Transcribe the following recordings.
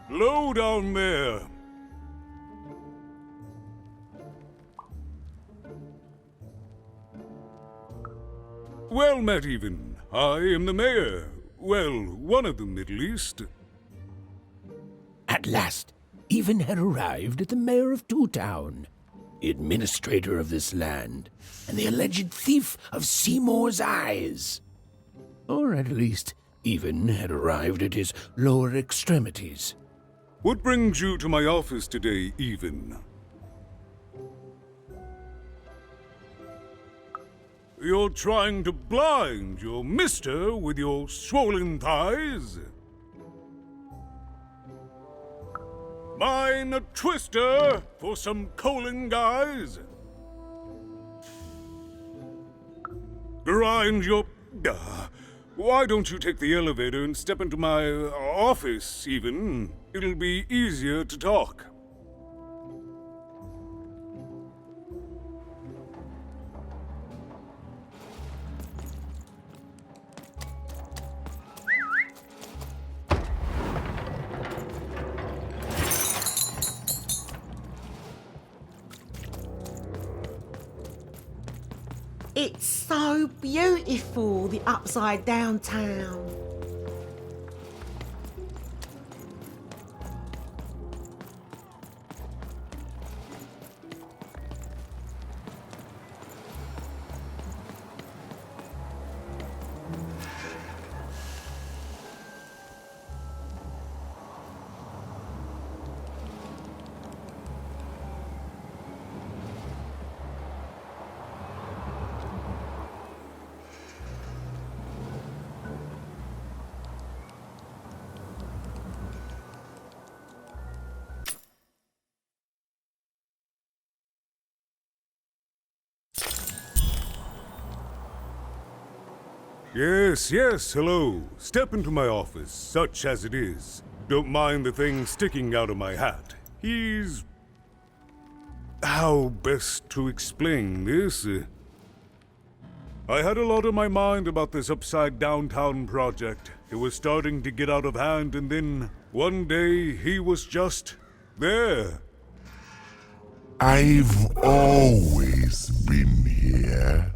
Low down there. Well met, even. I am the mayor. Well, one of them, at least. At last, Even had arrived at the mayor of Two Town, the administrator of this land, and the alleged thief of Seymour's eyes. Or at least, Even had arrived at his lower extremities. What brings you to my office today, Even? You're trying to blind your mister with your swollen thighs? Mine a twister for some colon guys? Grind your... why don't you take the elevator and step into my office, Even? It'll be easier to talk. It's so beautiful, the upside down town. Yes, hello. Step into my office, such as it is. Don't mind the thing sticking out of my hat. He's... how best to explain this? I had a lot on my mind about this upside downtown project. It was starting to get out of hand, and then one day he was just there. I've always been here.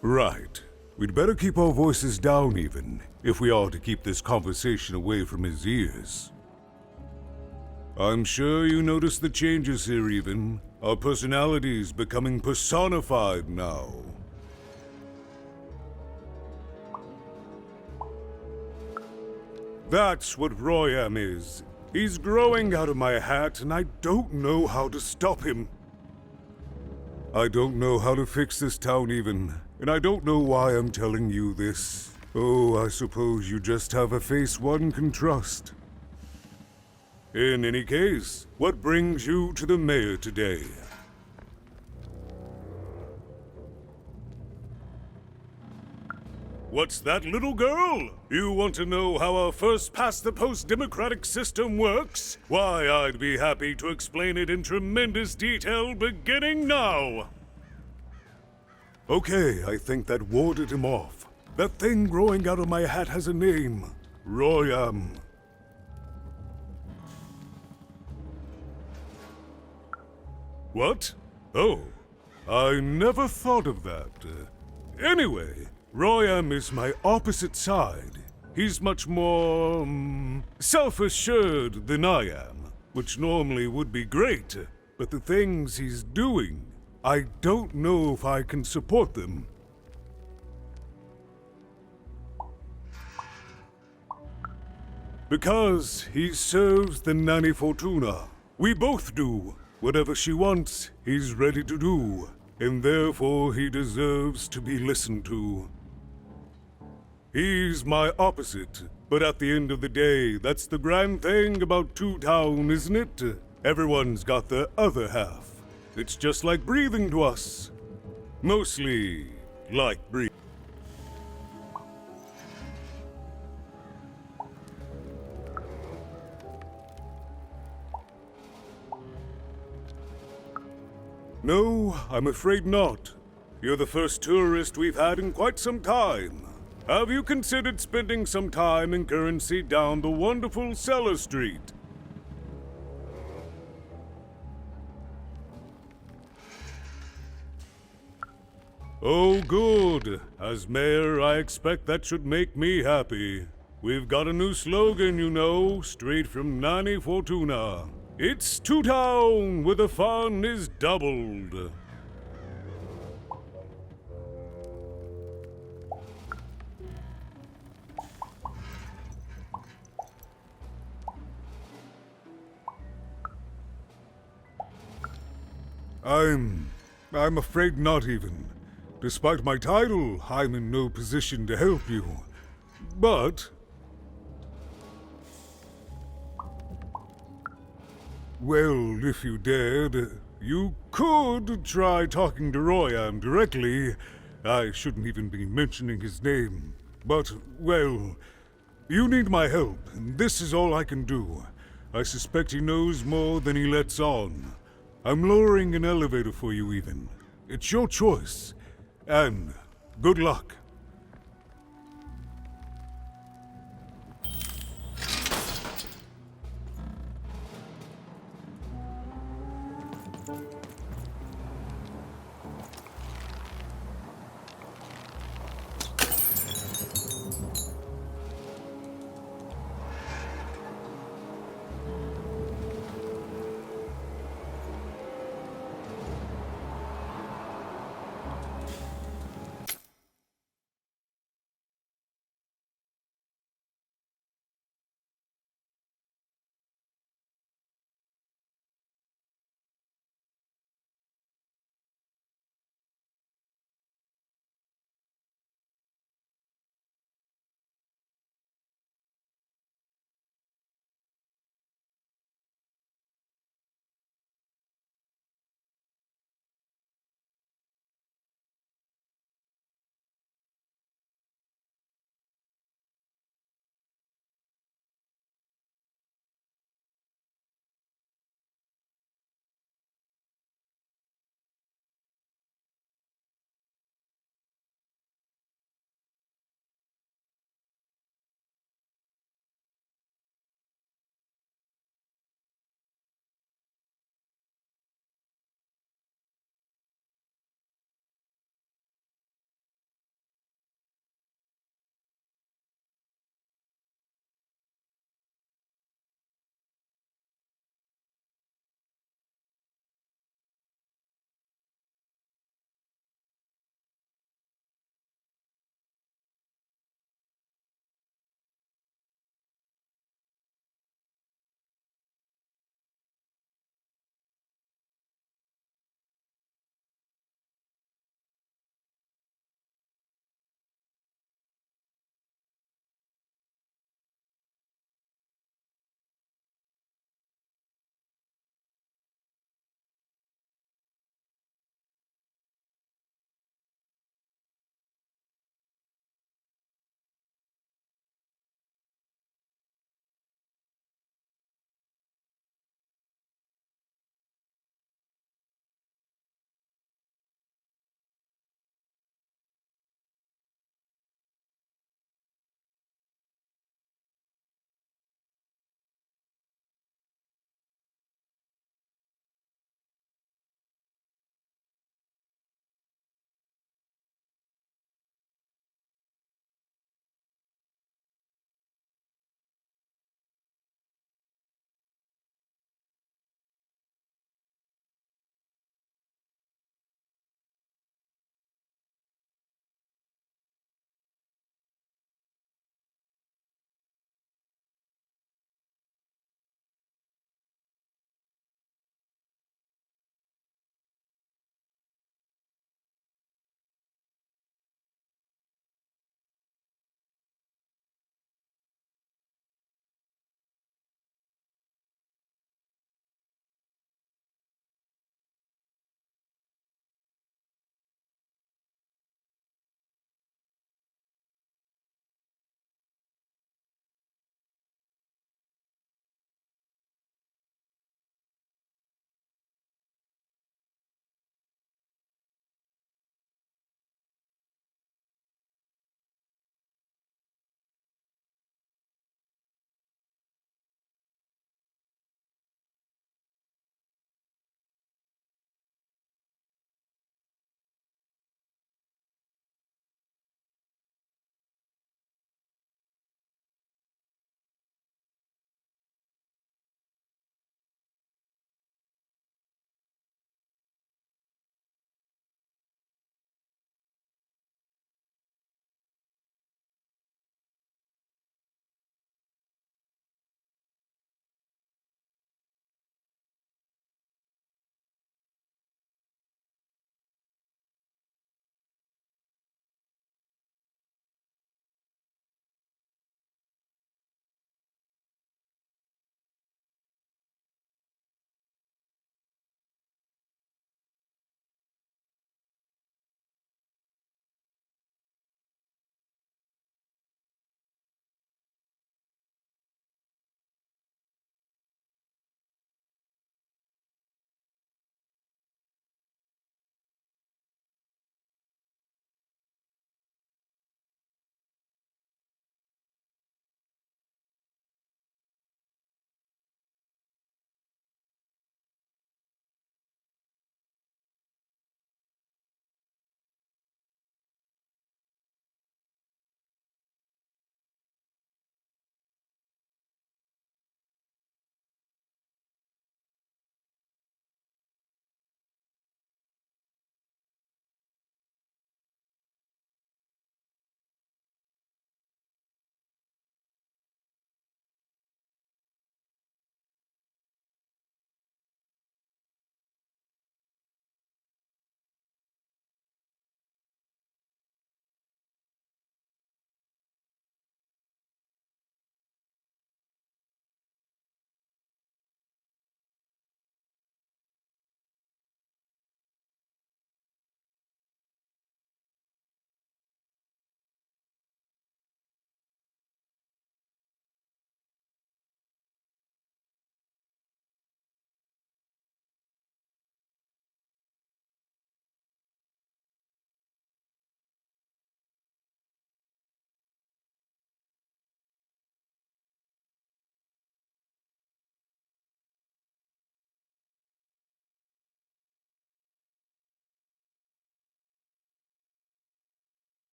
Right. We'd better keep our voices down, Even, if we are to keep this conversation away from his ears. I'm sure you noticed the changes here, Even. Our personalities becoming personified now. That's what Royam is. He's growing out of my hat, and I don't know how to stop him. I don't know how to fix this town, Even. And I don't know why I'm telling you this. Oh, I suppose you just have a face one can trust. In any case, what brings you to the mayor today? What's that, little girl? You want to know how our first past the post democratic system works? Why, I'd be happy to explain it in tremendous detail beginning now. Okay, I think that warded him off. That thing growing out of my hat has a name. Royam. What? Oh, I never thought of that. Anyway, Royam is my opposite side. He's much more, self-assured than I am, which normally would be great, but the things he's doing, I don't know if I can support them. Because he serves the Nanny Fortuna. We both do. Whatever she wants, he's ready to do, and therefore he deserves to be listened to. He's my opposite, but at the end of the day, that's the grand thing about Two Town, isn't it? Everyone's got their other half. It's just like breathing to us. Mostly like breathing. No, I'm afraid not. You're the first tourist we've had in quite some time. Have you considered spending some time in currency down the wonderful Cellar Street? Oh, good. As mayor, I expect that should make me happy. We've got a new slogan, you know, straight from Nanny Fortuna. It's Two Town, where the fun is doubled. I'm afraid not even. Despite my title, I'm in no position to help you. But well, if you dared, you could try talking to Royam directly. I shouldn't even be mentioning his name. But, well, you need my help, and this is all I can do. I suspect he knows more than he lets on. I'm lowering an elevator for you, even. It's your choice. And good luck.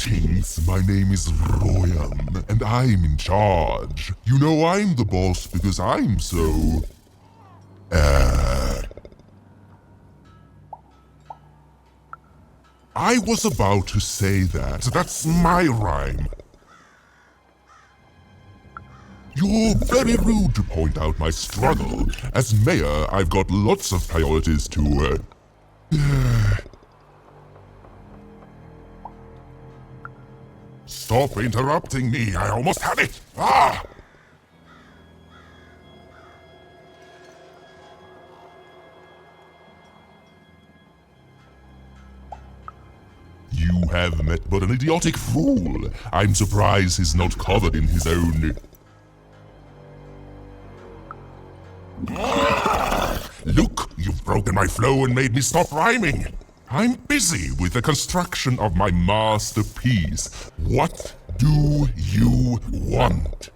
Greetings, my name is Royan, and I'm in charge. You know I'm the boss because I'm so... I was about to say that. That's my rhyme. You're very rude to point out my struggle. As mayor, I've got lots of priorities to... Stop interrupting me. I almost had it. Ah! You have met but an idiotic fool. I'm surprised he's not covered in his own... Look, you've broken my flow and made me stop rhyming. I'm busy with the construction of my masterpiece. What do you want?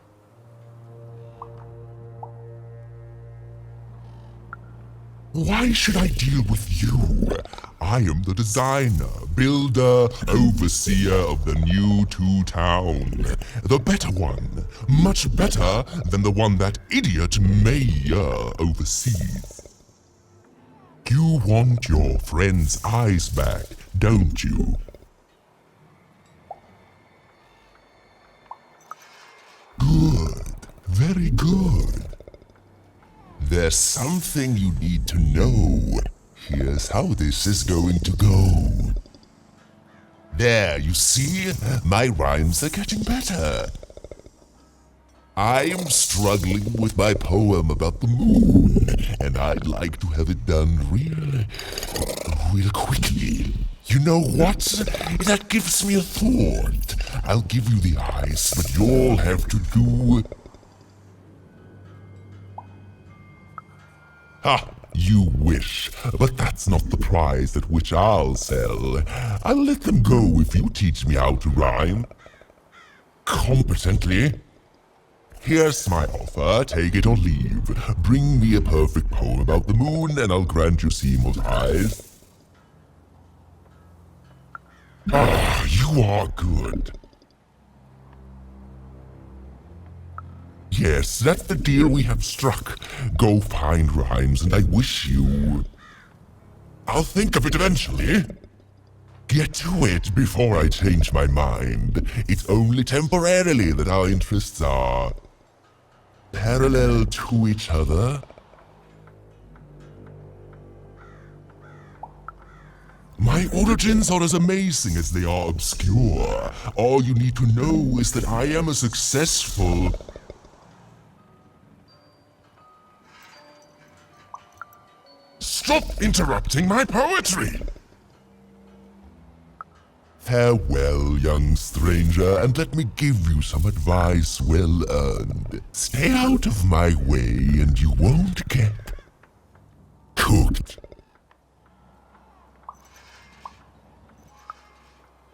Why should I deal with you? I am the designer, builder, overseer of the new Two-Town. The better one. Much better than the one that idiot mayor oversees. You want your friend's eyes back, don't you? Good. Very good. There's something you need to know. Here's how this is going to go. There, you see? My rhymes are getting better. I'm struggling with my poem about the moon, and I'd like to have it done real quickly. You know what? That gives me a thought. I'll give you the eyes, but you'll have to do... Ha! You wish, but that's not the prize at which I'll sell. I'll let them go if you teach me how to rhyme. Competently. Here's my offer, take it or leave. Bring me a perfect poem about the moon and I'll grant you Seymour's eyes. Ah, you are good. Yes, that's the deal we have struck. Go find rhymes and I wish you... I'll think of it eventually. Get to it before I change my mind. It's only temporarily that our interests are... parallel to each other. My origins are as amazing as they are obscure. All you need to know is that I am a successful... Stop interrupting my poetry! Farewell, young stranger, and let me give you some advice well earned. Stay out of my way and you won't get cooked.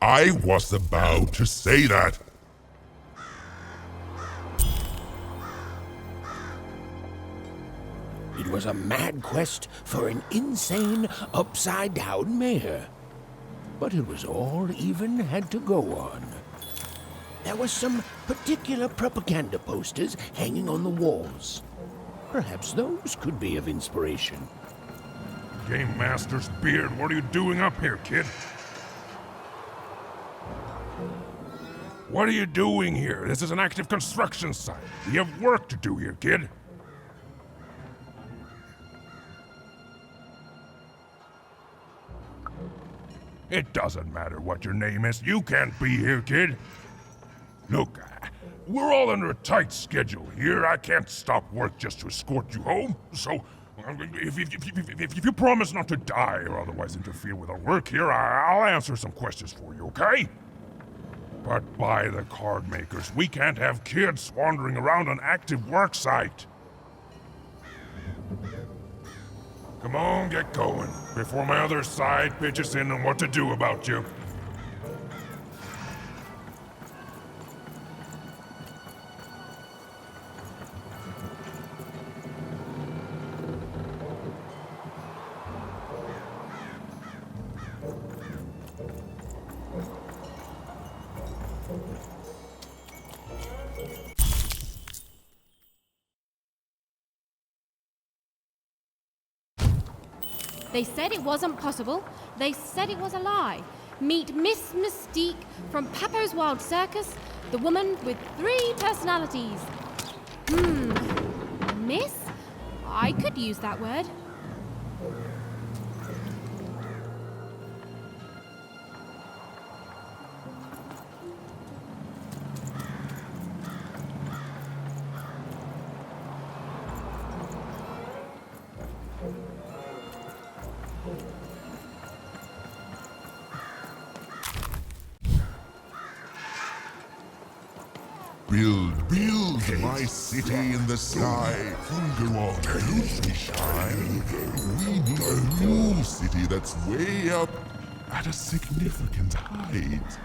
I was about to say that. It was a mad quest for an insane, upside-down mayor. But it was all even had to go on. There were some particular propaganda posters hanging on the walls. Perhaps those could be of inspiration. Game Master's beard, what are you doing up here, kid? What are you doing here? This is an active construction site. You have work to do here, kid. It doesn't matter what your name is. You can't be here, kid. Look, we're all under a tight schedule here. I can't stop work just to escort you home. So, if you promise not to die or otherwise interfere with our work here, I'll answer some questions for you, okay? But by the card makers, we can't have kids wandering around an active work site. Come on, get going, before my other side pitches in on what to do about you. They said it wasn't possible. They said it was a lie. Meet Miss Mystique from Papo's Wild Circus, the woman with 3 personalities. Miss? I could use that word. Build my city in the sky. Go on, don't be shy. We need a new city that's way up at a significant height.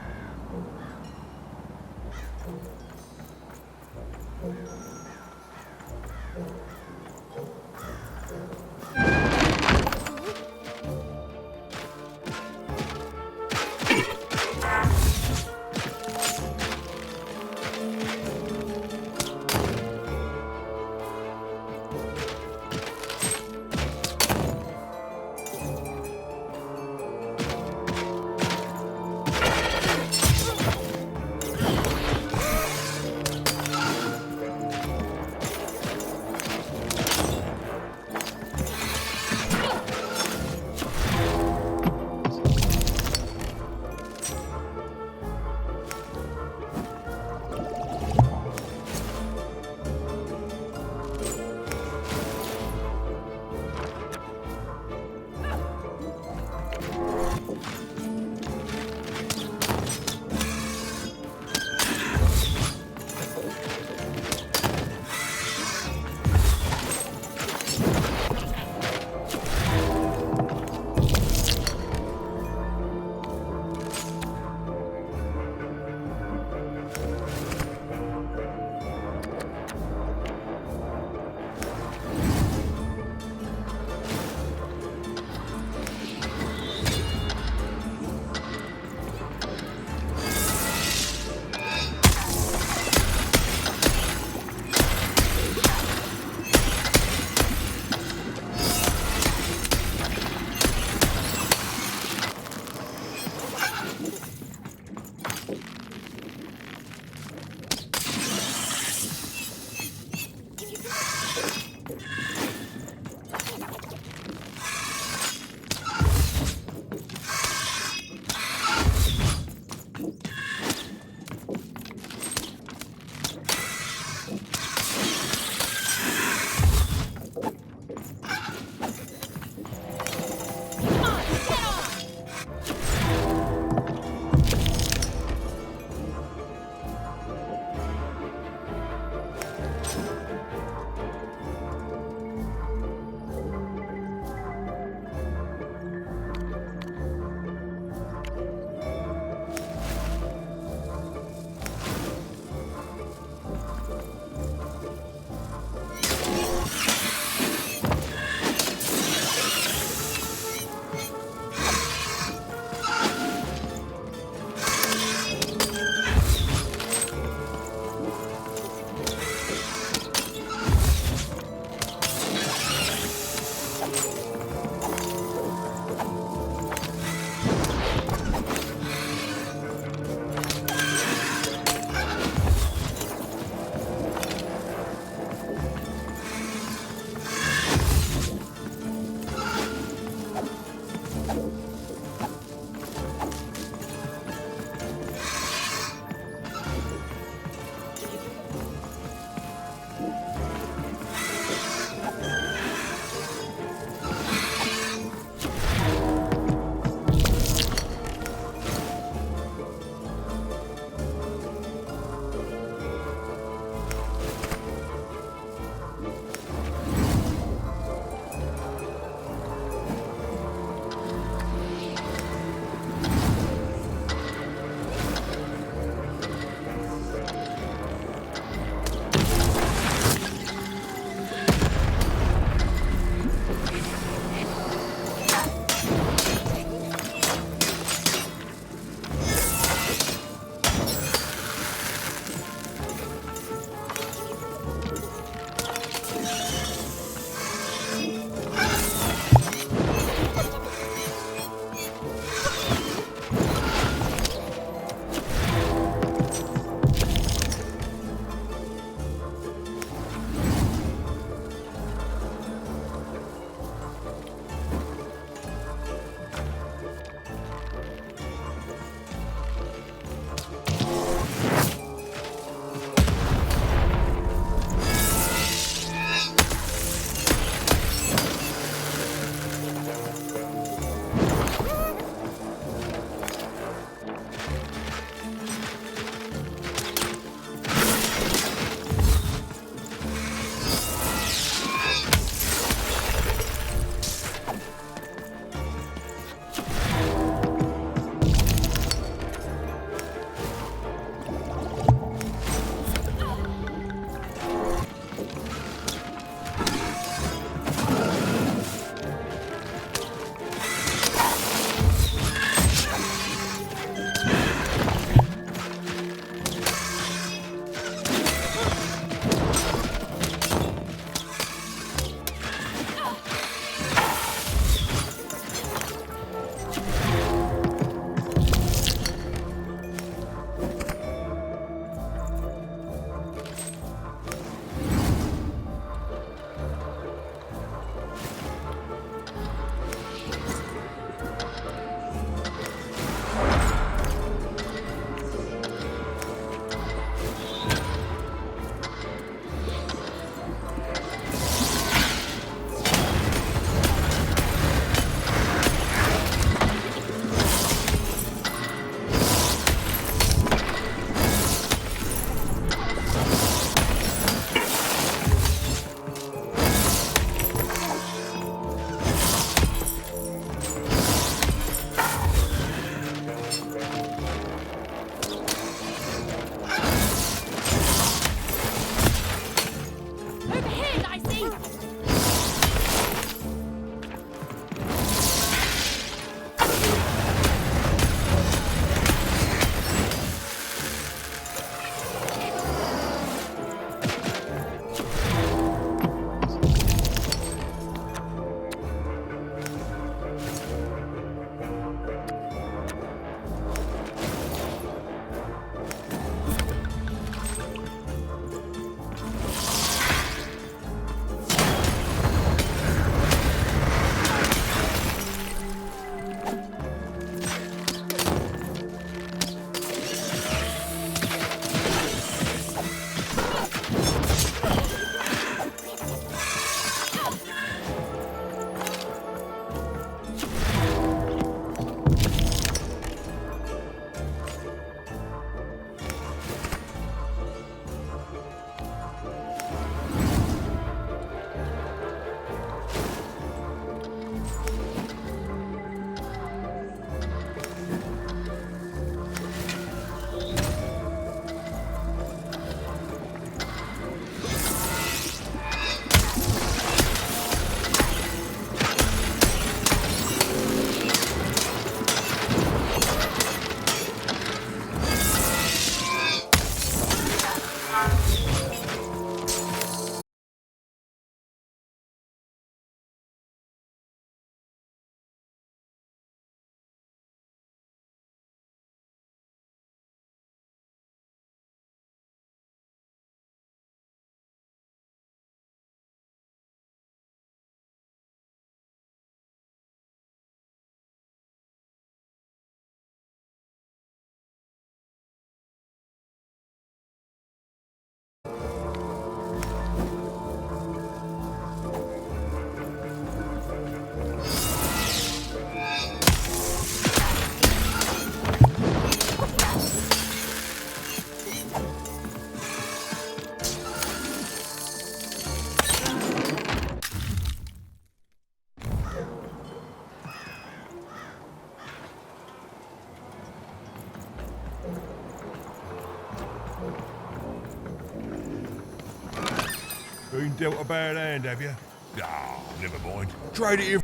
Been dealt a bad hand, have you? Ah, never mind. Trade it if...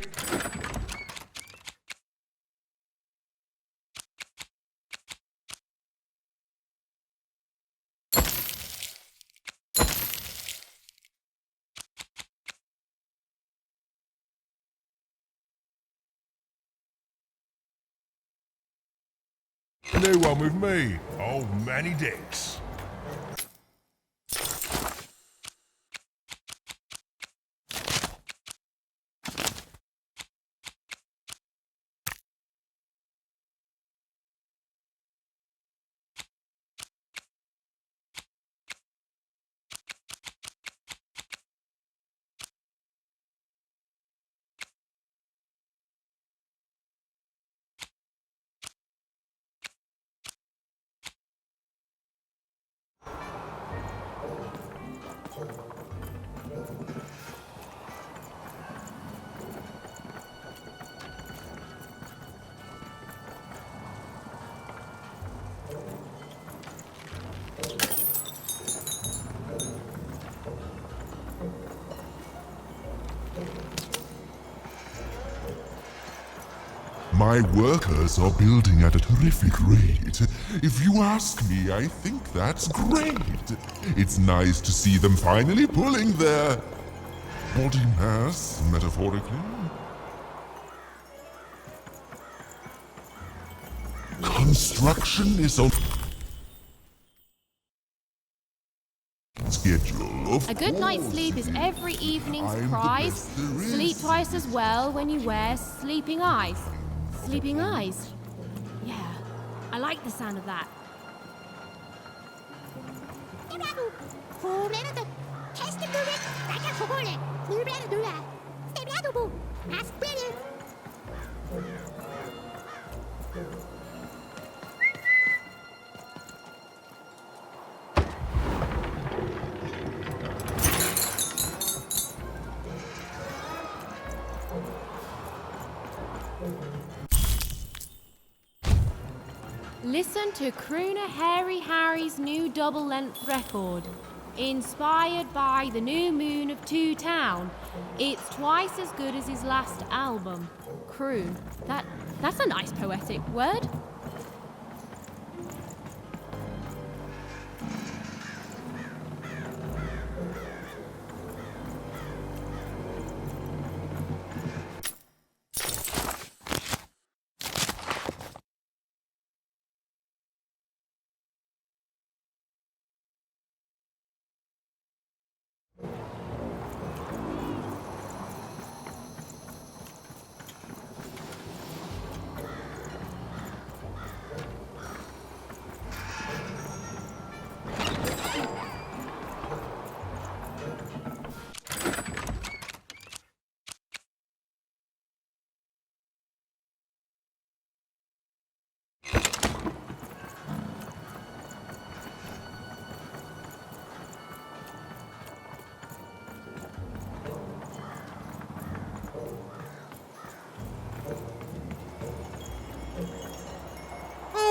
New one with me, old Manny Dix. My workers are building at a terrific rate. If you ask me, I think that's great. It's nice to see them finally pulling their body mass, metaphorically. Construction is on schedule. A good night's sleep is every evening's I'm the prize. best there is. Sleep twice as well when you wear sleeping eyes. Sleeping eyes? Yeah, I like the sound of that. Listen to crooner Hairy Harry's new double-length record. Inspired by the new moon of Two Town. It's twice as good as his last album. Croon. That's a nice poetic word.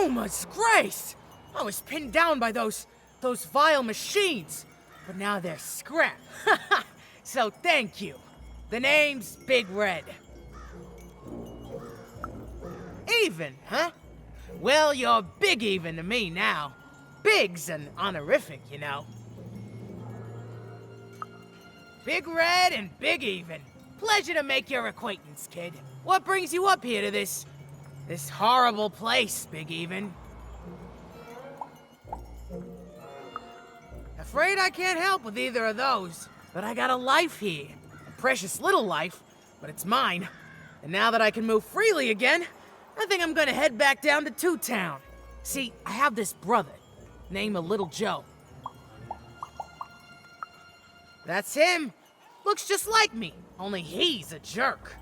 Oh, my grace! I was pinned down by those vile machines, but now they're scrap. So thank you. The name's Big Red. Even, huh? Well, you're Big Even to me now. Big's an honorific, you know. Big Red and Big Even. Pleasure to make your acquaintance, kid. What brings you up here to this horrible place, Big Even? Afraid I can't help with either of those, but I got a life here. A precious little life, but it's mine. And now that I can move freely again, I think I'm gonna head back down to Two Town. See, I have this brother, named Little Joe. That's him. Looks just like me, only he's a jerk.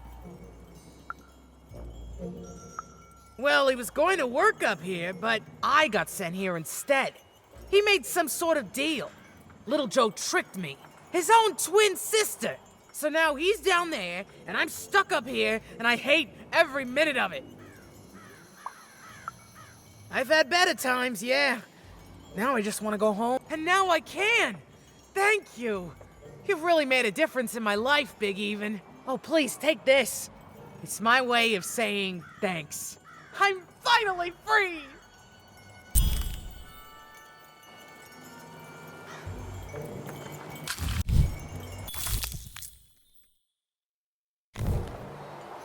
Well, he was going to work up here, but I got sent here instead. He made some sort of deal. Little Joe tricked me. His own twin sister. So now he's down there, and I'm stuck up here, and I hate every minute of it. I've had better times, yeah. Now I just want to go home. And now I can! Thank you! You've really made a difference in my life, Big Even. Oh, please, take this. It's my way of saying thanks. I'm finally free!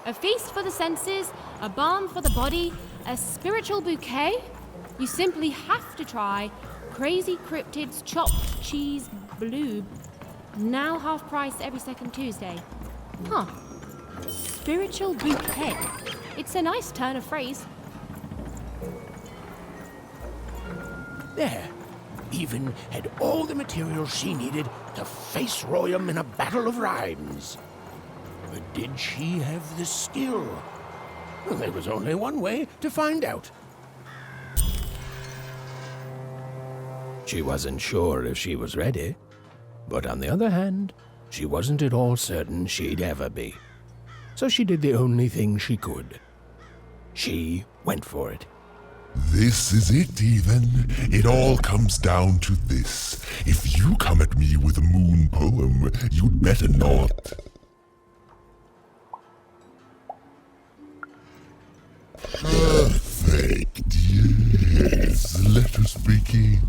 A feast for the senses, a balm for the body, a spiritual bouquet? You simply have to try Crazy Cryptid's Chopped Cheese Bloob. Now half price every second Tuesday. Huh. Spiritual bouquet. It's a nice turn of phrase. There. Even had all the material she needed to face Royum in a battle of rhymes. But did she have the skill? Well, there was only one way to find out. She wasn't sure if she was ready, but on the other hand, she wasn't at all certain she'd ever be. So she did the only thing she could. She went for it. This is it, Even. It all comes down to this. If you come at me with a moon poem, you'd better not. Perfect, yes. Let us begin.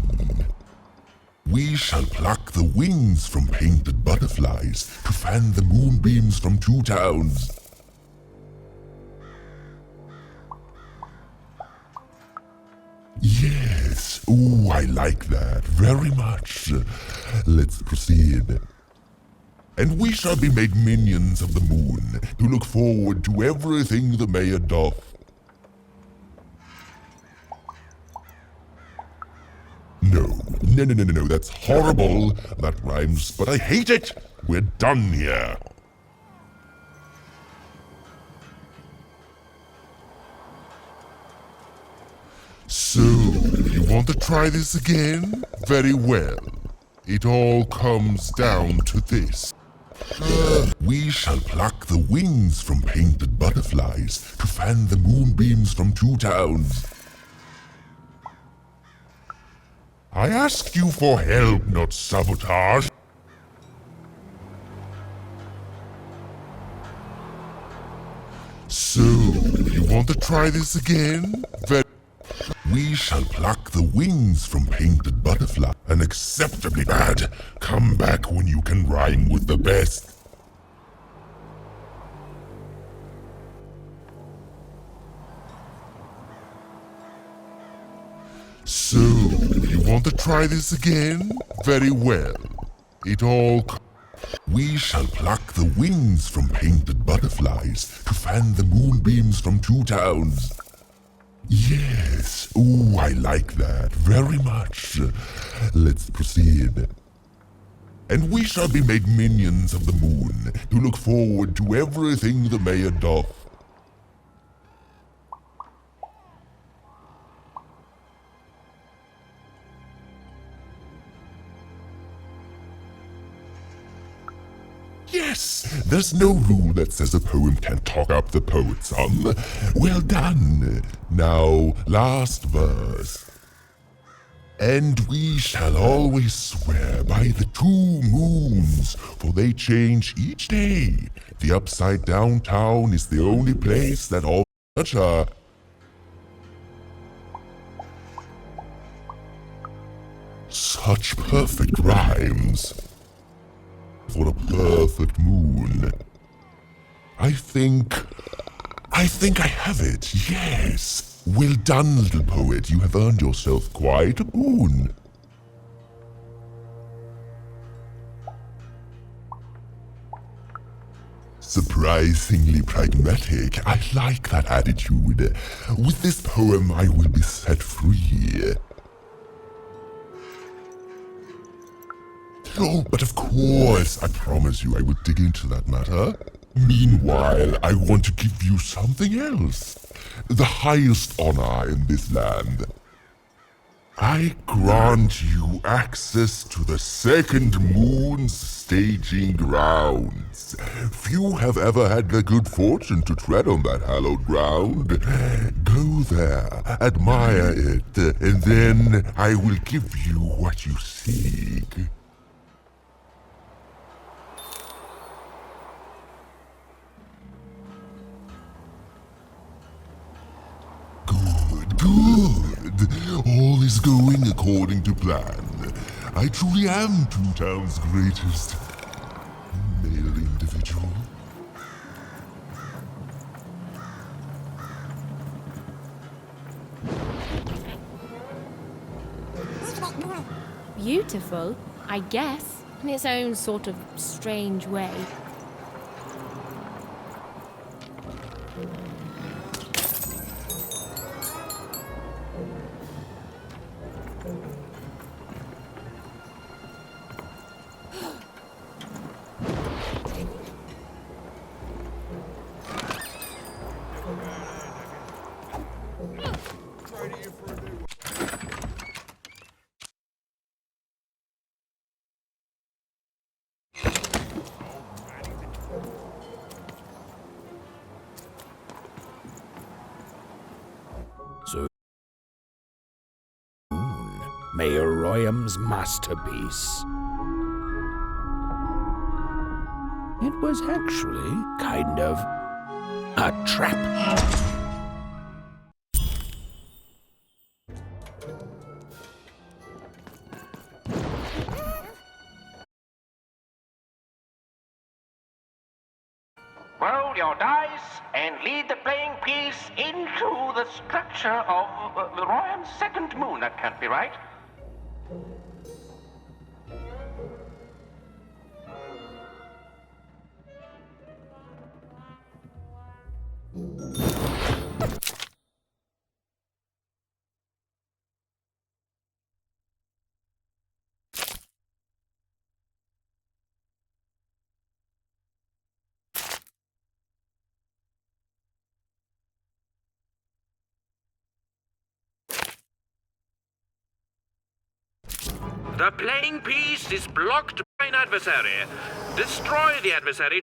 We shall pluck the wings from painted butterflies to fan the moonbeams from two towns. Yes, ooh, I like that very much. Let's proceed. And we shall be made minions of the moon to look forward to everything the mayor doth. No, that's horrible. That rhymes, but I hate it. We're done here. So, you want to try this again? Very well. It all comes down to this. We shall pluck the wings from painted butterflies to fan the moonbeams from two towns. I ask you for help, not sabotage. So, you want to try this again? We shall pluck the wings from painted butterfly. Unacceptably bad. Come back when you can rhyme with the best. So, you want to try this again? Very well. It all... We shall pluck the wings from painted butterflies to fan the moonbeams from two towns. Yes, ooh, I like that very much. Let's proceed. And we shall be made minions of the moon to look forward to everything the mayor doth. Yes, there's no rule that says a poem can't talk up the poet some. Well done. Now, last verse. And we shall always swear by the 2 moons, for they change each day. The upside down town is the only place that all such a... Such perfect rhymes. For a perfect moon. I think I have it, yes. Well done, little poet. You have earned yourself quite a boon. Surprisingly pragmatic. I like that attitude. With this poem, I will be set free. Oh, but of course, I promise you I will dig into that matter. Meanwhile, I want to give you something else. The highest honor in this land. I grant you access to the second moon's staging grounds. Few have ever had the good fortune to tread on that hallowed ground. Go there, admire it, and then I will give you what you seek. according to plan. I truly am Two Town's greatest male individual. Beautiful, I guess, in its own sort of strange way. So, Mayor Royham's masterpiece. It was actually kind of a trap. Roll your dice and lead the playing piece into the structure of Royham's second moon. That can't be right. The playing piece is blocked by an adversary. Destroy the adversary.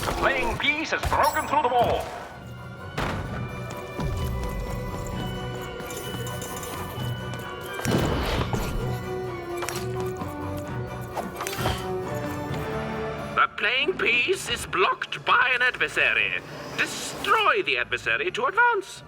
The playing piece has broken through the wall. The playing piece is blocked by an adversary. Destroy the adversary to advance.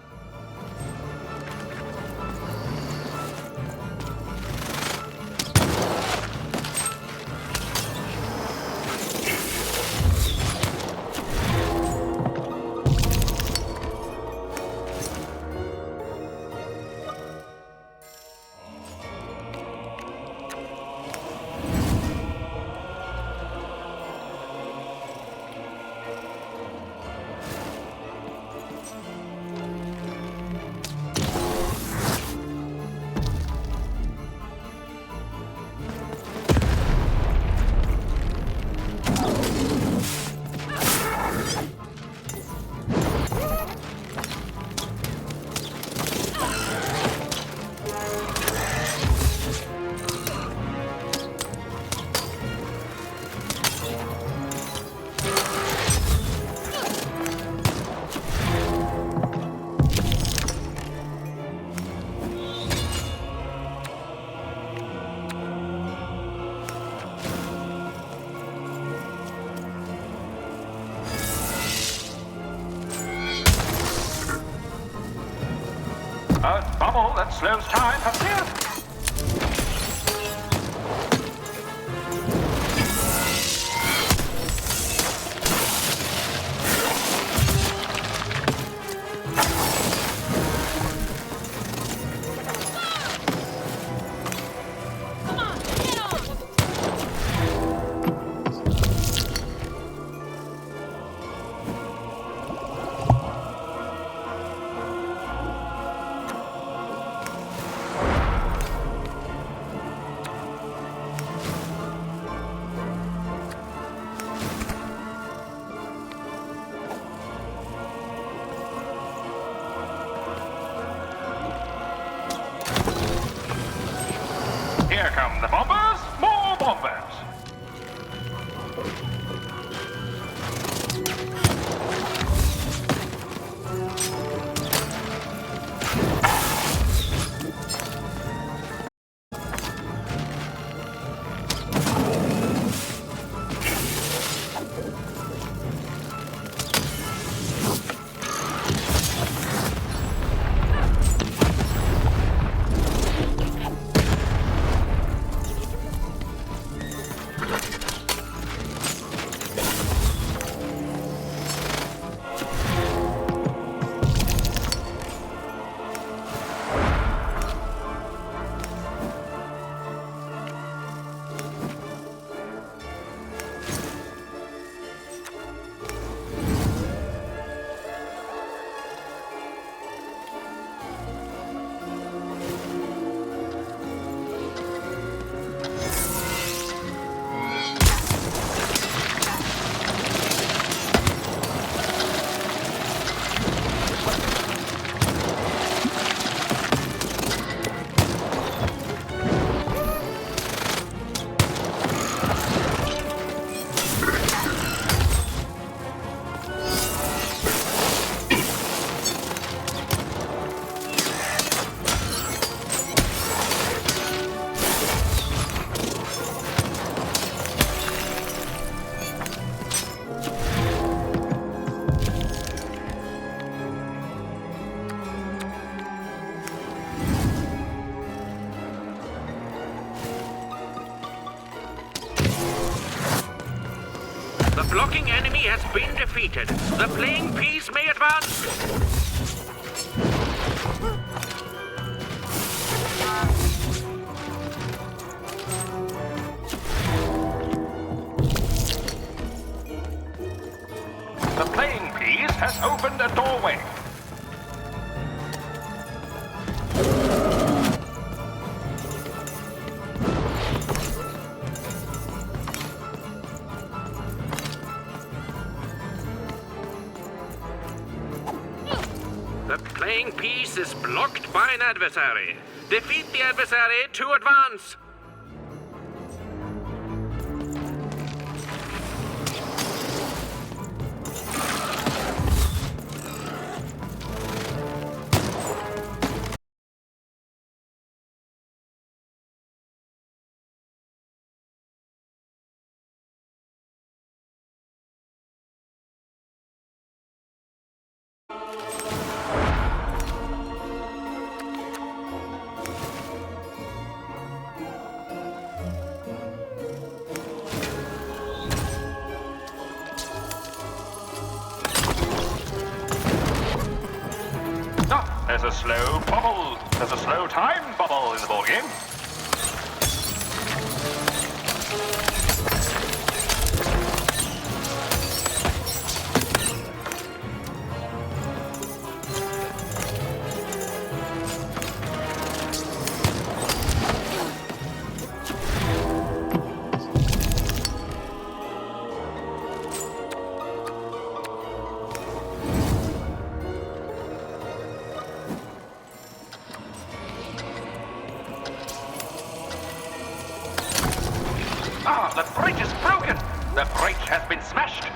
A bubble that slows time has appeared. Here come the bombers, more bombers. The blocking enemy has been defeated. The playing piece may advance. The playing piece has opened a doorway. The playing piece is blocked by an adversary. Defeat the adversary to advance. Ah, there's a slow bubble. There's a slow time bubble in the ball game. Ah, the bridge is broken! The bridge has been smashed!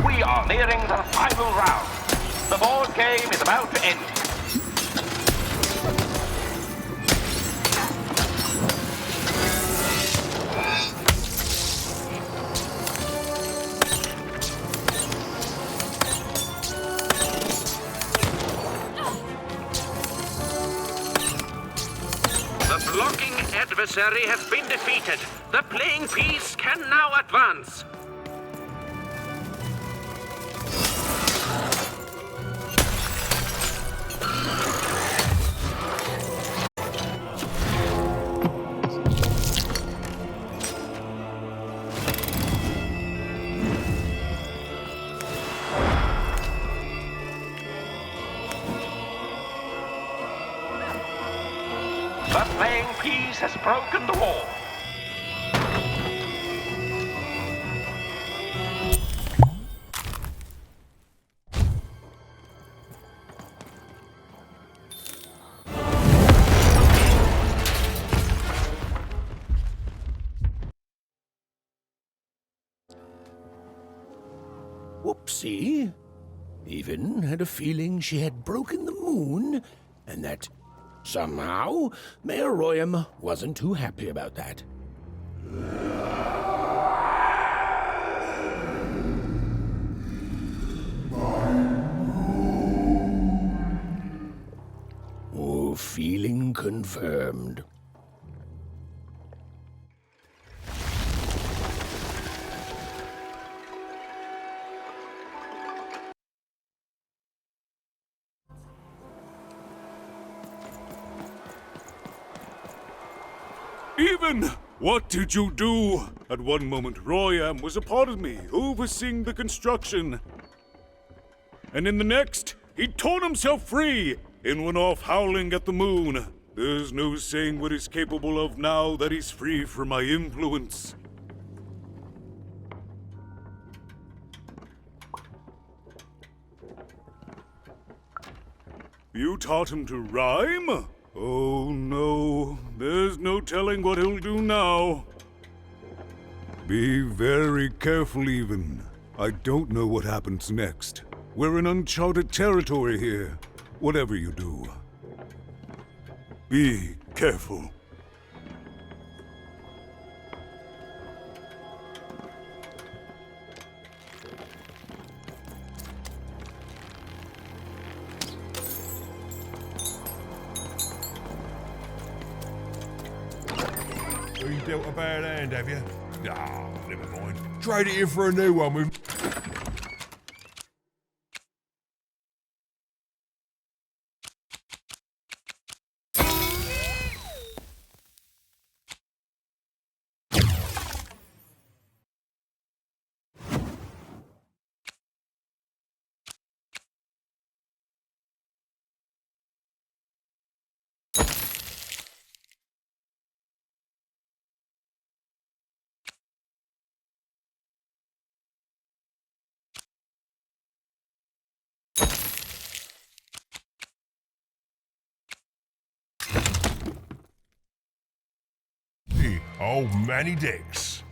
We are nearing the final round. The board game is about to end. The blocking adversary has been defeated. The playing piece can now advance. The playing piece has broken the wall. Whoopsie. Even had a feeling she had broken the moon, and that somehow Mayor Royam wasn't too happy about that. Oh, feeling confirmed. Even! What did you do? At one moment, Royam was a part of me, overseeing the construction. And in the next, he torn himself free and went off howling at the moon. There's no saying what he's capable of now that he's free from my influence. You taught him to rhyme? Oh no, there's no telling what he'll do now. Be very careful, Even. I don't know what happens next. We're in uncharted territory here. Whatever you do, be careful. You dealt a bad hand, have you? Ah, never mind. Trade it in for a new one with... Oh, many dicks.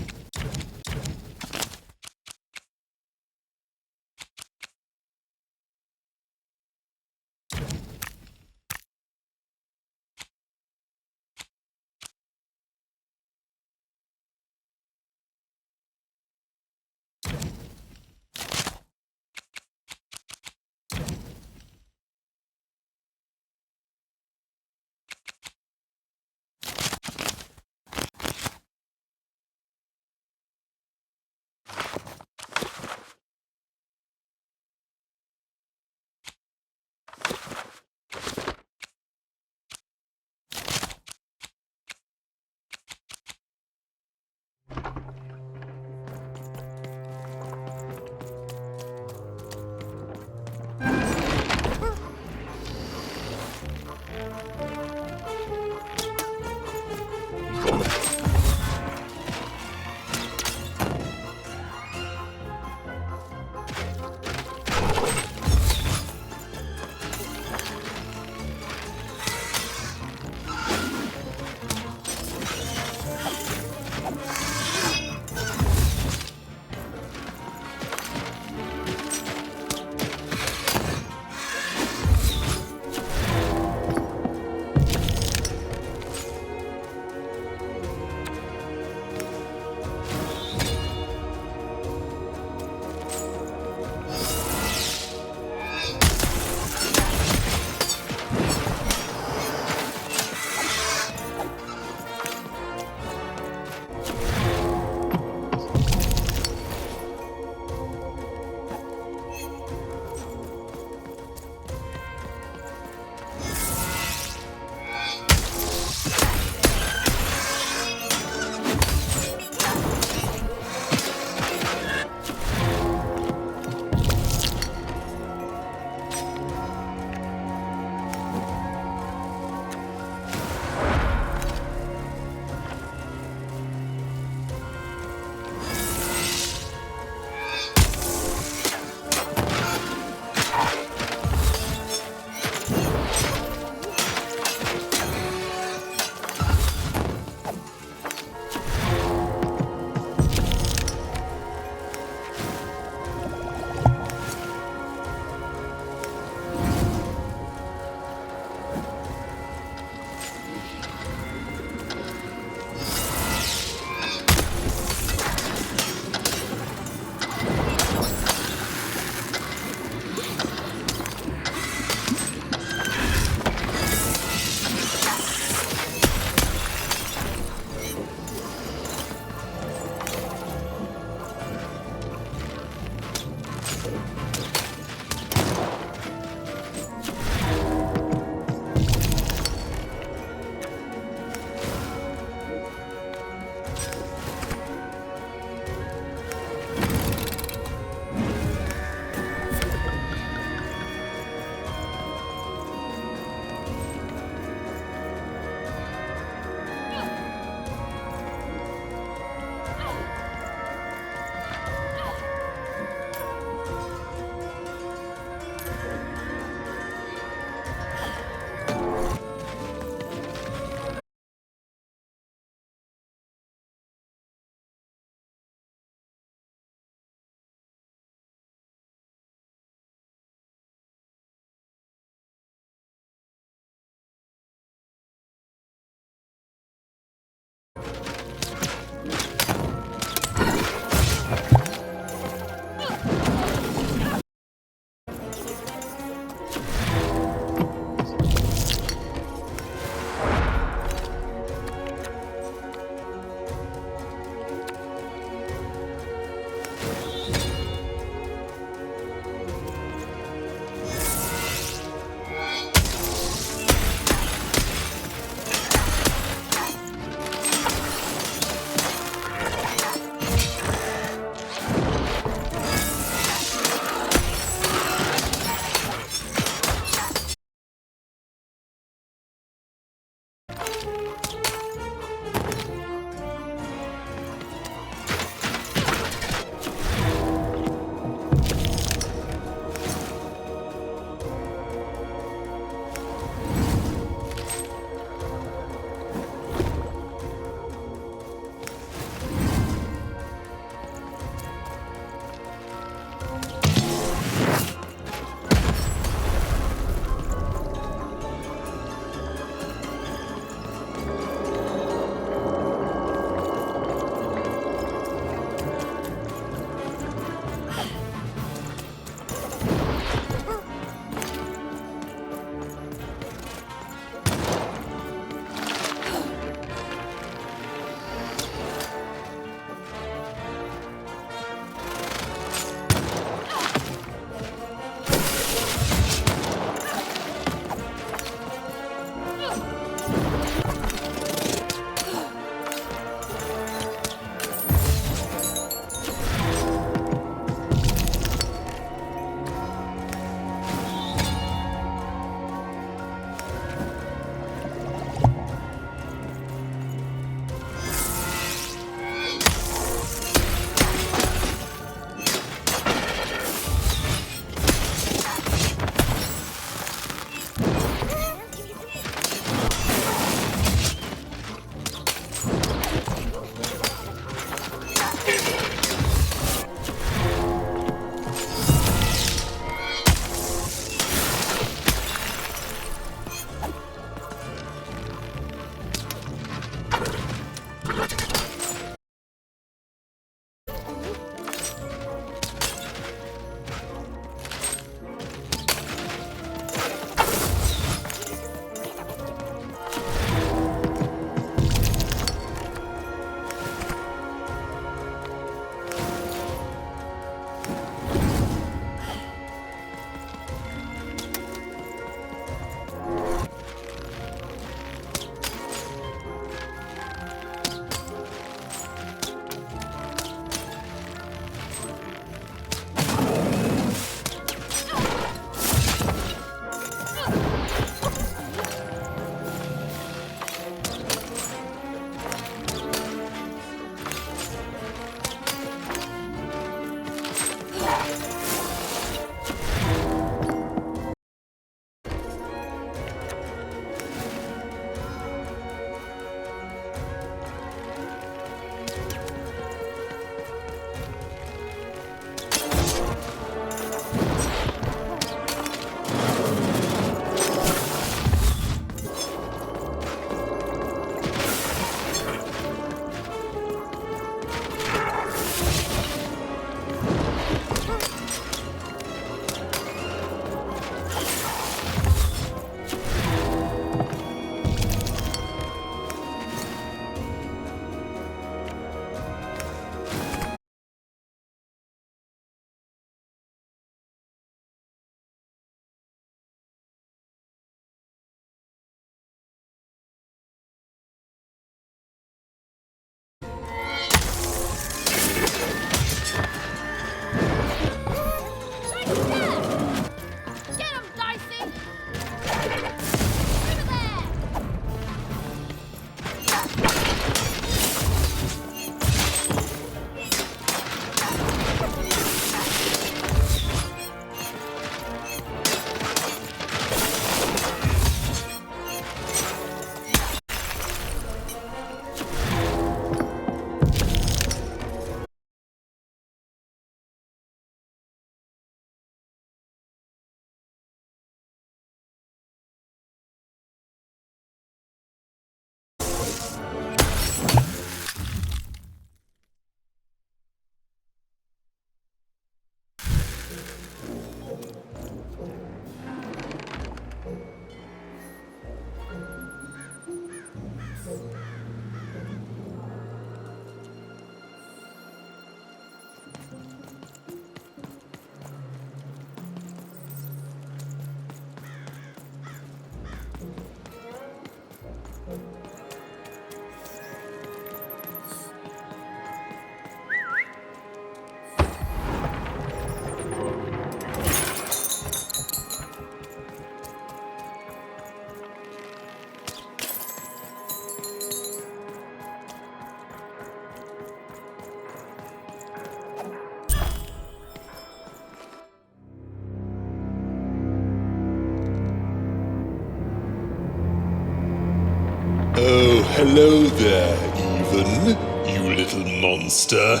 Oh, hello there, Even, you little monster.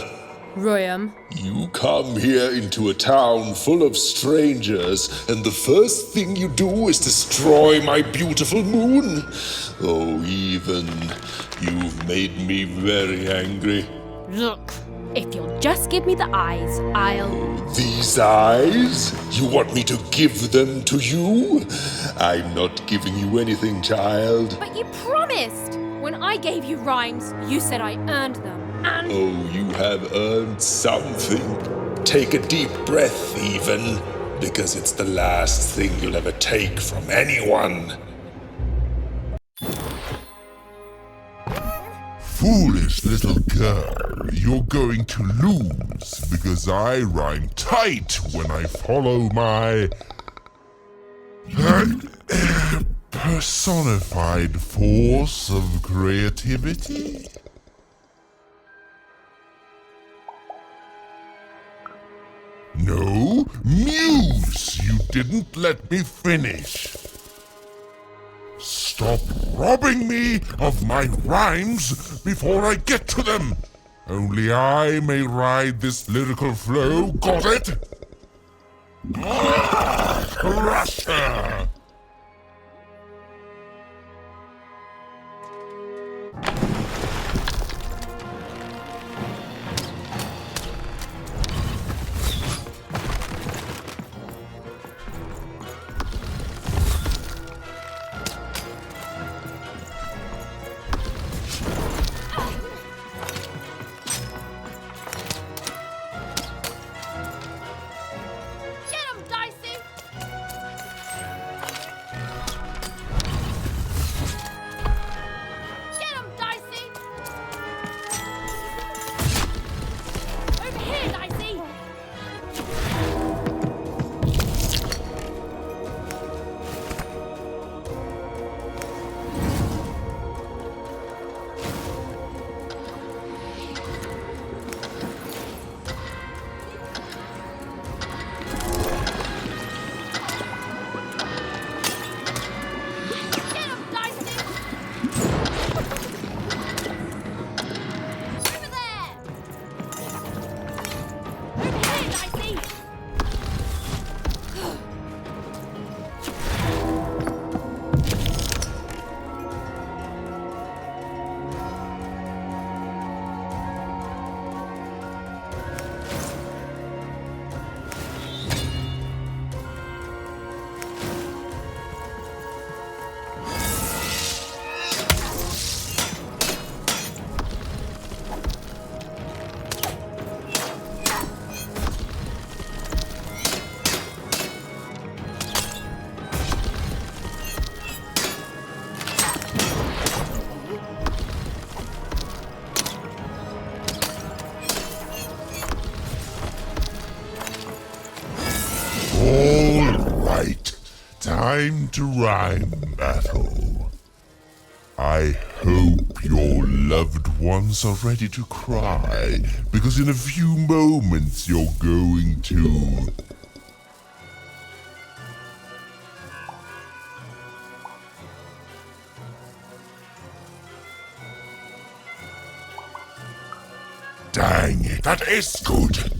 Royam. You come here into a town full of strangers, and the first thing you do is destroy my beautiful moon? Oh, Even, you've made me very angry. Look, if you'll just give me the eyes, I'll... These eyes? You want me to give them to you? I'm not giving you anything, child. But you promised! When I gave you rhymes, you said I earned them, and... Oh, you have earned something. Take a deep breath, Even, because it's the last thing you'll ever take from anyone. Foolish little girl, you're going to lose because I rhyme tight when I follow my personified force of creativity. No, Muse, you didn't let me finish. Stop robbing me of my rhymes before I get to them. Only I may ride this lyrical flow, got it? Crusher! time to rhyme battle. I hope your loved ones are ready to cry, because in a few moments you're going to... Dang it, that is good!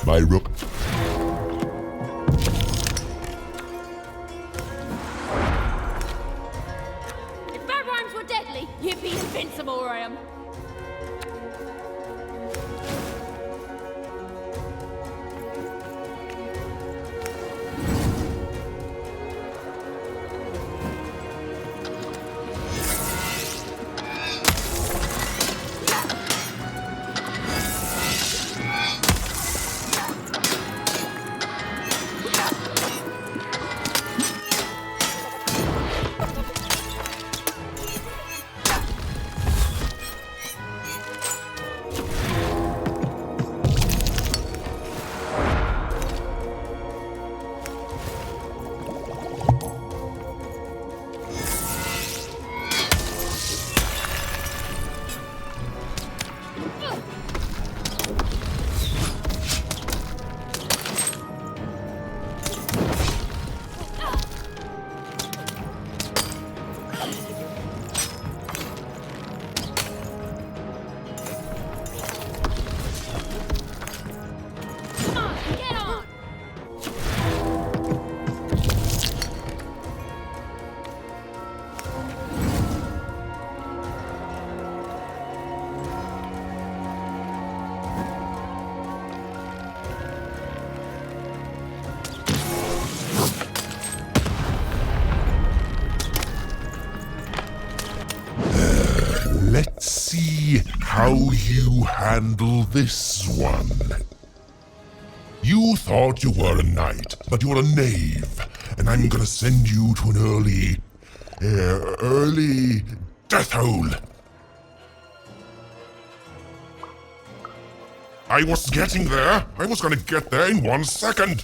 My rook. If bad rhymes were deadly, you'd be invincible, Graham. Let's see how you handle this one. You thought you were a knight, but you're a knave, and I'm gonna send you to an early early death hole. I was getting there. I was gonna get there in 1 second.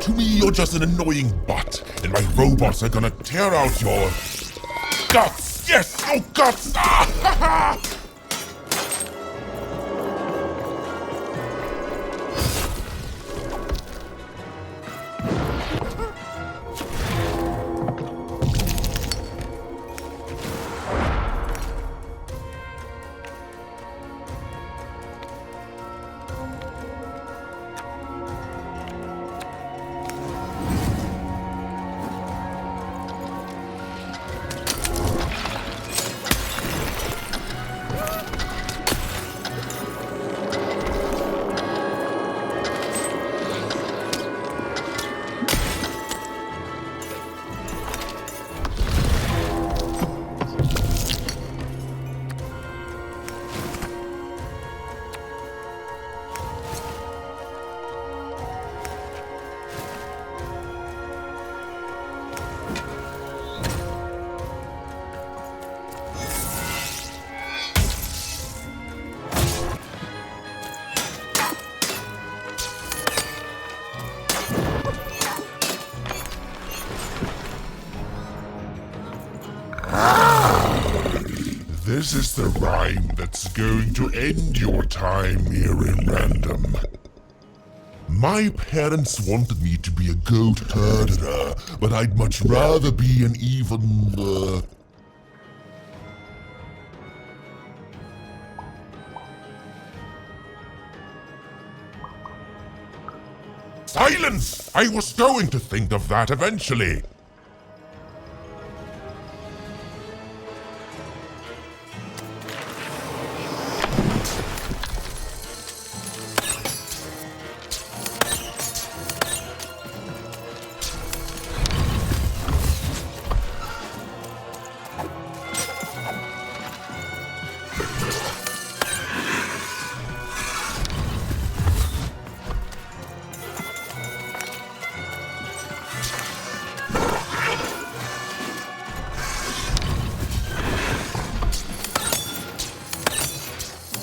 To me, you're just an annoying butt, and my robots are gonna tear out your guts. Yes, your guts. Ah, ha, ha. This is the rhyme that's going to end your time here in Random. My parents wanted me to be a goat herder, but I'd much rather be an even, Silence! I was going to think of that eventually.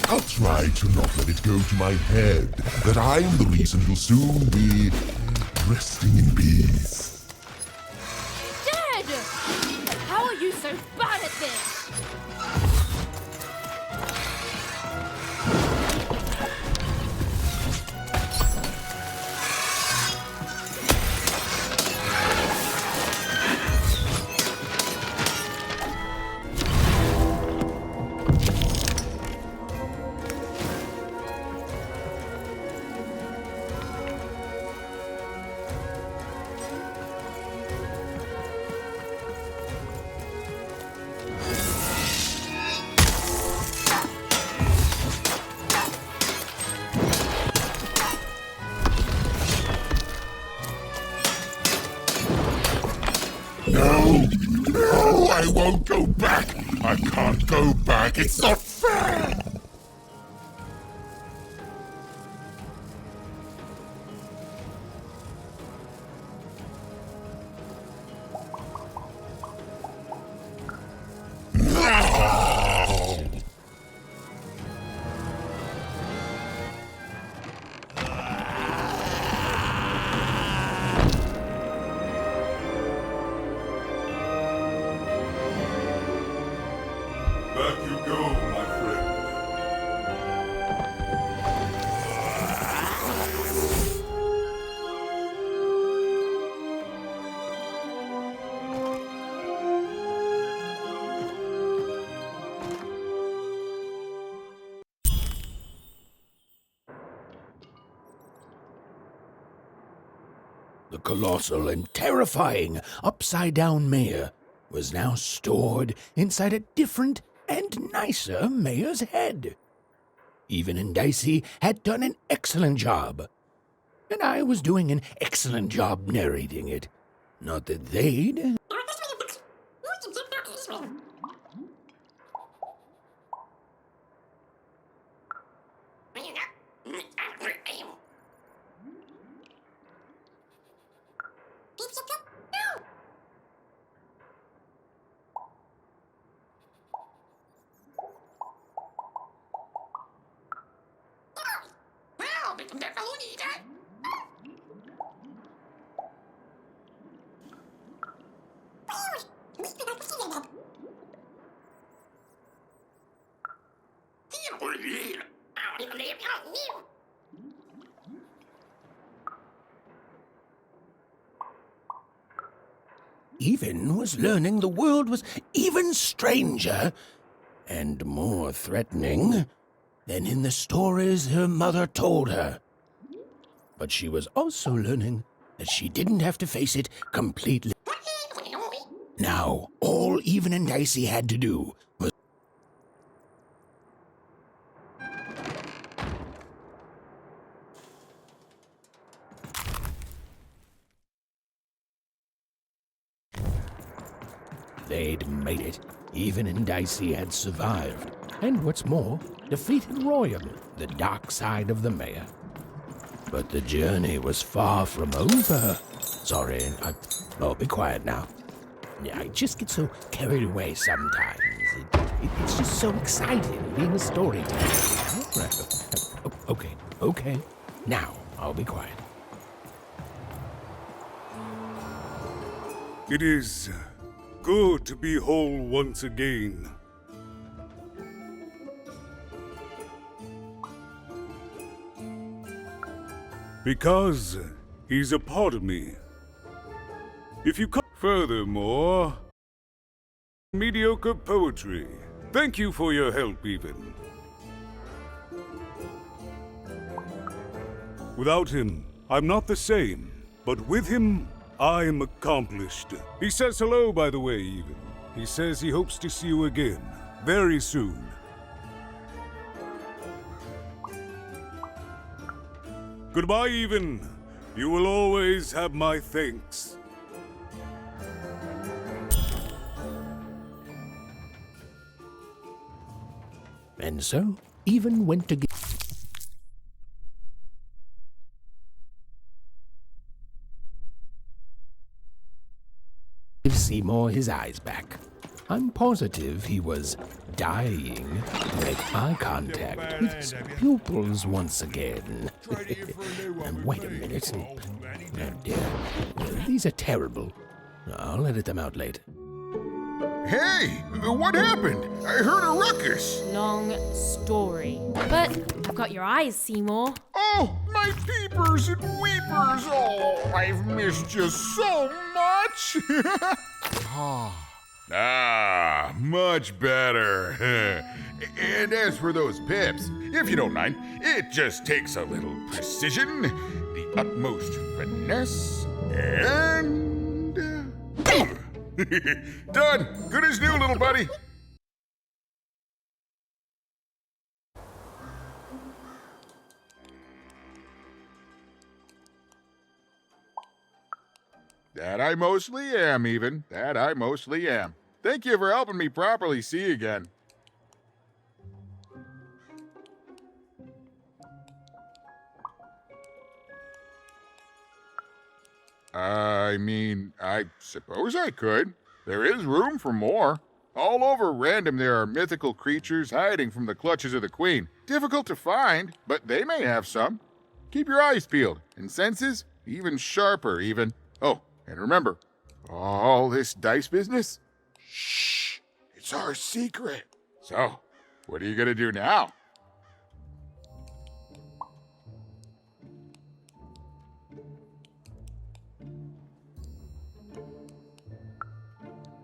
I'll try to not let it go to my head that I'm the reason you'll soon be resting in peace. Dad! How are you so bad at this? No, I won't go back. I can't go back. It's not fair. No. Back you go, my friend. The colossal and terrifying upside-down mayor was now stored inside a different and nicer mayor's head. Even and Dicey had done an excellent job, and I was doing an excellent job narrating it. Not that they'd... Even was learning the world was even stranger and more threatening than in the stories her mother told her. But she was also learning that she didn't have to face it completely. Now, all Even and Dicey had to do was they'd made it. Even and Dicey had survived. And what's more, defeated Royal, the dark side of the mayor. But the journey was far from over. Sorry, oh, be quiet now. Yeah, I just get so carried away sometimes. It's just so exciting being a storyteller. Right. Okay. Now, I'll be quiet. It is good to be whole once again. Because he's a part of me. If you come furthermore, mediocre poetry. Thank you for your help, Even. Without him, I'm not the same. But with him, I'm accomplished. He says hello, by the way, Even. He says he hopes to see you again, very soon. Goodbye, Even. You will always have my thanks. And so, Even went to give Seymour his eyes back. I'm positive he was dying to make eye contact with his pupils once again. And wait a minute. Oh dear. These are terrible. I'll edit them out later. Hey, what happened? I heard a ruckus. Long story. But I've got your eyes, Seymour. Oh, my peepers and weepers. Oh, I've missed you so much. Much better. And as for those pips, if you don't mind, it just takes a little precision, the utmost finesse, and... Done! Good as new, little buddy! That I mostly am, Even. That I mostly am. Thank you for helping me properly see again. I mean, I suppose I could. There is room for more. All over Random there are mythical creatures hiding from the clutches of the Queen. Difficult to find, but they may have some. Keep your eyes peeled, and senses even sharper, Even. Oh, and remember, all this dice business? Shh, it's our secret. So, what are you gonna do now?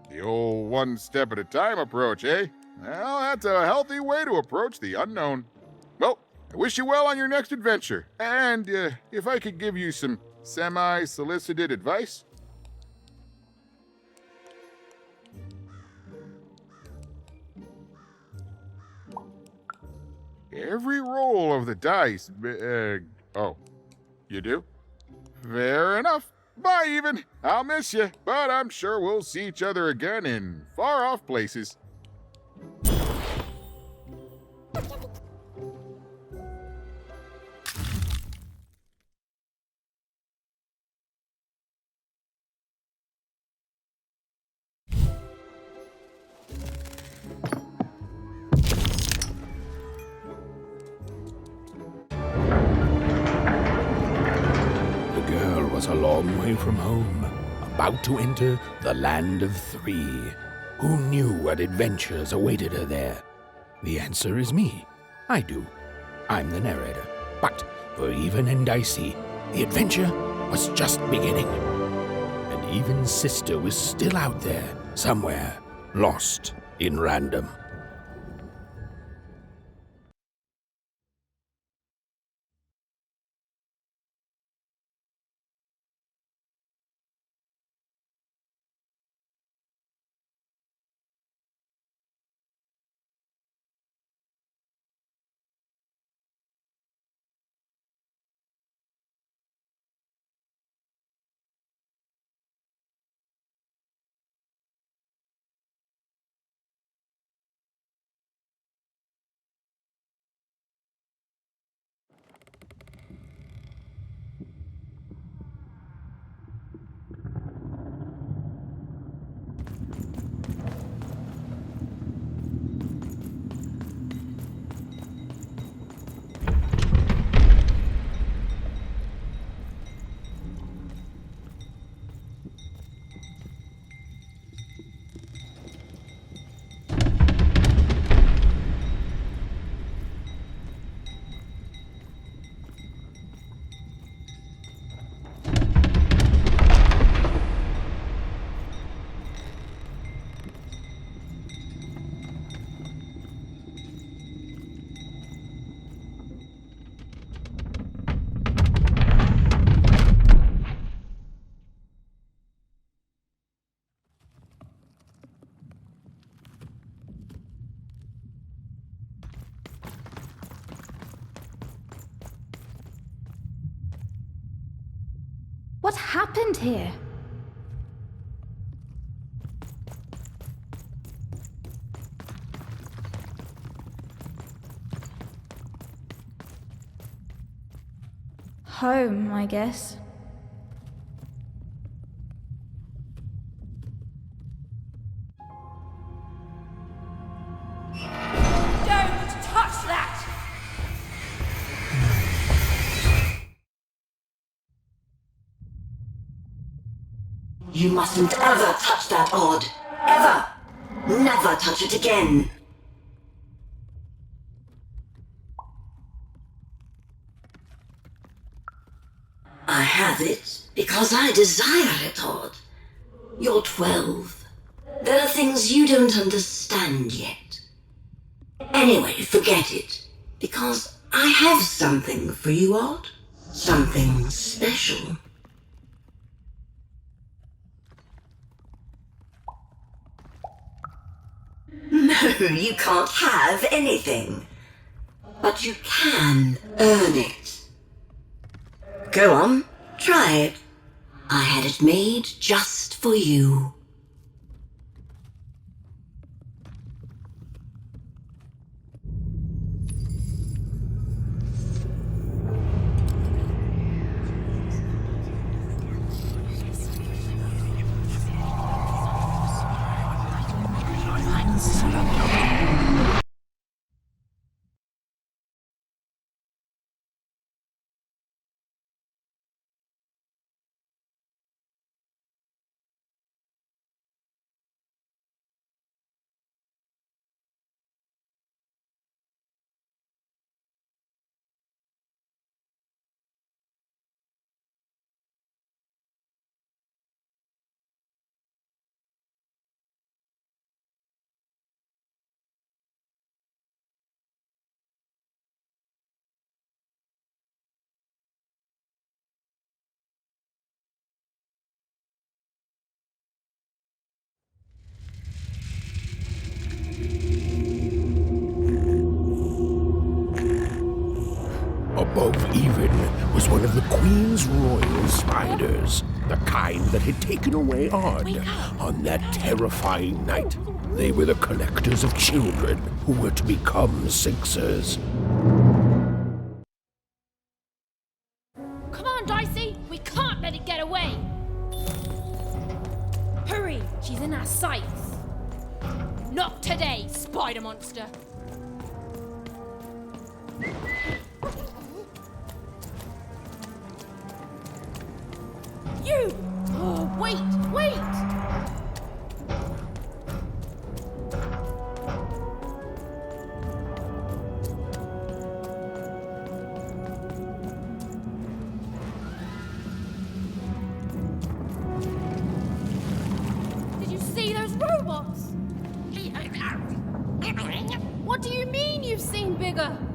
The old one step at a time approach, eh? Well, that's a healthy way to approach the unknown. Well, I wish you well on your next adventure. And if I could give you some semi-solicited advice. Every roll of the dice... oh, you do? Fair enough. Bye, Even. I'll miss you, but I'm sure we'll see each other again in far-off places. A long way from home, about to enter the Land of Three. Who knew what adventures awaited her there? The answer is me. I do. I'm the narrator. But for Even and Dicey, the adventure was just beginning. And Even's sister was still out there, somewhere, lost in random. What happened here? Home, I guess. Don't touch that! You mustn't ever touch that odd. Ever! Never touch it again! I have it because I desire it, Odd. You're 12. There are things you don't understand yet. Anyway, forget it, because I have something for you, Odd. Something special. No, you can't have anything. But you can earn it. Go on, try it. I had it made just for you. Above Even was one of the Queen's royal spiders, the kind that had taken away Odd on that terrifying night. They were the collectors of children who were to become Sixers. Come on, Dicey! We can't let it get away! Hurry! She's in our sights! Not today, spider monster! You! Oh, wait! Wait! longer.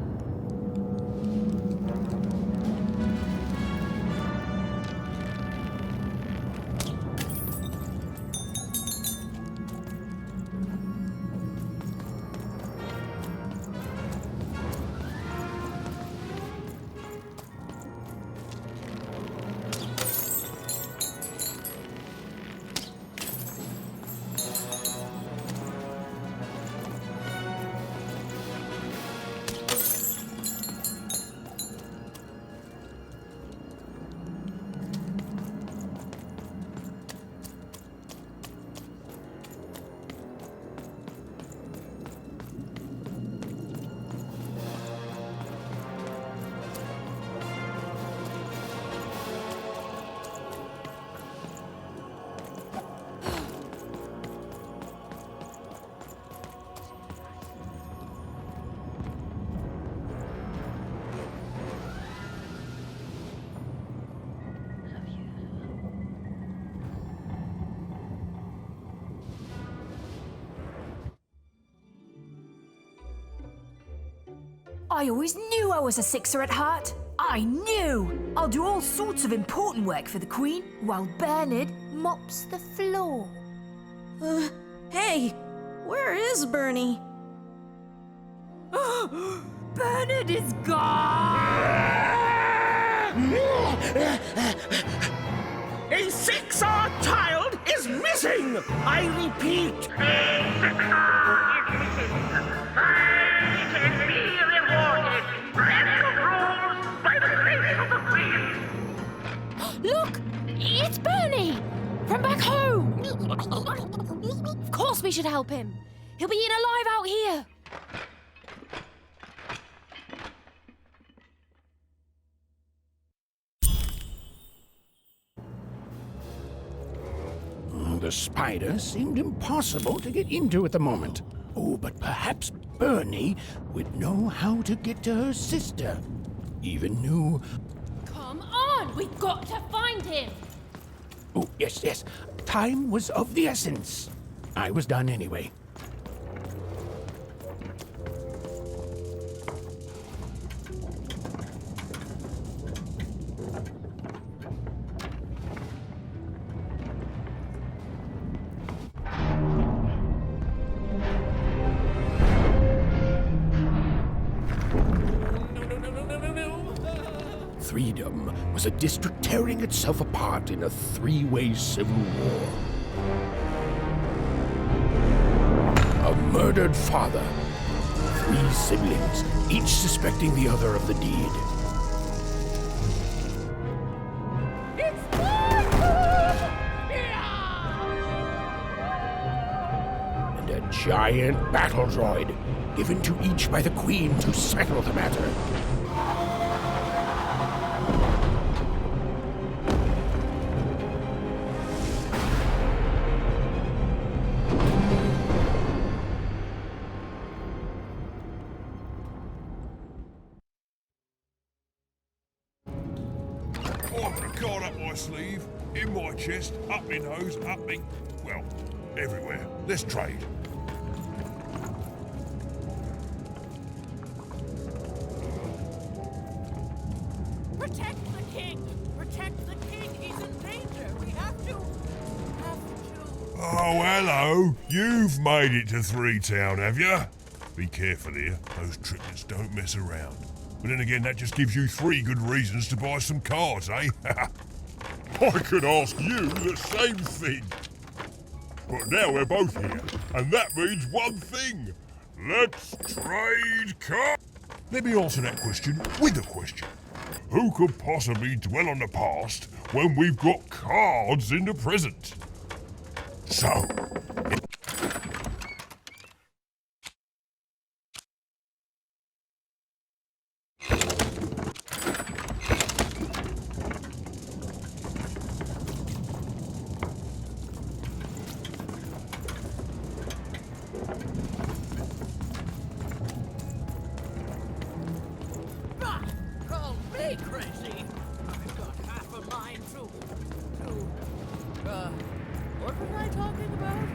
I always knew I was a sixer at heart. I knew! I'll do all sorts of important work for the Queen while Bernard mops the floor. Hey, where is Bernie? Bernard is gone! A six-hour child is missing! I repeat, Look! It's Bernie! From back home! Of course we should help him. He'll be eaten alive out here. The spider seemed impossible to get into at the moment. Oh, but perhaps Bernie would know how to get to her sister. Even knew... Come on! We've got to find him! Oh, yes. Time was of the essence. I was done anyway. Freedom was a district tearing itself apart in a three-way civil war. A murdered father, 3 siblings, each suspecting the other of the deed. And a giant battle droid, given to each by the Queen to settle the matter. I've got a card up my sleeve, in my chest, up my nose, up me... well, everywhere. Let's trade. Protect the king! Protect the king! He's in danger! We have to... Oh, hello. You've made it to Three Town, have you? Be careful here. Those triplets don't mess around. But then again, that just gives you 3 good reasons to buy some cards, eh? I could ask you the same thing. But now we're both here, and that means one thing. Let's trade cards. Let me answer that question with a question. Who could possibly dwell on the past when we've got cards in the present? So... Call me crazy! I've got half a mind to... what was I talking about?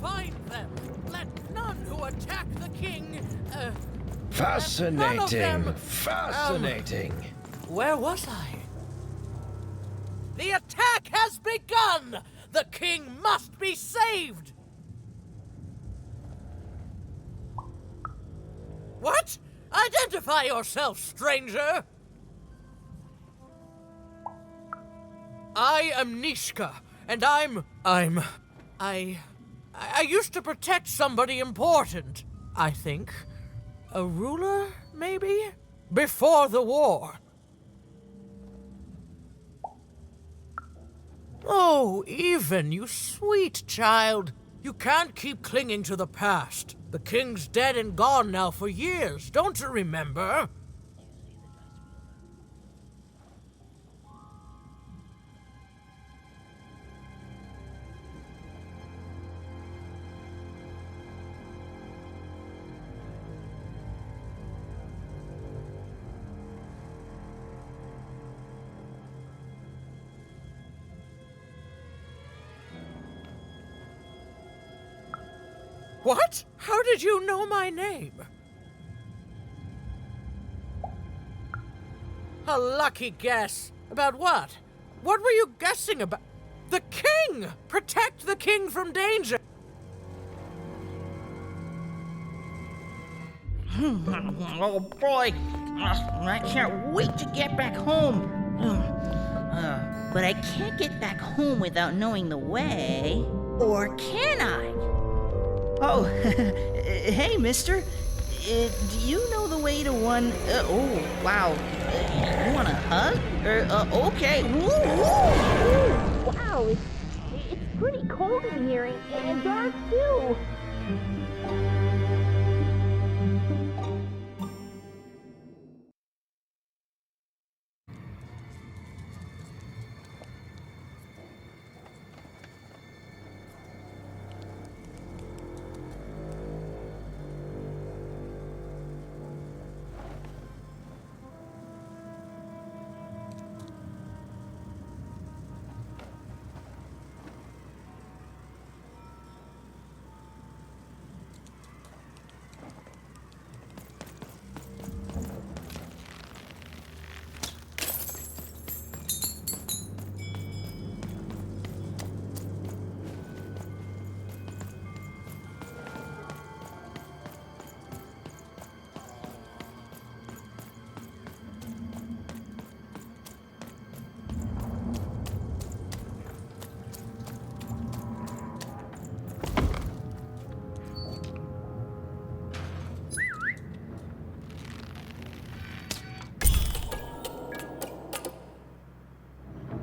Find them! Let none who attack the king, Fascinating. Fascinating. Where was I? The attack has begun! The king must be saved! What? Identify yourself, stranger! I am Nishka, and I used to protect somebody important, I think. A ruler, maybe? Before the war. Oh, Even, you sweet child. You can't keep clinging to the past. The king's dead and gone now for years, don't you remember? What? How did you know my name? A lucky guess. About what? What were you guessing about? The king! Protect the king from danger! Oh boy, I can't wait to get back home. But I can't get back home without knowing the way. Or can I? Oh, hey, mister. Do you know the way to one... oh, wow. You want a hug? Okay. Woo, woo, woo. Wow, it's pretty cold in here and dark too.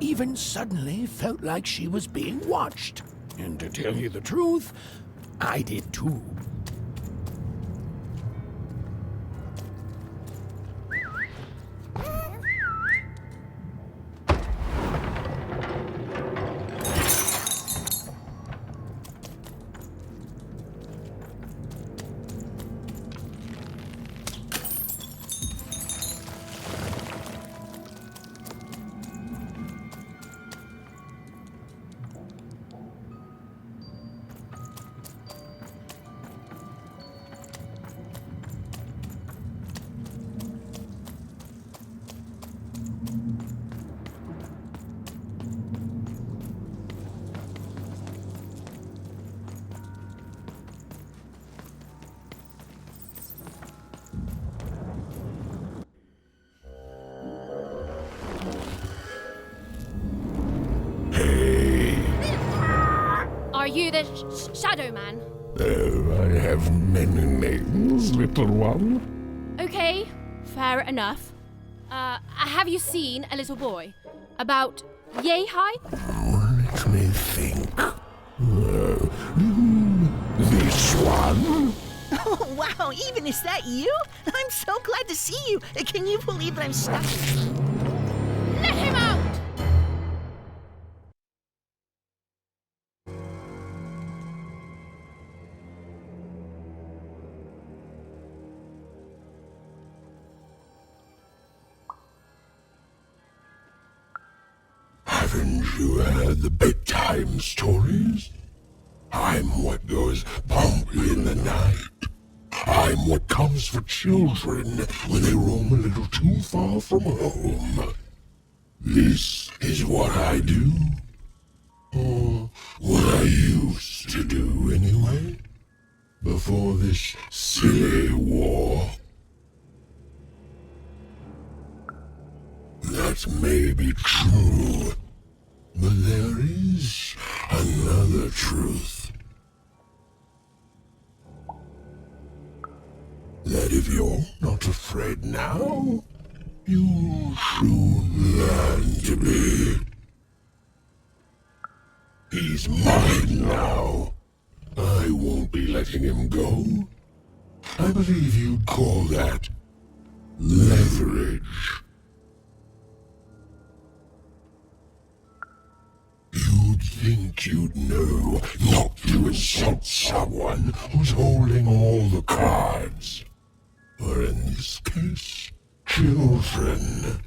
Even suddenly felt like she was being watched. And to tell you the truth, I did too. Are you the Shadow Man? I have many names, little one. Okay, fair enough. Have you seen a little boy? About yay high? Let me think. This one? Oh, wow, even is that you? I'm so glad to see you. Can you believe that I'm stuck? Let him out! Haven't you heard the bedtime stories? I'm what goes bump in the night. I'm what comes for children when they roam a little too far from home. This is what I do. Or what I used to do anyway. Before this silly war. That may be true, but there is another truth. That if you're not afraid now, you'll soon learn to be. He's mine now. I won't be letting him go. I believe you'd call that leverage. You'd think you'd know not to insult someone who's holding all the cards. Or in this case, children.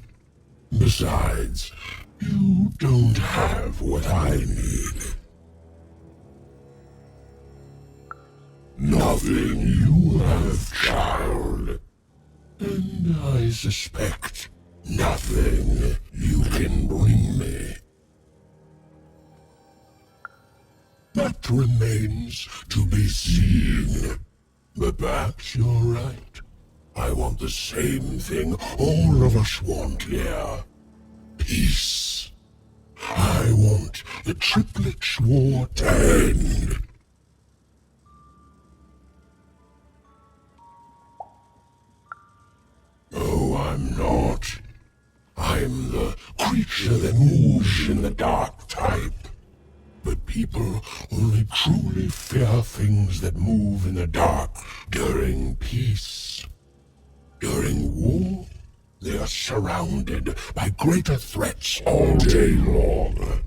Besides, you don't have what I need. Nothing you have, child. And I suspect nothing you can bring me. That remains to be seen. But perhaps you're right. I want the same thing all of us want here. Peace. I want the Triplets' War to end. Oh, I'm not. I'm the creature that moves in the dark type. But people only truly fear things that move in the dark during peace. During war, they are surrounded by greater threats all day long.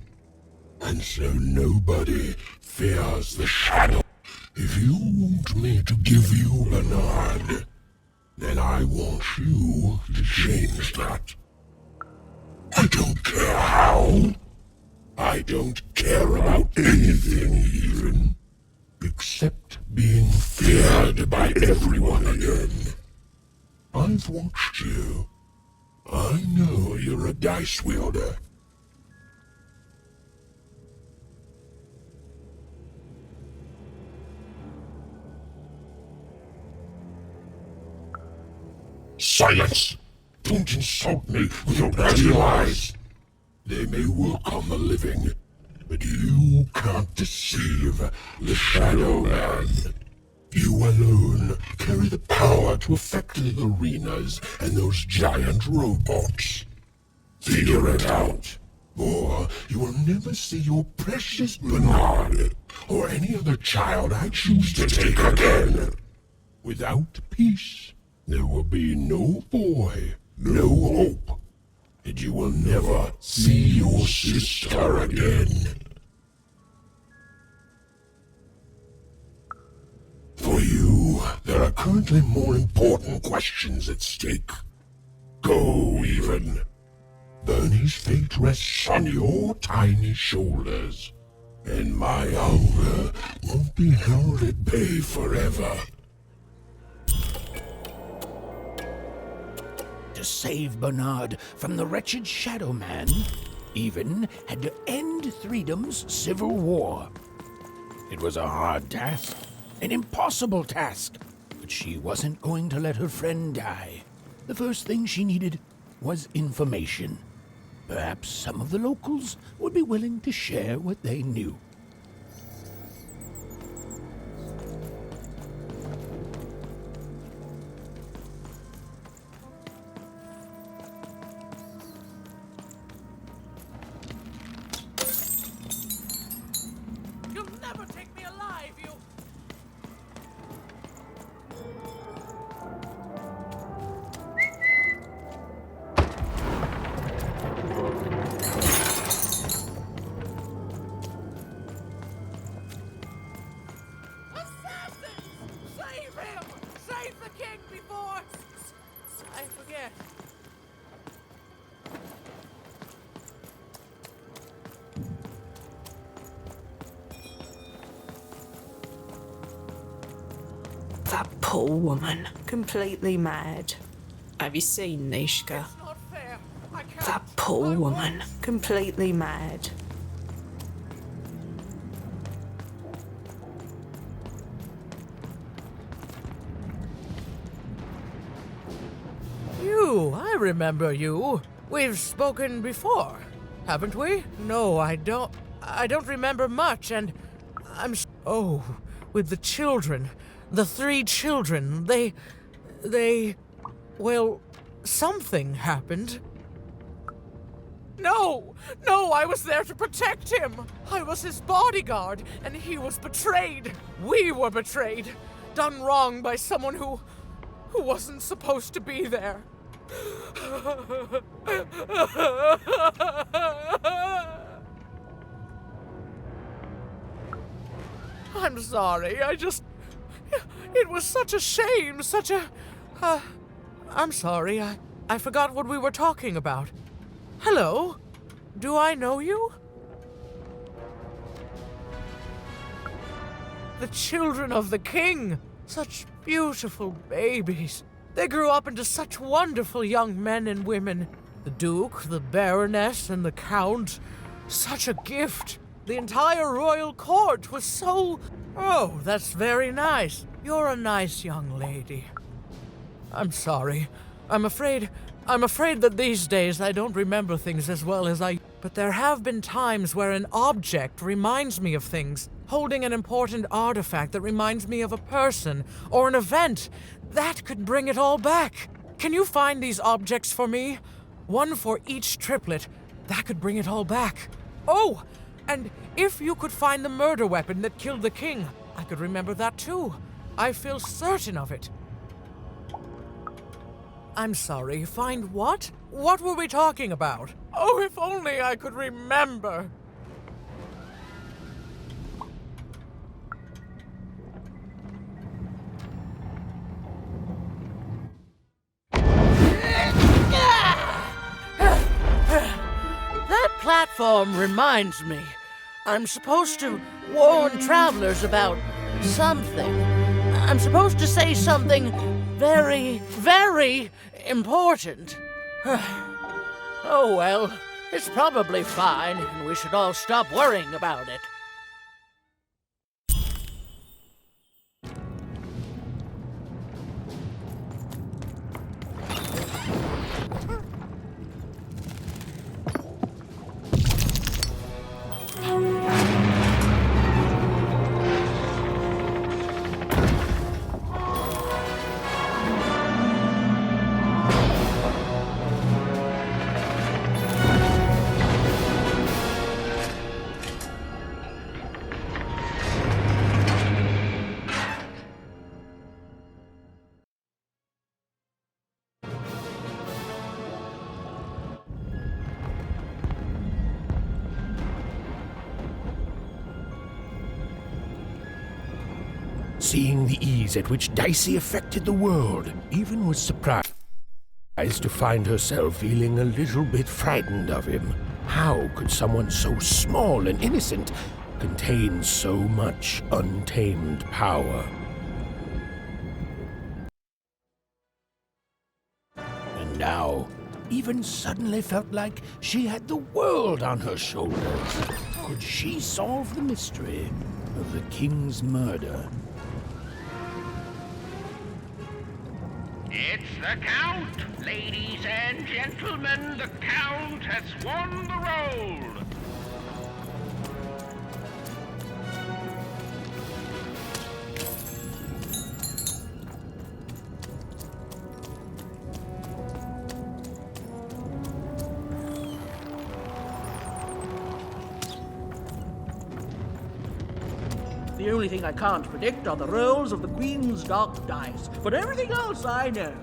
And so nobody fears the shadow. If you want me to give you Bernard, then I want you to change that. I don't care how. I don't care about anything even, except being feared by everyone again. I've watched you. I know you're a dice wielder. Silence! Don't insult me with your bloody lies! They may work on the living, but you can't deceive the Shadow Man. You alone carry the power to affect the arenas and those giant robots. Figure it out, or you will never see your precious Bernard or any other child I choose to take again. Without peace, there will be no boy, no hope, and you will never see your sister again. For you, there are currently more important questions at stake. Go, even. Bernie's fate rests on your tiny shoulders, and my hunger won't be held at bay forever. To save Bernard from the wretched Shadow Man, Even had to end Threedom's civil war. It was a hard task, an impossible task, but she wasn't going to let her friend die. The first thing she needed was information. Perhaps some of the locals would be willing to share what they knew. That poor woman, completely mad. Have you seen Nishka? That poor woman, completely mad. You, I remember you. We've spoken before, haven't we? No, I don't remember much, and oh, with the children. The 3 children, well, something happened. No, I was there to protect him. I was his bodyguard, and he was betrayed. We were betrayed, done wrong by someone who wasn't supposed to be there. I'm sorry, it was such a shame, I'm sorry, I forgot what we were talking about. Hello? Do I know you? The children of the king! Such beautiful babies. They grew up into such wonderful young men and women. The Duke, the Baroness, and the Count. Such a gift. The entire royal court was so... Oh, that's very nice. You're a nice young lady. I'm sorry. I'm afraid that these days I don't remember things as well as I... But there have been times where an object reminds me of things, holding an important artifact that reminds me of a person or an event. That could bring it all back. Can you find these objects for me? One for each triplet. That could bring it all back. Oh, And if you could find the murder weapon that killed the king, I could remember that too. I feel certain of it. I'm sorry, find what? What were we talking about? Oh, if only I could remember. That platform reminds me. I'm supposed to warn travelers about something. I'm supposed to say something very, very important. Oh well, it's probably fine, and we should all stop worrying about it. Seeing the ease at which Dicey affected the world, Even was surprised to find herself feeling a little bit frightened of him. How could someone so small and innocent contain so much untamed power? And now, Even suddenly felt like she had the world on her shoulders. Could she solve the mystery of the king's murder? It's the Count! Ladies and gentlemen, the Count has won the role! The only thing I can't predict are the rolls of the Queen's dark dice, but everything else I know.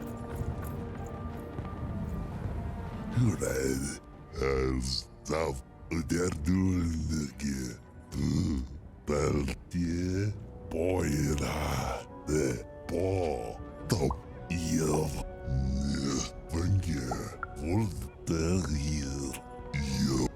As of der Dulge, Beltie, Boira, the Bo, Top, Yev, Finger, Voltaire, Yo.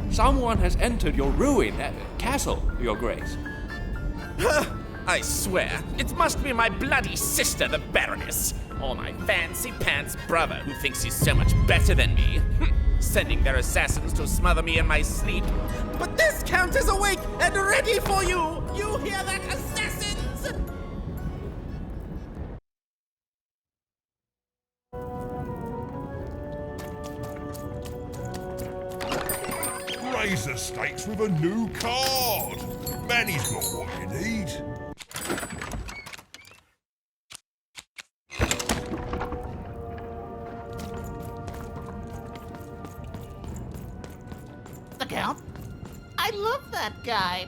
Someone has entered your castle, Your Grace. I swear, it must be my bloody sister, the Baroness, or my fancy-pants brother who thinks he's so much better than me, sending their assassins to smother me in my sleep. But this Count is awake and ready for you! You hear that, assassins? Raise the stakes with a new card. Manny's got what you need. The Count? I love that guy.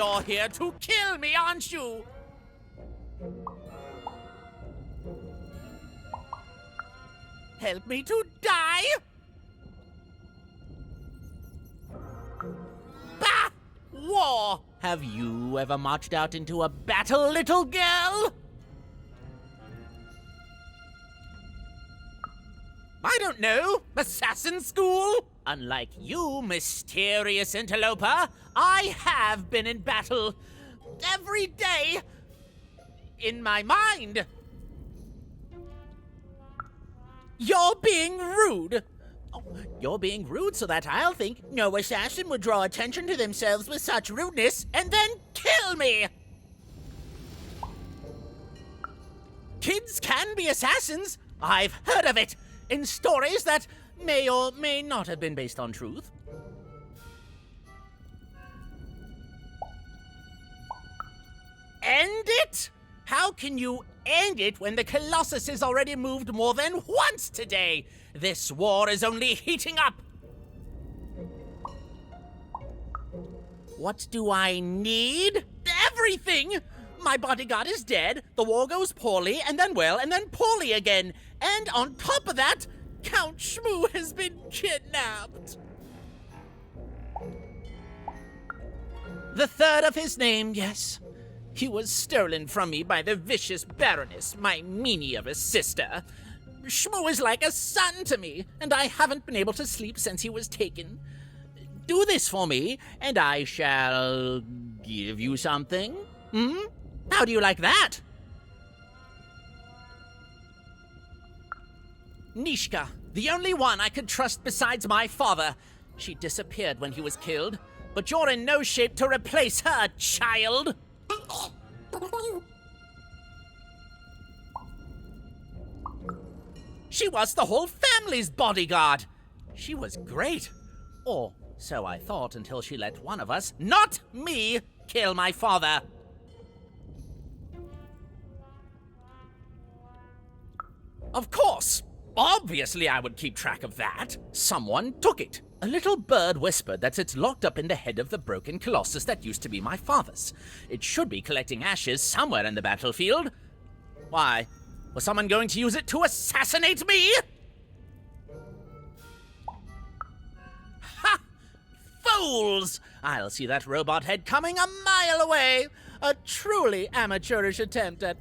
You're here to kill me, aren't you? Help me to die? Bah! War! Have you ever marched out into a battle, little girl? I don't know. Assassin school? Unlike you, mysterious interloper, I have been in battle. Every day. In my mind. You're being rude. Oh, you're being rude so that I'll think no assassin would draw attention to themselves with such rudeness and then kill me. Kids can be assassins. I've heard of it in stories that may or may not have been based on truth. End it? How can you end it when the Colossus has already moved more than once today? This war is only heating up. What do I need? Everything! My bodyguard is dead, the war goes poorly, and then well, and then poorly again. And on top of that, Count Shmoo has been kidnapped. The third of his name, yes. He was stolen from me by the vicious Baroness, my meanie of a sister. Shmoo is like a son to me, and I haven't been able to sleep since he was taken. Do this for me, and I shall give you something. How do you like that? Nishka, the only one I could trust besides my father. She disappeared when he was killed, but you're in no shape to replace her, child. She was the whole family's bodyguard. She was great. Or so I thought until she let one of us, not me, kill my father. Of course. Obviously I would keep track of that. Someone took it. A little bird whispered that it's locked up in the head of the broken colossus that used to be my father's. It should be collecting ashes somewhere in the battlefield. Why? Was someone going to use it to assassinate me? Ha! Fools! I'll see that robot head coming a mile away. A truly amateurish attempt at...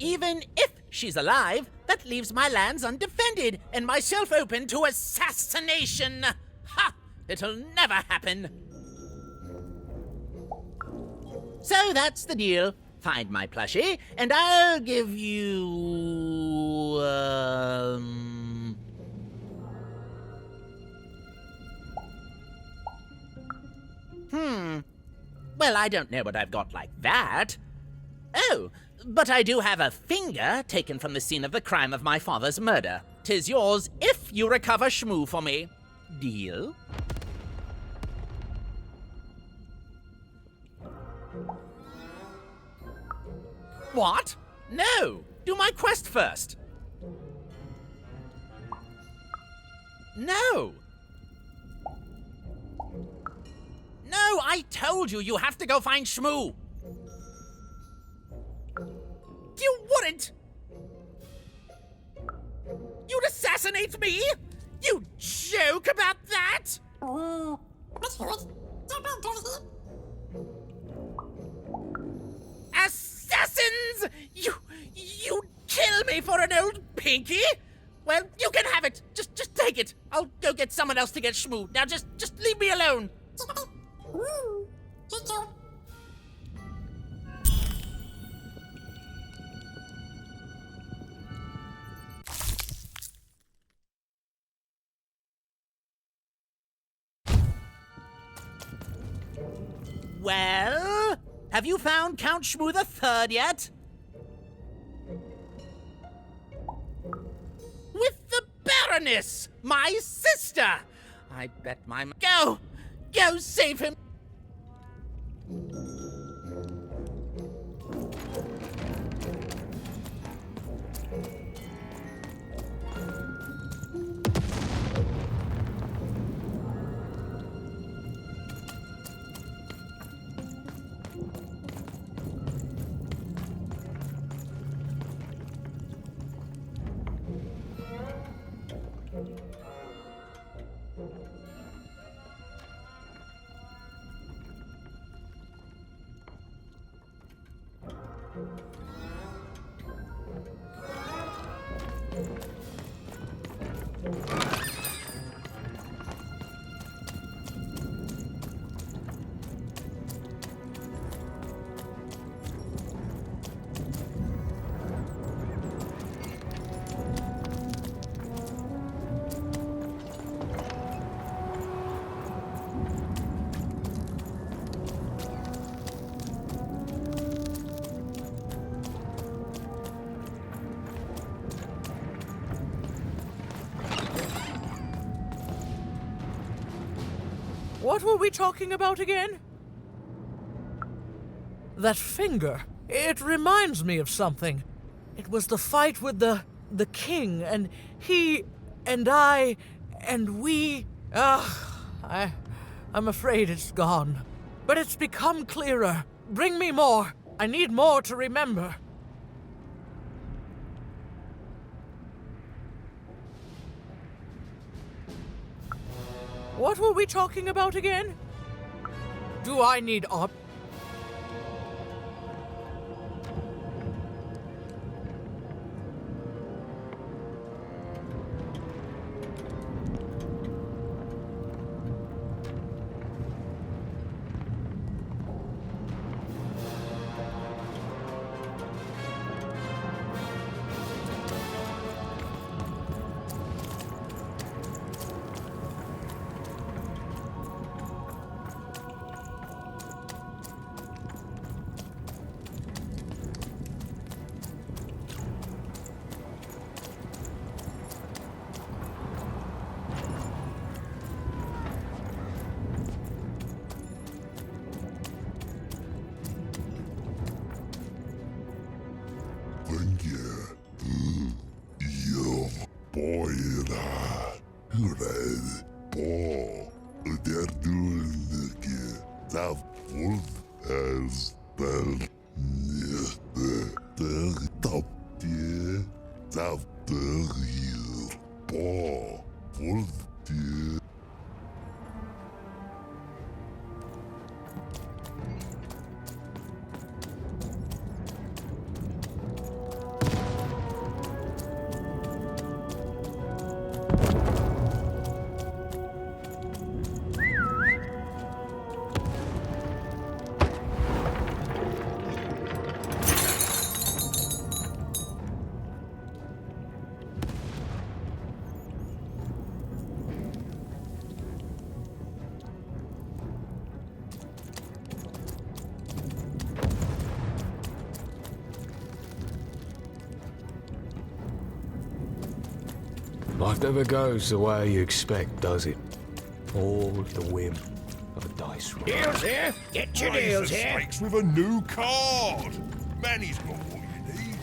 Even if she's alive, that leaves my lands undefended and myself open to assassination. Ha! It'll never happen. So that's the deal. Find my plushie, and I'll give you... Well, I don't know what I've got like that. Oh, but I do have a finger taken from the scene of the crime of my father's murder. 'Tis yours if you recover Shmoo for me. Deal? What? No! Do my quest first. No! No, I told you, you have to go find Shmoo. You wouldn't! You'd assassinate me? You joke about that? Assassins! You'd kill me for an old pinky? Well, you can have it. Just take it. I'll go get someone else to get Shmoo. Now just leave me alone. Well, have you found Count Shmoo III yet? With the Baroness, my sister. I bet my... Go save him. What were we talking about again? That finger. It reminds me of something. It was the fight with the king, and he, and I, and we. I'm afraid it's gone. But it's become clearer. Bring me more. I need more to remember. What were we talking about again? Do I need op? Life never goes the way you expect, does it? All at the whim of a dice roll. Deals here. Get your deals here. Snakes with a new card. Manny's got all you need.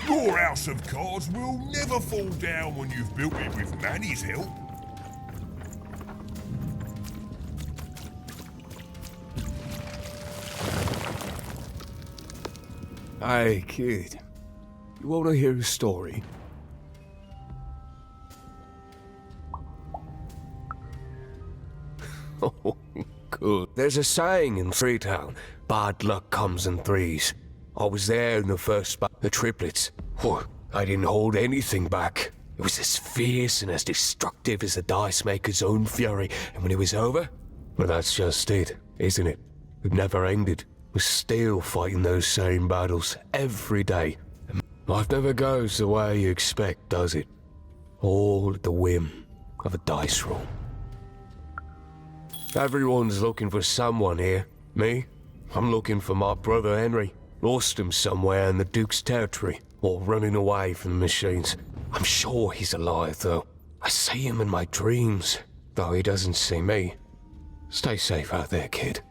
Your house of cards will never fall down when you've built it with Manny's help. Hey, kid. You want to hear a story? Oh, good. There's a saying in Freetown, bad luck comes in threes. I was there in the first the triplets. Oh, I didn't hold anything back. It was as fierce and as destructive as the dice maker's own fury. And when it was over, well, that's just it, isn't it? It never ended. We're still fighting those same battles every day. And life never goes the way you expect, does it? All at the whim of a dice roll. Everyone's looking for someone here. Me? I'm looking for my brother Henry. Lost him somewhere in the Duke's territory, or running away from the machines. I'm sure he's alive, though. I see him in my dreams, though he doesn't see me. Stay safe out there, kid.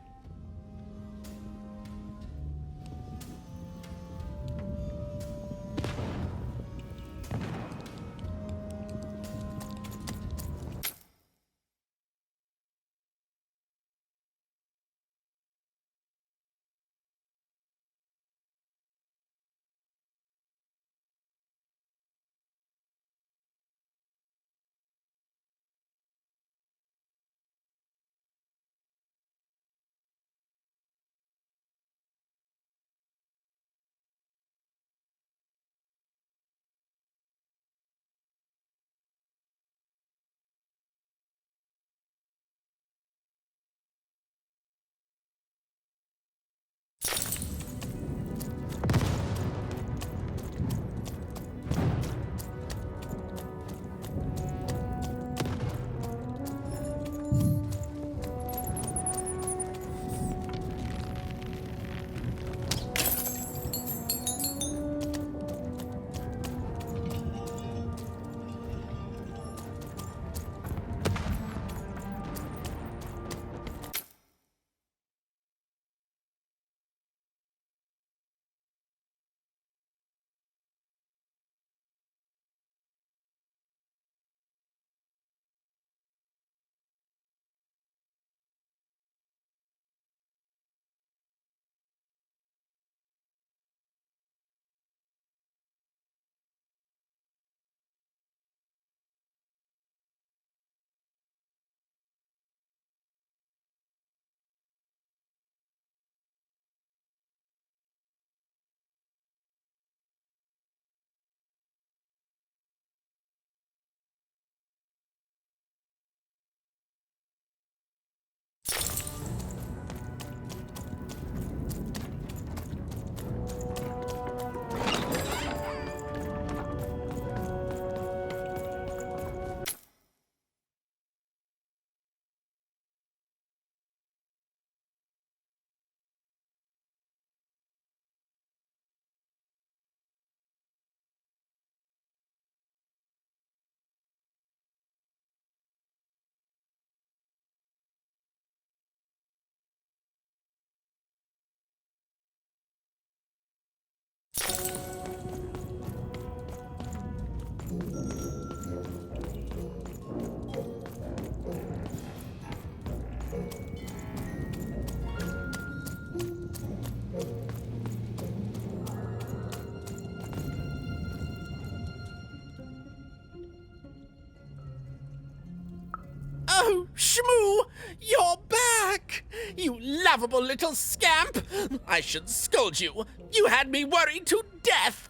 Oh, Shmoo! You're back! You lovable little scamp! I should scold you. You had me worried to death!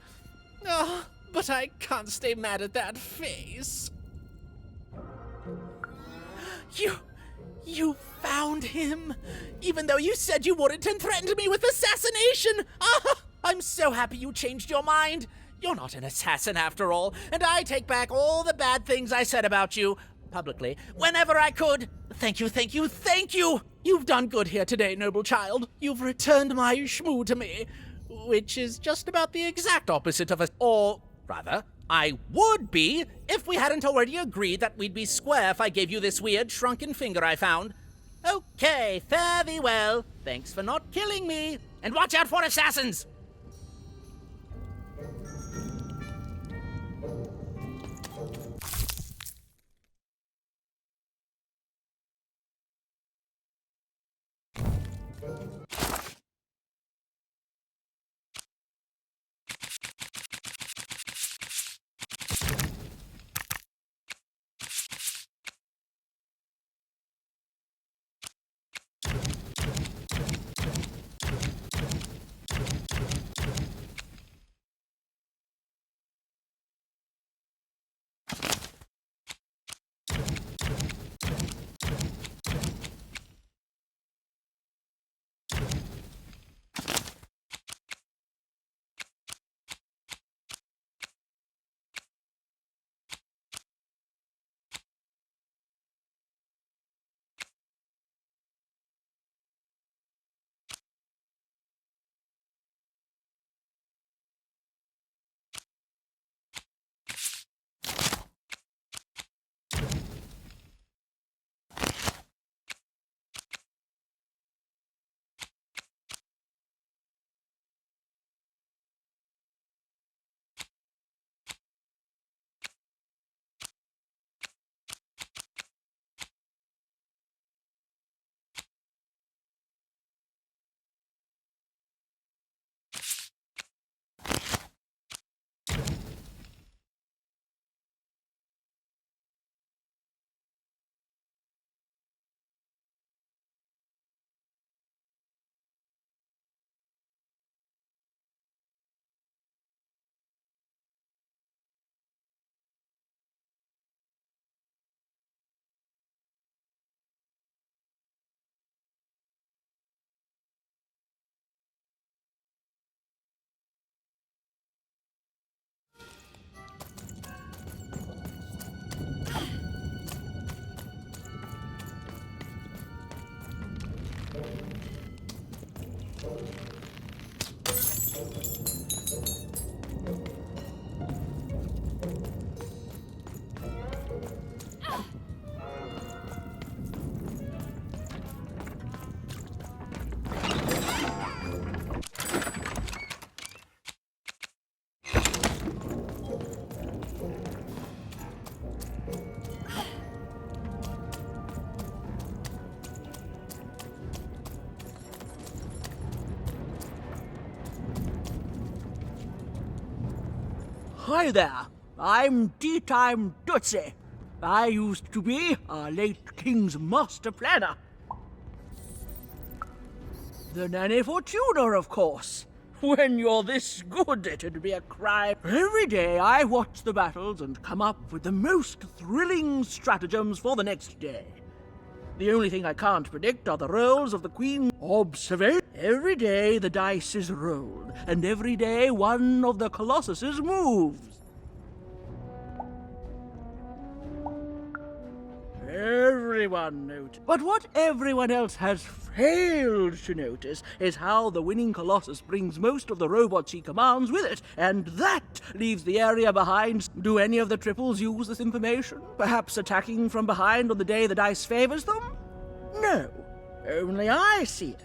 Oh, but I can't stay mad at that face. You found him? Even though you said you wouldn't and threatened me with assassination! Ah, I'm so happy you changed your mind. You're not an assassin after all, and I take back all the bad things I said about you. Publicly, whenever I could. Thank you, thank you, thank you! You've done good here today, noble child. You've returned my Shmoo to me, which is just about the exact opposite of or rather, I would be if we hadn't already agreed that we'd be square if I gave you this weird shrunken finger I found. Okay, fare thee well. Thanks for not killing me. And watch out for assassins! Hi there, I'm Tea-Time Tootsie. I used to be our late king's master planner. The Nanny Fortuna, of course. When you're this good, it'd be a crime. Every day I watch the battles and come up with the most thrilling stratagems for the next day. The only thing I can't predict are the rolls of the Queen. Observation. Every day the dice is rolled, and every day one of the Colossuses moves. Everyone noticed. But what everyone else has failed to notice is how the winning Colossus brings most of the robots he commands with it, and that leaves the area behind. Do any of the triples use this information? Perhaps attacking from behind on the day the dice favors them? No, only I see it.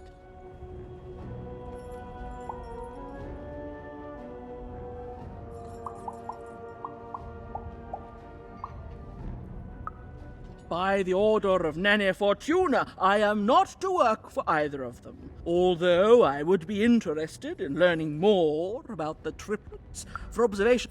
by the order of Nane Fortuna, I am not to work for either of them. Although I would be interested in learning more about the triplets for observation.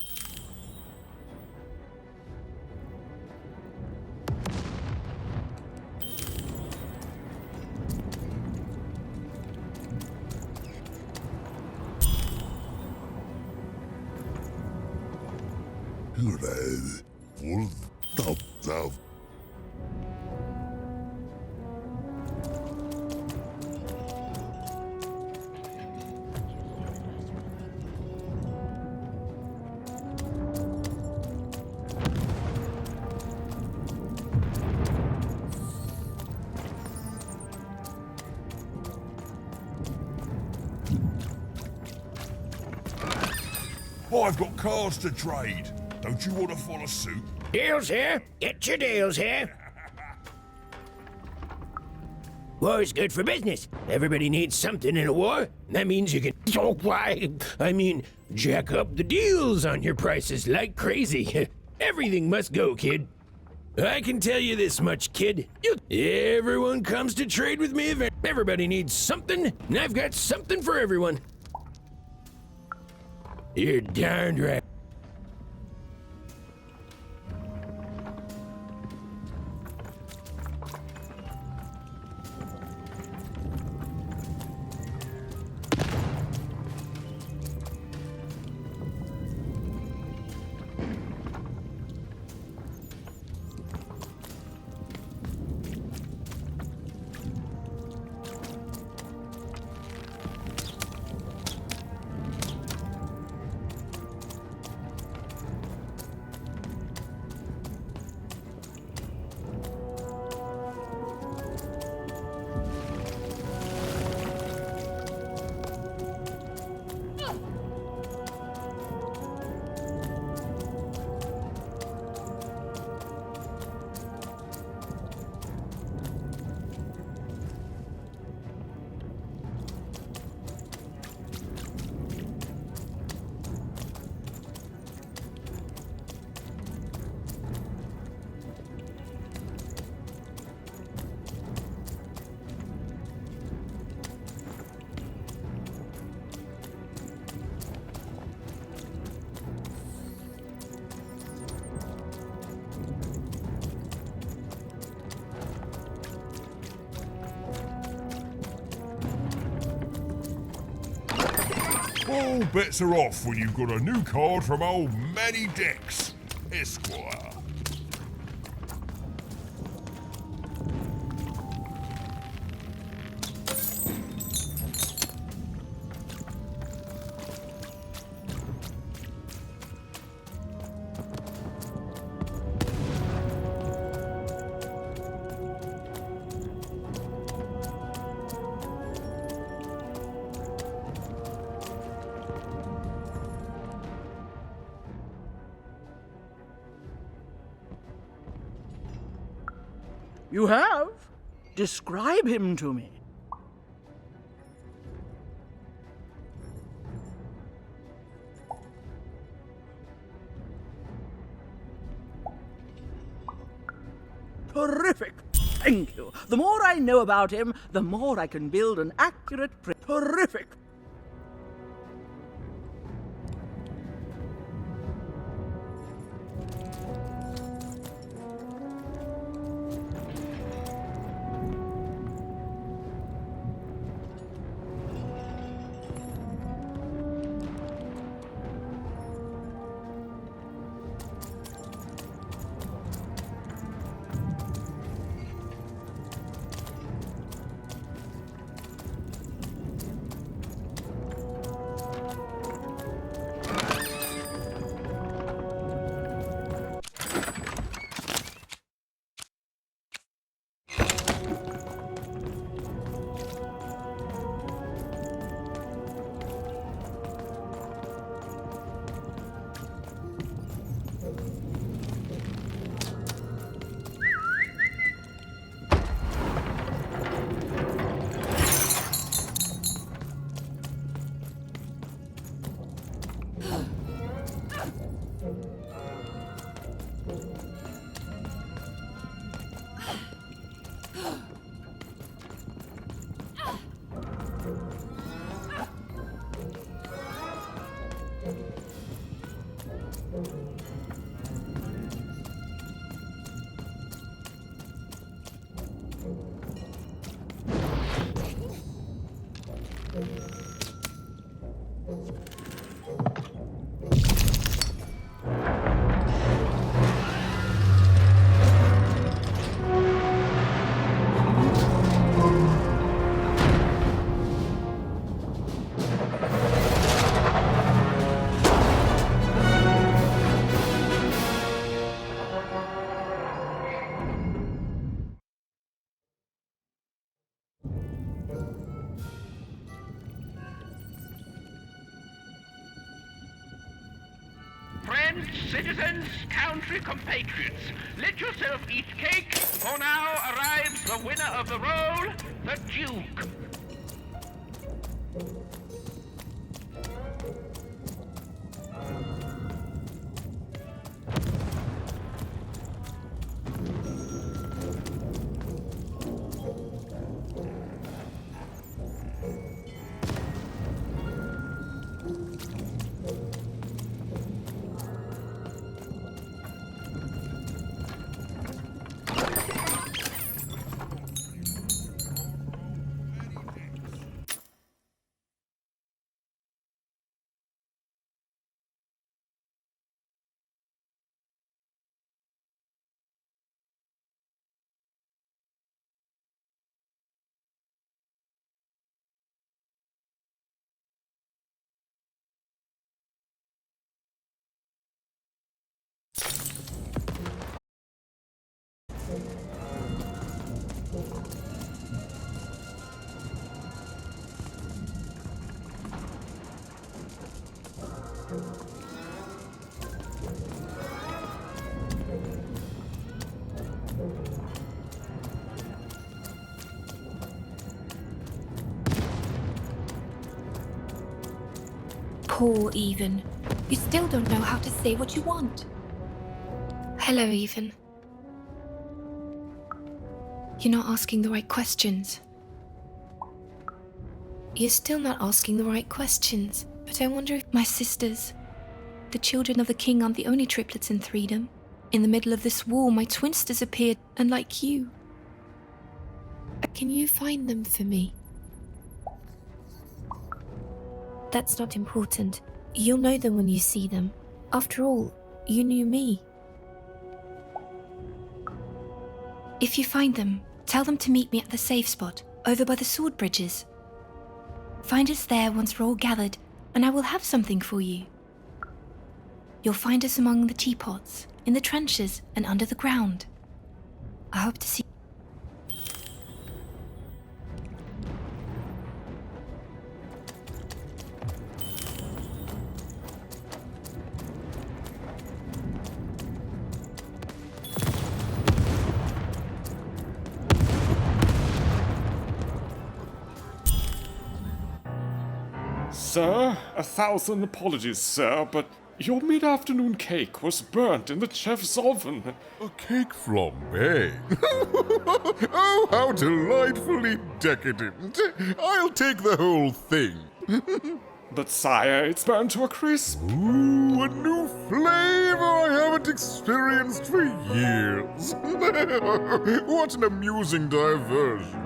I've got cards to trade. Don't you want to follow suit? Deals here. Get your deals here. War's good for business. Everybody needs something in a war. That means you can, jack up the deals on your prices like crazy. Everything must go, kid. I can tell you this much, kid. Everyone comes to trade with me. Everybody needs something, and I've got something for everyone. You're darned right. All bets are off when you've got a new card from old Manny Dex, Esquire. You have? Describe him to me. Terrific! Thank you. The more I know about him, the more I can build an accurate Terrific! Friends, citizens, country compatriots, let yourself eat cake, for now arrives the winner of the role, the Duke. Poor Even. You still don't know how to say what you want. Hello, Even. You're not asking the right questions. You're still not asking the right questions. But I wonder if my sisters, the children of the king, aren't the only triplets in Threedom. In the middle of this war, my twins disappeared, and like you. Can you find them for me? That's not important. You'll know them when you see them. After all, you knew me. If you find them, tell them to meet me at the safe spot, over by the sword bridges. Find us there once we're all gathered, and I will have something for you. You'll find us among the teapots, in the trenches, and under the ground. I hope to see. Sir, 1,000 apologies, sir, but your mid-afternoon cake was burnt in the chef's oven. A cake flambe? Oh, how delightfully decadent. I'll take the whole thing. But sire, it's burned to a crisp. Ooh, a new flavor I haven't experienced for years. What an amusing diversion.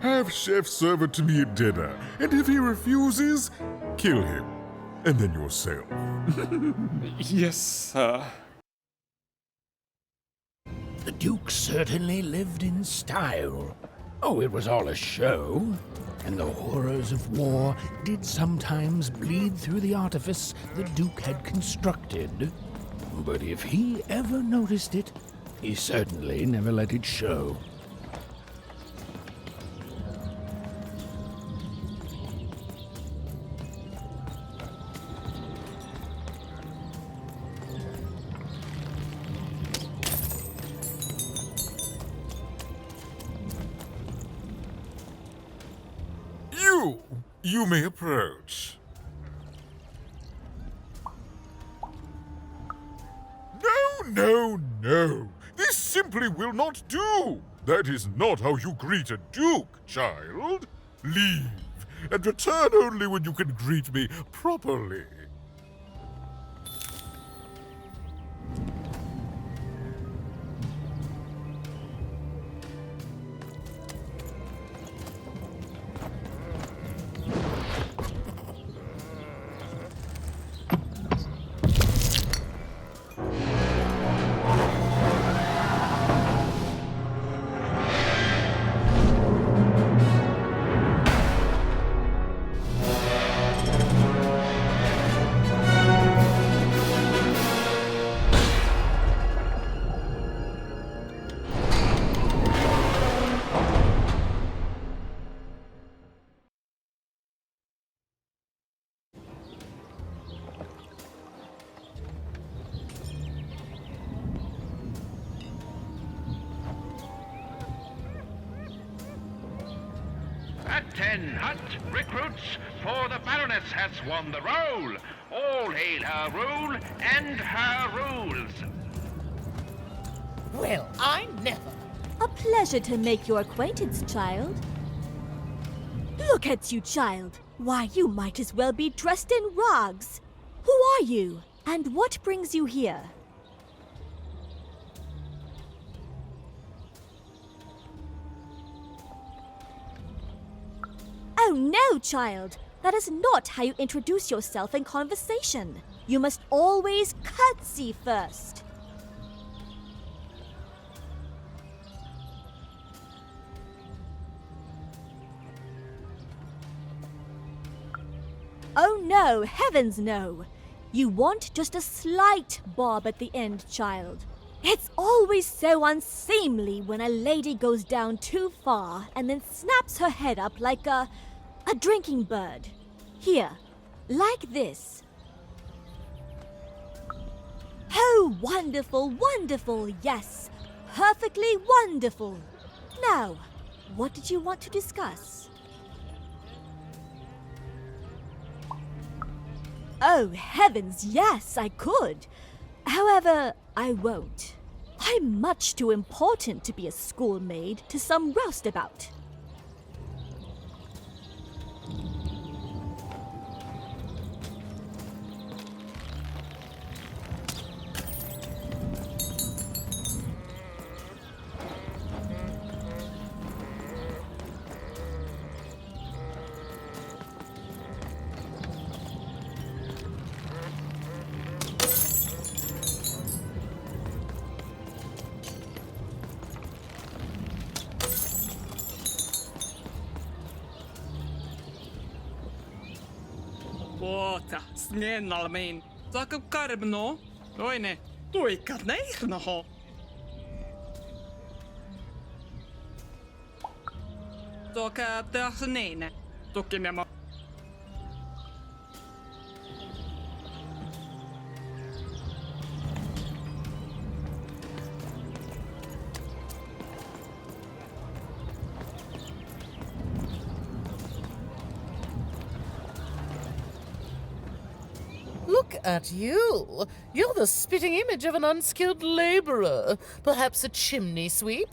Have Chef serve it to me at dinner, and if he refuses, kill him. And then yourself. Yes, sir. The Duke certainly lived in style. Oh, it was all a show. And the horrors of war did sometimes bleed through the artifice the Duke had constructed. But if he ever noticed it, he certainly never let it show. You may approach. No. This simply will not do. That is not how you greet a duke, child. Leave, and return only when you can greet me properly. 10 hut recruits, for the Baroness has won the roll. All hail her rule and her rules. Well, I never. A pleasure to make your acquaintance, child. Look at you, child. Why, you might as well be dressed in rags. Who are you? And what brings you here? Oh no, child! That is not how you introduce yourself in conversation. You must always curtsy first. Oh no, heavens no! You want just a slight bob at the end, child. It's always so unseemly when a lady goes down too far and then snaps her head up like a drinking bird. Here, like this. Oh, wonderful, wonderful, yes. Perfectly wonderful. Now, what did you want to discuss? Oh, heavens, yes, I could. However, I won't. I'm much too important to be a schoolmaid to some roustabout. Oota, snällmen. Takap karbno. Toine, tuikat näihnoho. Toka tahneine. Tukinemo. Look at you. You're the spitting image of an unskilled laborer. Perhaps a chimney sweep?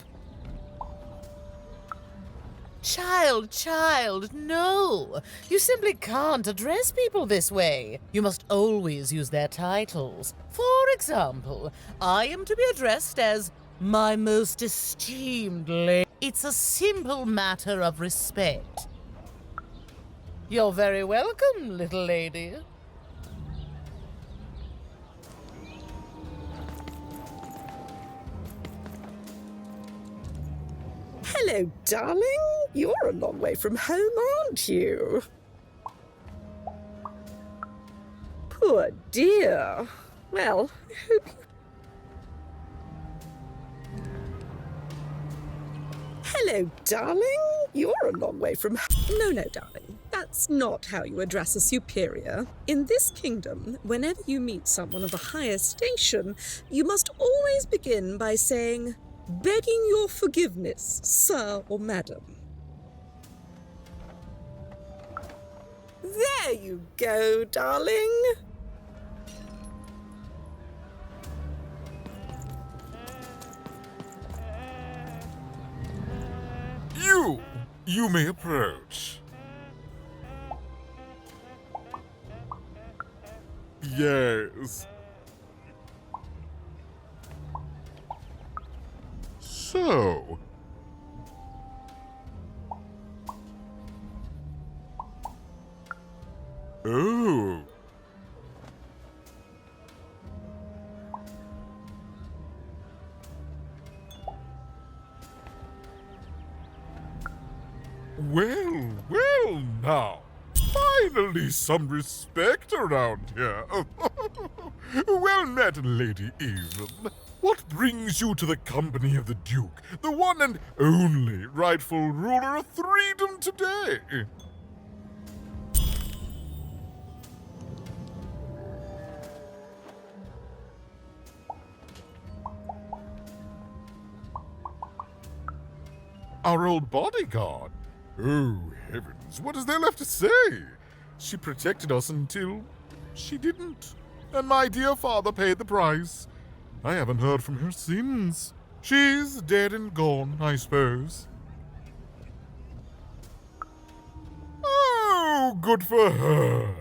Child, no. You simply can't address people this way. You must always use their titles. For example, I am to be addressed as my most esteemed lady. It's a simple matter of respect. You're very welcome, little lady. Hello, darling. You're a long way from home, aren't you? Poor dear. Well, I hope you... Hello, darling. You're a long way from... No, darling. That's not how you address a superior. In this kingdom, whenever you meet someone of a higher station, you must always begin by saying, "Begging your forgiveness, sir or madam." There you go, darling. You may approach. Yes. So... Oh. Well now. Finally some respect around here. Well met, Lady Even. What brings you to the company of the Duke, the one and only rightful ruler of Freedom today? Our old bodyguard. Oh, heavens, what is there left to say? She protected us until she didn't. And my dear father paid the price. I haven't heard from her since. She's dead and gone, I suppose. Oh, good for her.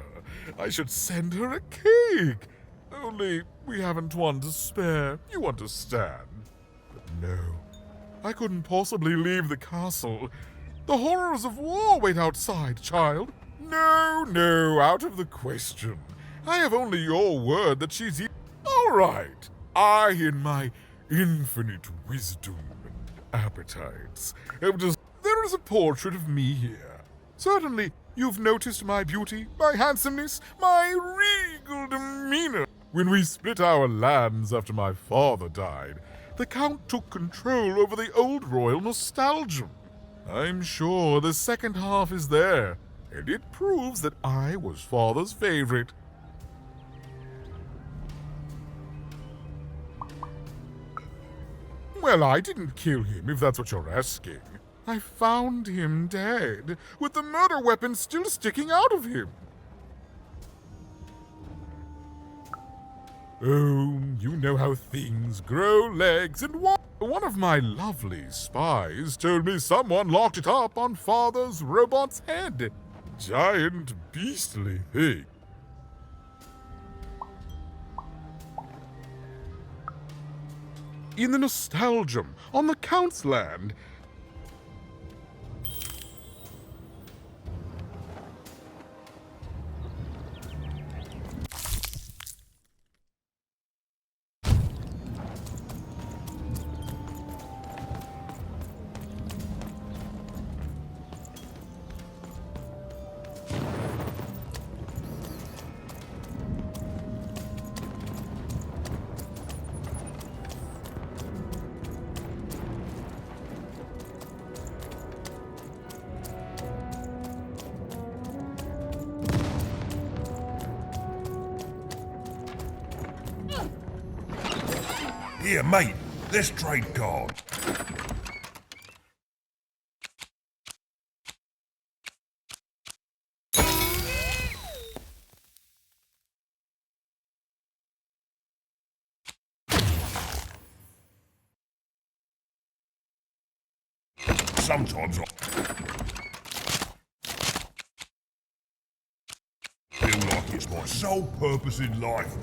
I should send her a cake. Only we haven't one to spare, you understand. But no, I couldn't possibly leave the castle. The horrors of war wait outside, child. No, out of the question. I have only your word that she's all right. I, in my infinite wisdom and appetites, have just... There is a portrait of me here. Certainly, you've noticed my beauty, my handsomeness, my regal demeanor. When we split our lands after my father died, the Count took control over the old royal nostalgia. I'm sure the second half is there, and it proves that I was father's favorite. Well, I didn't kill him, if that's what you're asking. I found him dead, with the murder weapon still sticking out of him. Oh, you know how things grow legs and one of my lovely spies told me someone locked it up on Father's robot's head. Giant, beastly thing. In the Nostalgium, on the Count's land. Here, mate, let's trade cards. Sometimes I feel like it's my sole purpose in life.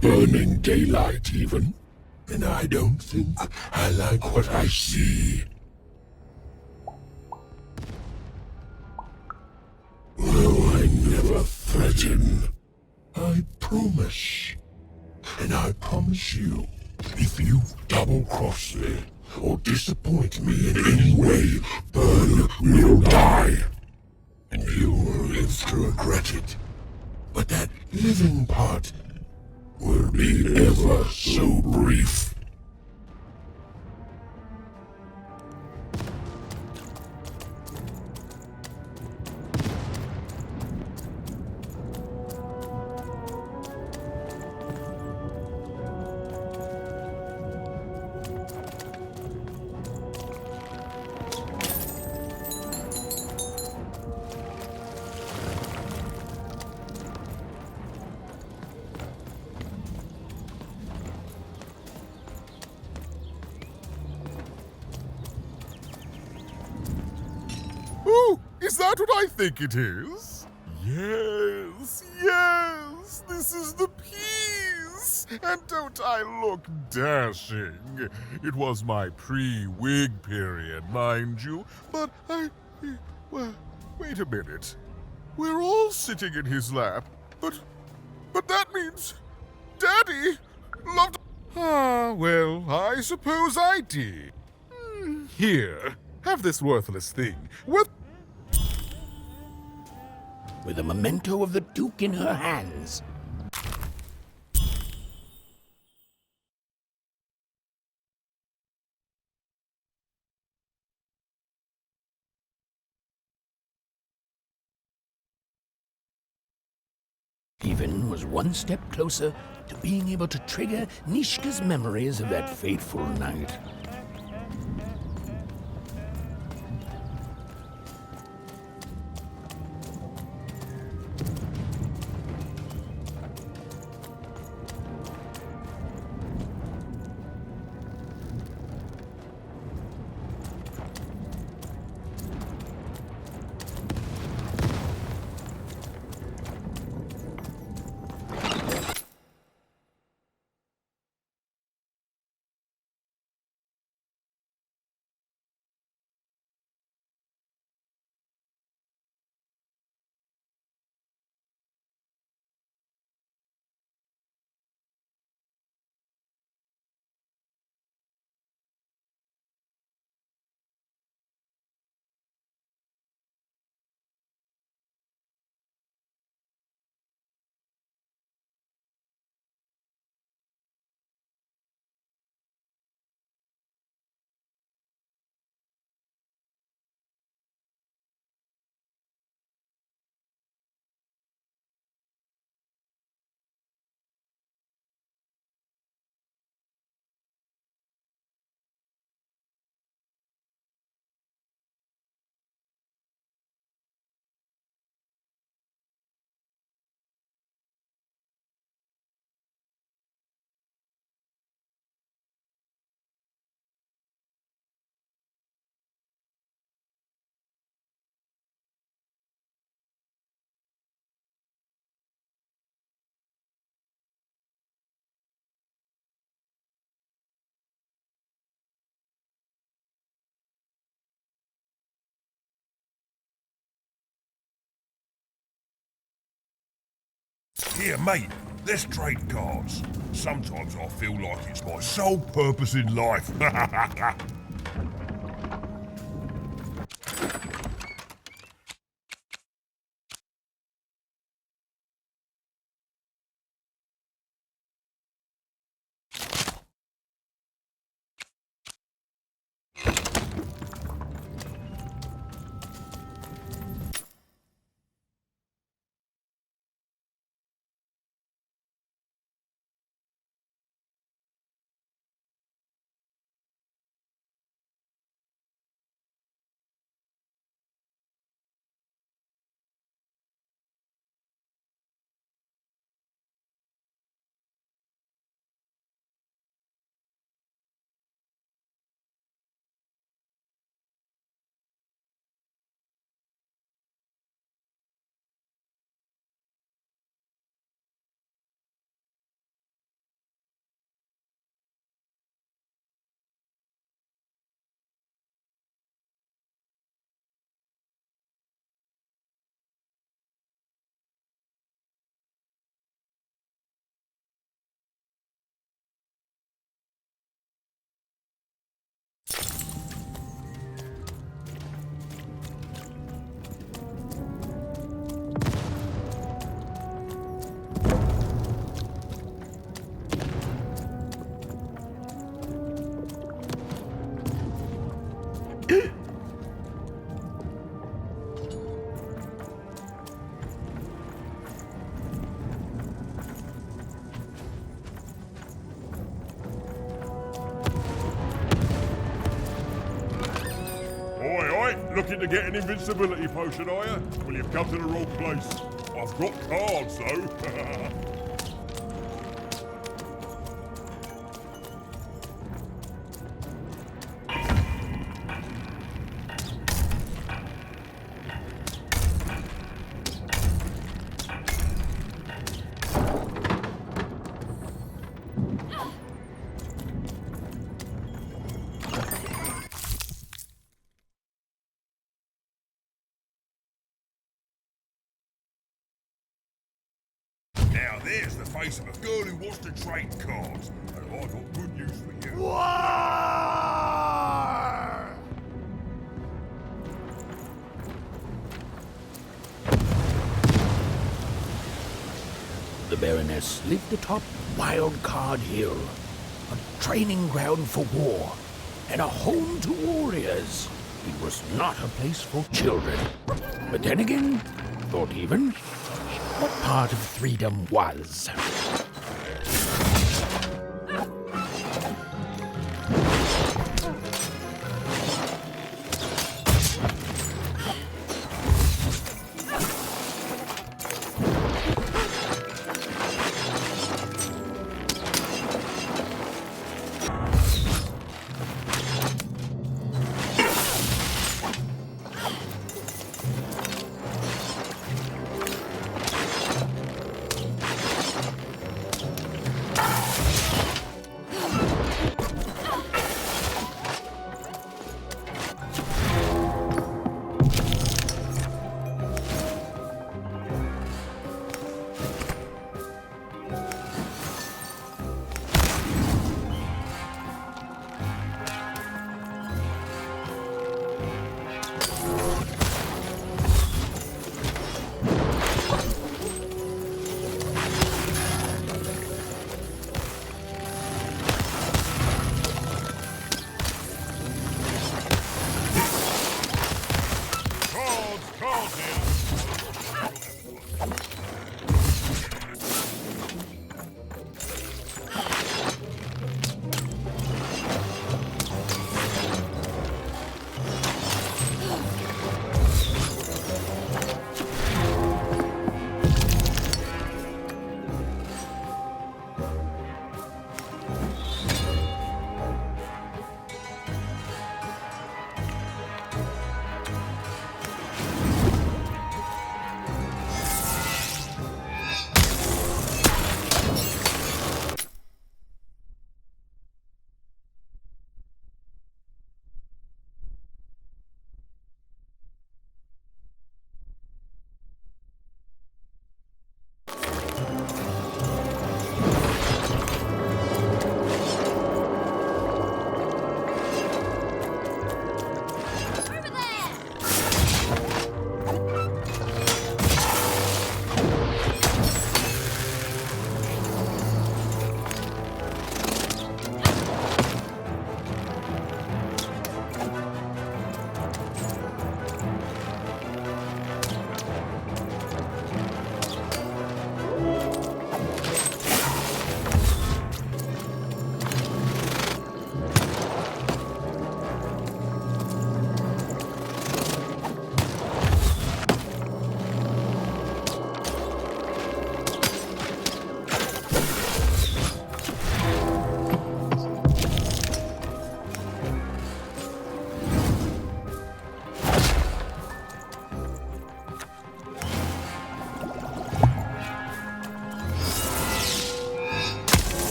burning daylight, even. And I don't think I like what I see. Well, I never threaten. I promise. And I promise you, if you double-cross me or disappoint me in any way, Burn will die. And you will live to regret it. But that living part will be ever so brief. Ooh, is that what I think it is? Yes, yes, this is the piece! And don't I look dashing? It was my pre-wig period, mind you, but well, wait a minute. We're all sitting in his lap, but that means Daddy loved... Ah, well, I suppose I did. Here, have this worthless thing. With a memento of the Duke in her hands. Steven was one step closer to being able to trigger Nishka's memories of that fateful night. Here, mate, let's trade cards. Sometimes I feel like it's my sole purpose in life. looking to get an invincibility potion, are you? Well, you've come to the wrong place. I've got cards, though. Now there's the face of a girl who wants to trade cards, and I've got good news for you. The Baroness lived atop Wild Card Hill, a training ground for war, and a home to warriors. It was not a place for children. But then again, thought even, what part of freedom was?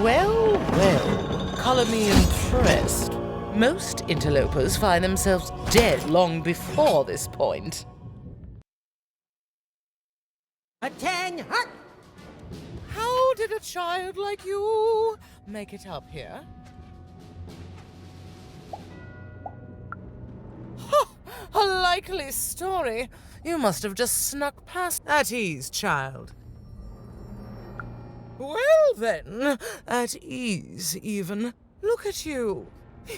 Well, well, color me impressed. Most interlopers find themselves dead long before this point. How did a child like you make it up here? A likely story. You must have just snuck past. At ease, child. Well then, at ease even. Look at you.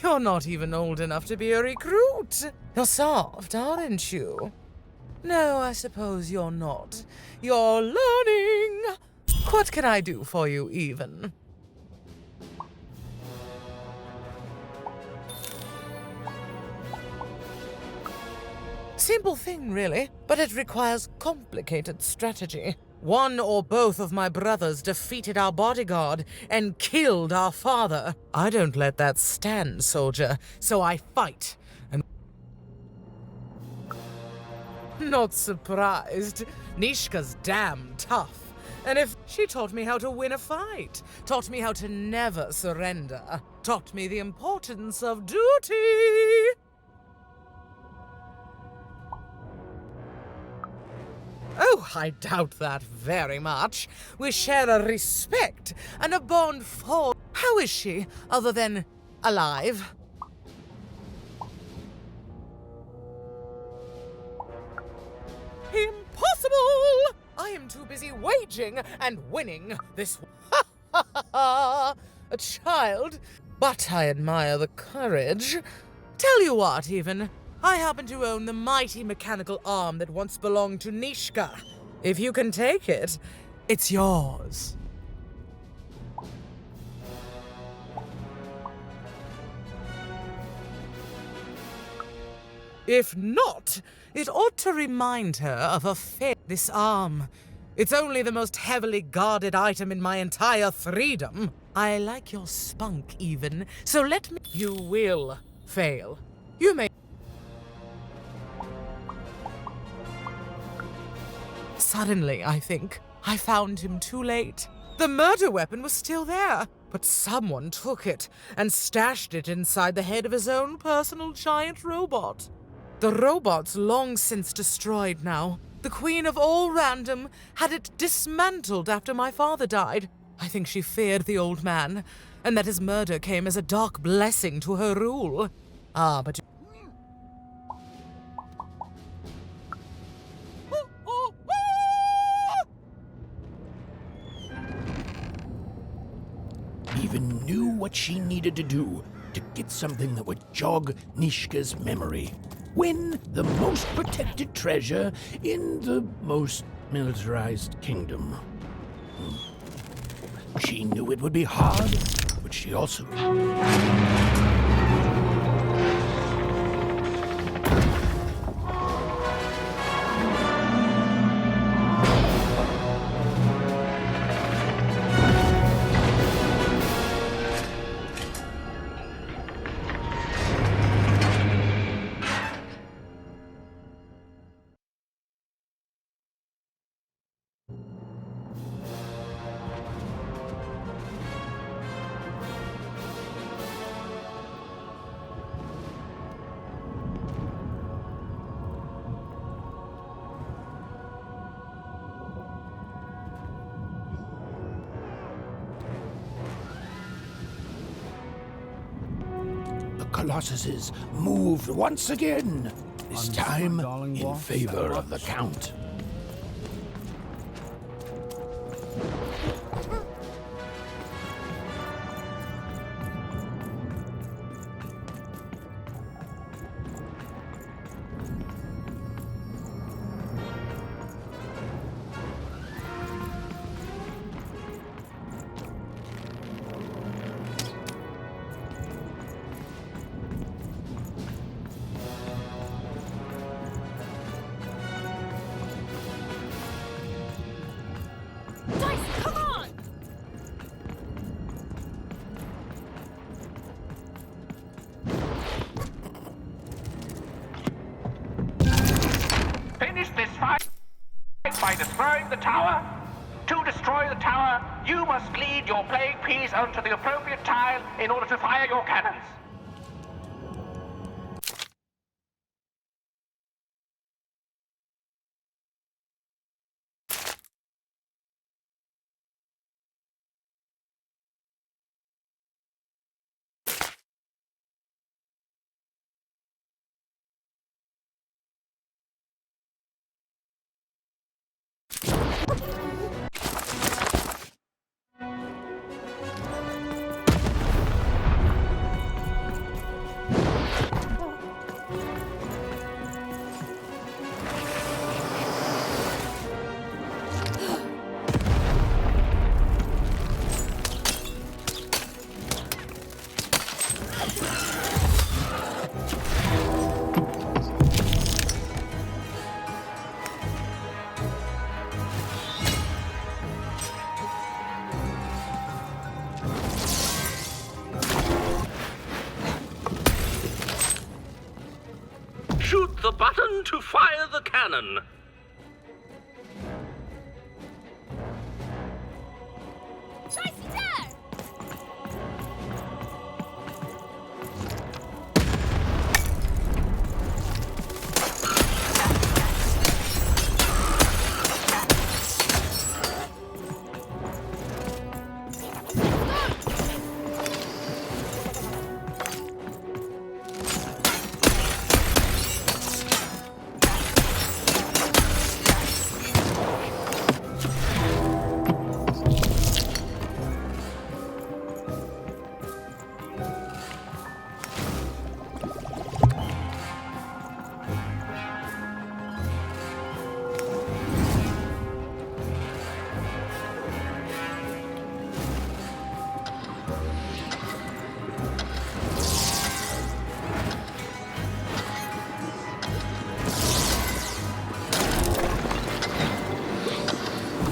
You're not even old enough to be a recruit. You're soft, aren't you? No, I suppose you're not. You're learning. What can I do for you, even? Simple thing, really, but it requires complicated strategy. One or both of my brothers defeated our bodyguard and killed our father. I don't let that stand, soldier, so I fight. And not surprised. Nishka's damn tough. And if she taught me how to win a fight, taught me how to never surrender, taught me the importance of duty. Oh, I doubt that very much. We share a respect and a bond for... How is she, other than alive? Impossible! I am too busy waging and winning this... a child. But I admire the courage. Tell you what, even... I happen to own the mighty mechanical arm that once belonged to Nishka. If you can take it, it's yours. If not, it ought to remind her of a fate. This arm. It's only the most heavily guarded item in my entire freedom. I like your spunk, even, so let me... You will fail. You may... Suddenly, I think, I found him too late. The murder weapon was still there, but someone took it and stashed it inside the head of his own personal giant robot. The robot's long since destroyed now. The Queen of All Random had it dismantled after my father died. I think she feared the old man, and that his murder came as a dark blessing to her rule. Ah, but... Even knew what she needed to do to get something that would jog Nishka's memory. Win the most protected treasure in the most militarized kingdom. She knew it would be hard, but she also... Colossuses moved once again, this time in favor of the Count. By destroying the tower? To destroy the tower, You must lead your playing piece onto the appropriate tile in order to fire your cannons. Shoot the button to fire the cannon.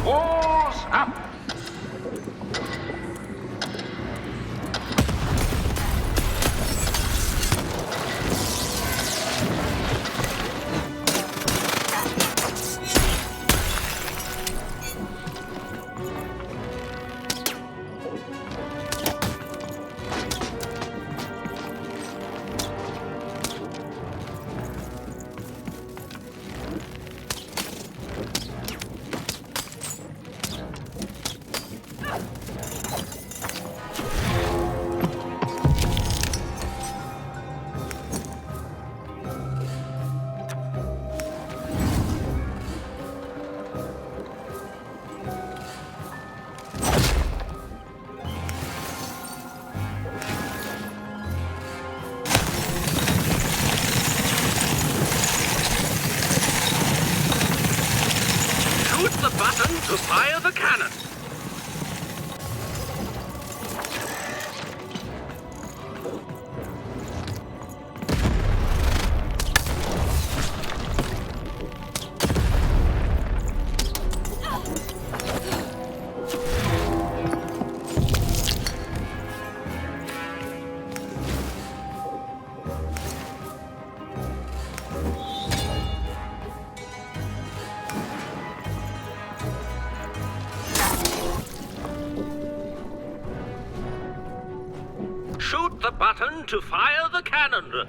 Walls up! Shoot the button to fire the cannon. Shoot the button to fire the cannon.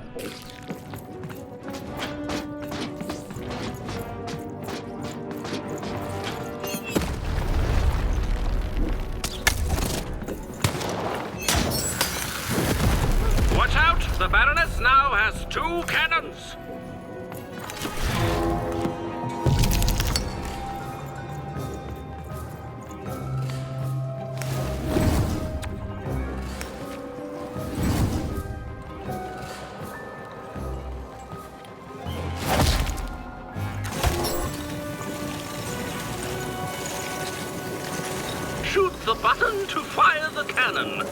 Watch out! The Baroness now has 2 cannons. Shoot the button to fire the cannon.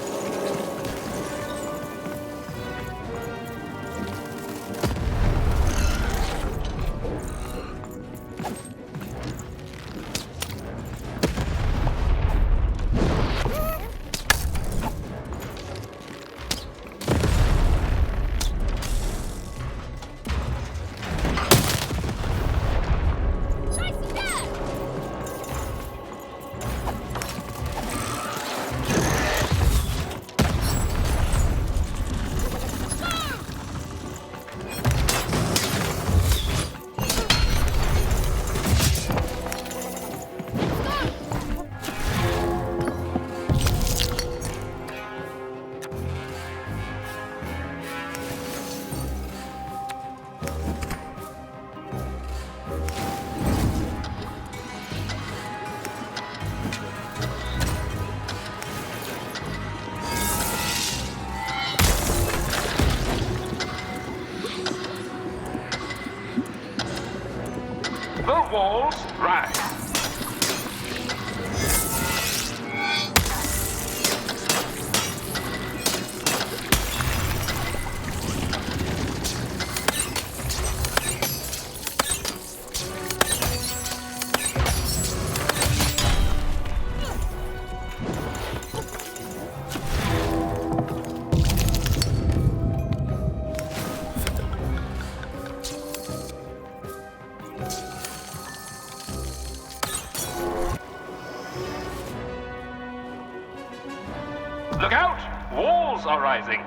The walls rise. Look out! Walls are rising.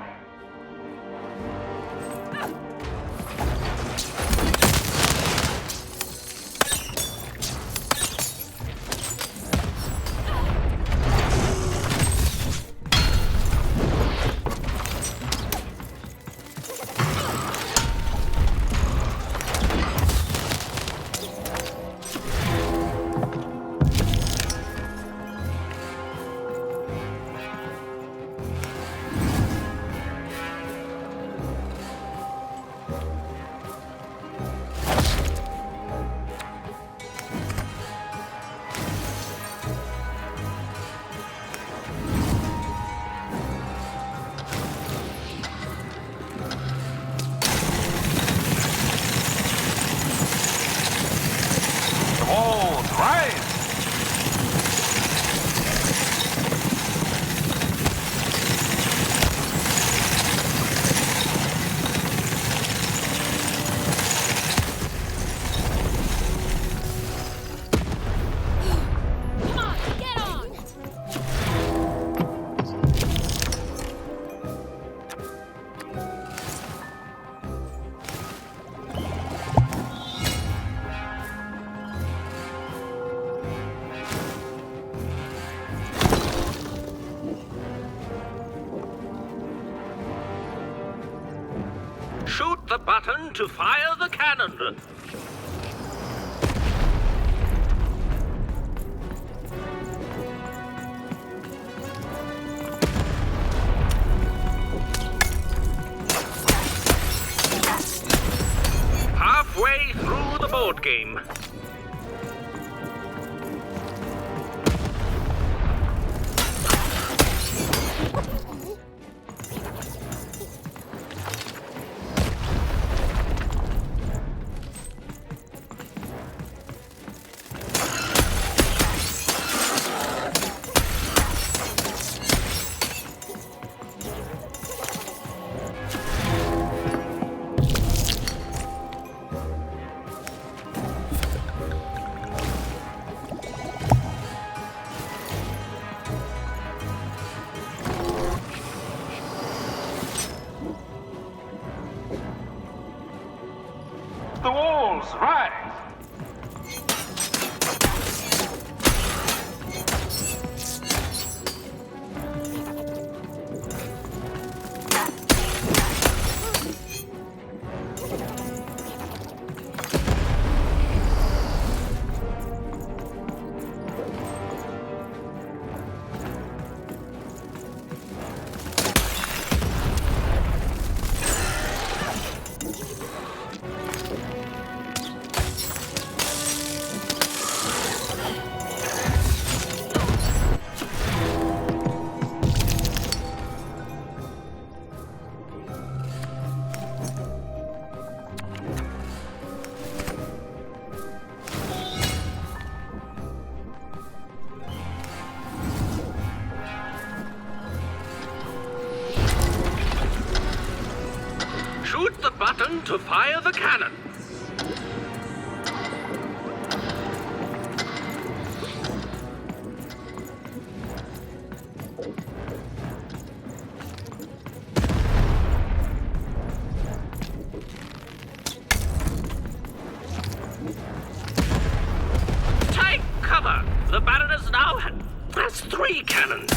Walls rise. Come on, get on! Shoot the button to fire the cannon. Halfway through the board game. The walls rise. Shoot the button to fire the cannon. Take cover! The Baroness now has 3 cannons.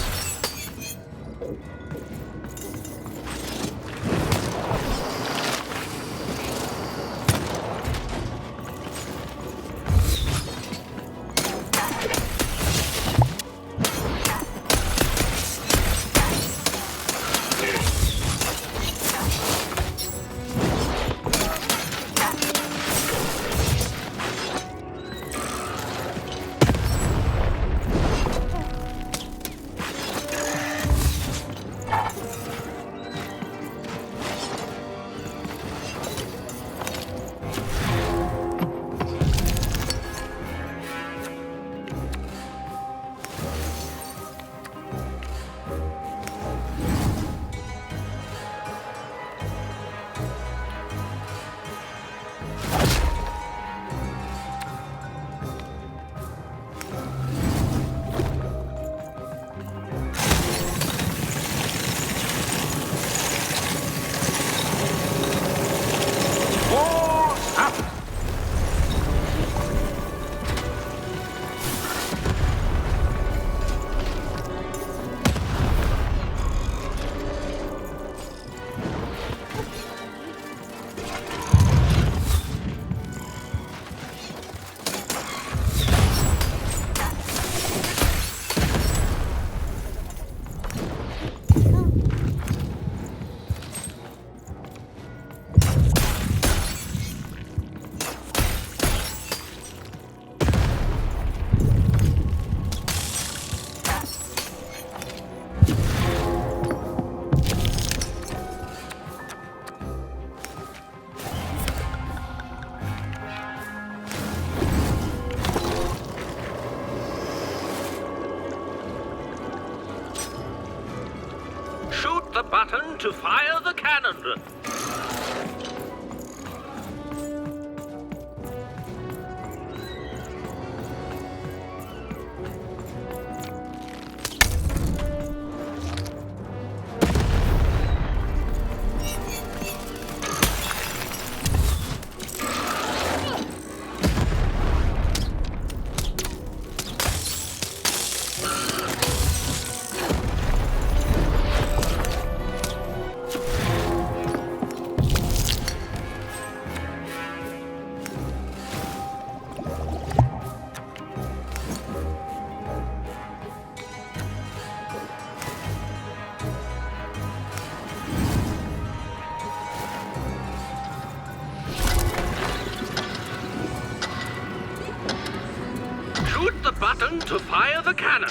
button to fire the cannon. Shoot the button to fire the cannon.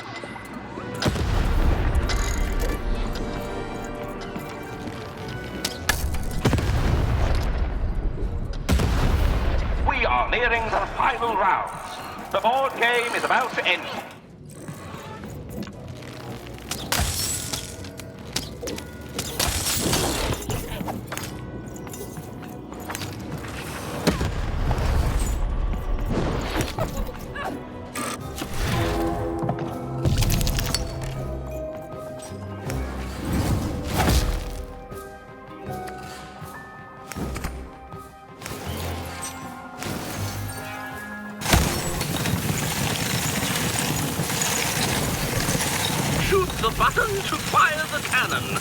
We are nearing the final rounds. The board game is about to end. Shoot the button to fire the cannon.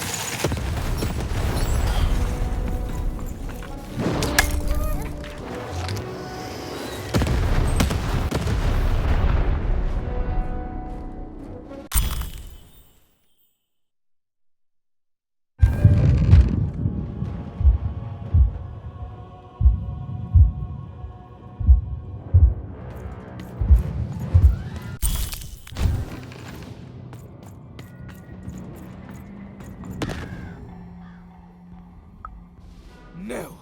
No!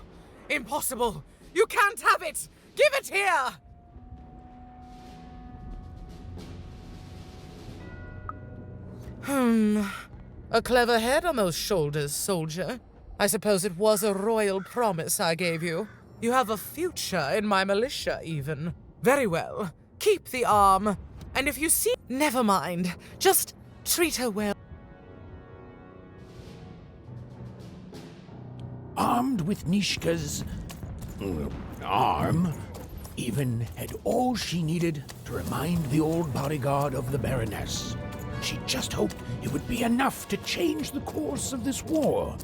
Impossible! You can't have it! Give it here! A clever head on those shoulders, soldier. I suppose it was a royal promise I gave you. You have a future in my militia, even. Very well. Keep the arm. And if you see... Never mind. Just treat her well. Armed with Nishka's arm, even had all she needed to remind the old bodyguard of the Baroness. She just hoped it would be enough to change the course of this war.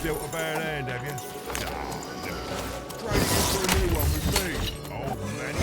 dealt a bad hand, have you? Nah, try to get for a new one with me. Oh, man.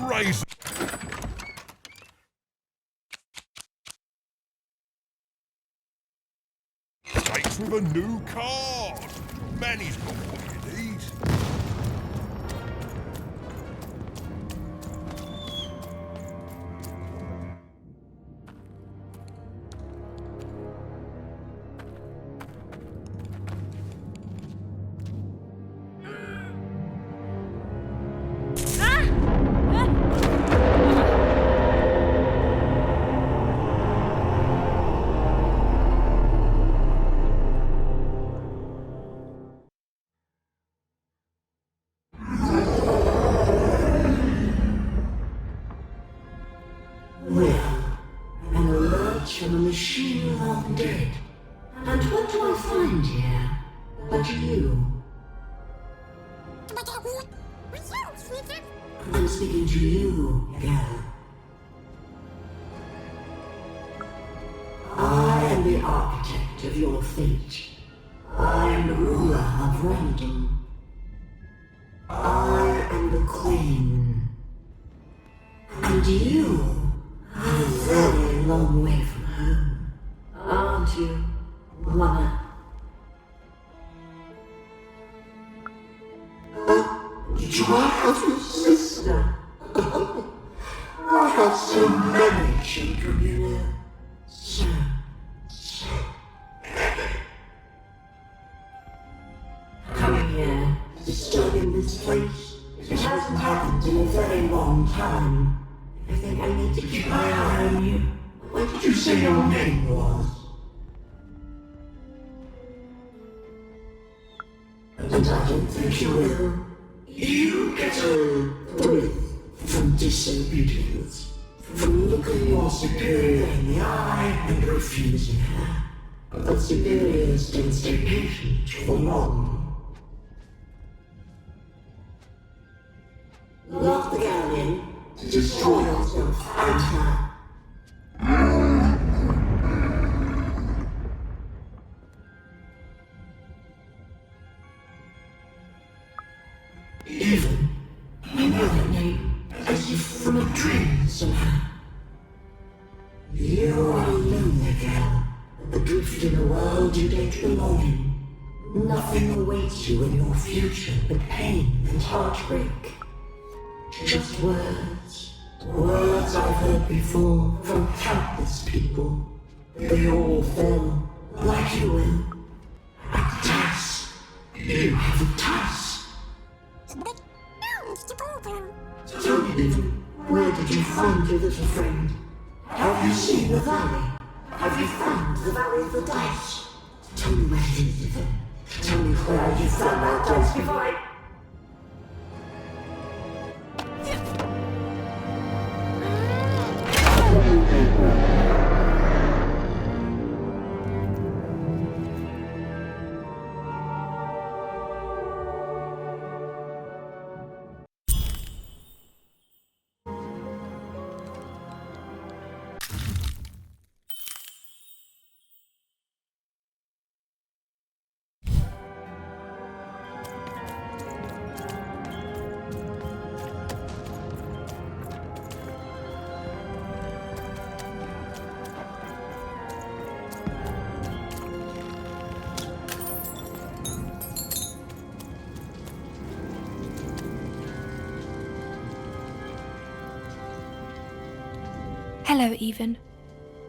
Raise. Takes with a new card. Manny's got one of these. Well, an alert from a machine long dead. And what do I find here but you? I'm speaking to you, girl. I am the architect of your fate. I am the ruler of random. I am the queen. And you are a very long way from home, aren't you, Mama? Do I have a sister? I have so many children, you know. So many. Coming here, disturbing this place, it hasn't happened in a very long time. I think I need to keep my eye on you. What did you say your name was? And I don't think you will. You get a thrill from disobedience, from looking your superior in the eye and refusing her. But superiors don't stay patient for long. Lock the girl in to destroy yourself and her. Even, I know that name as if from a dream somehow. You are a lonely girl, adrift in a world you don't belong in. Nothing awaits you in your future but pain and heartbreak. Just words, words I've heard before from countless people. They all fell, like you will, at Tass. You have a Tass. Tell me, Beaver, where did you find your little friend? Have you seen the valley? Have you found the valley of the dice? Tell me where it is, Beaver. Tell me where you found that dice before I... Hello, Even.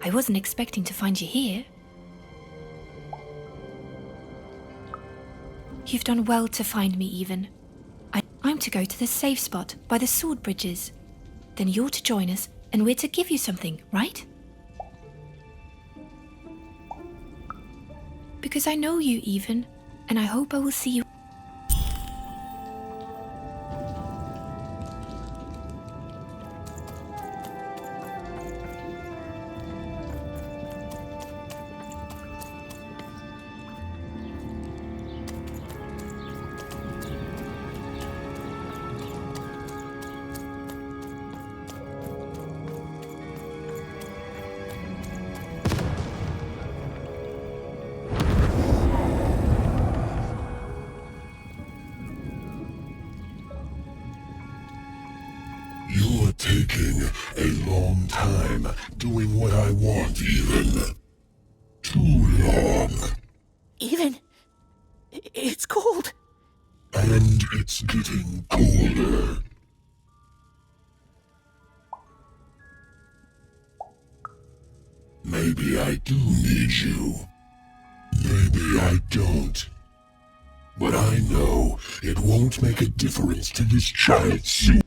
I wasn't expecting to find you here. You've done well to find me, Even. I'm to go to the safe spot by the sword bridges. Then you're to join us, and we're to give you something, right? Because I know you, Even, and I hope I will see you. You're taking a long time doing what I want, Even. Too long. Even, it's cold. And it's getting colder. Maybe I do need you. Maybe I don't. But I know it won't make a difference to this giant suit.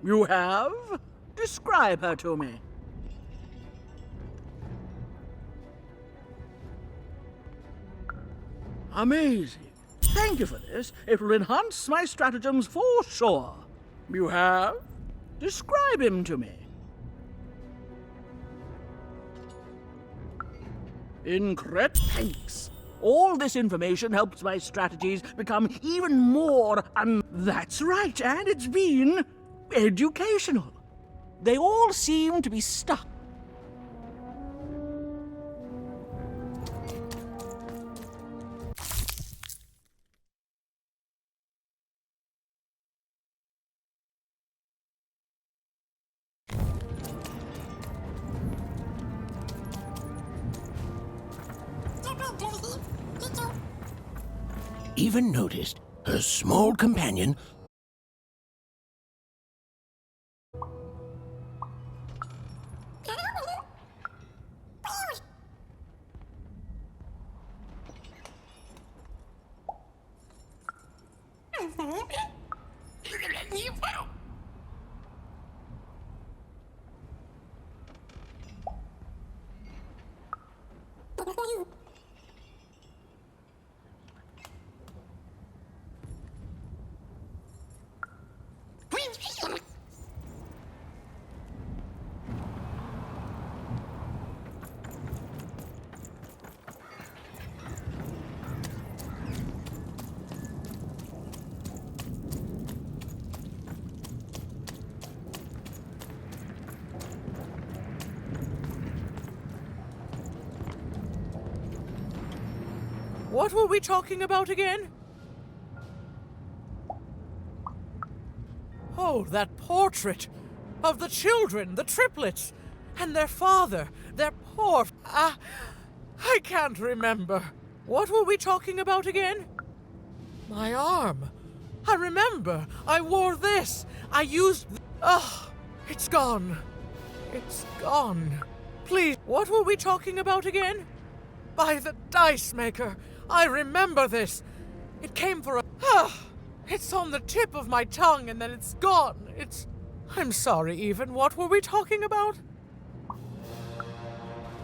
You have? Describe her to me. Amazing. Thank you for this. It will enhance my stratagems for sure. You have? Describe him to me. Thanks. All this information helps my strategies become even more That's right, and it's been educational. They all seem to be stuck. Even noticed her small companion What were we talking about again? Oh, that portrait of the children, the triplets, and their father, their poor... I can't remember. What were we talking about again? My arm. I remember. I wore this. I used... it's gone. It's gone. Please, what were we talking about again? By the dice maker. I remember this. It came for a... it's on the tip of my tongue and then it's gone. I'm sorry, Even. What were we talking about?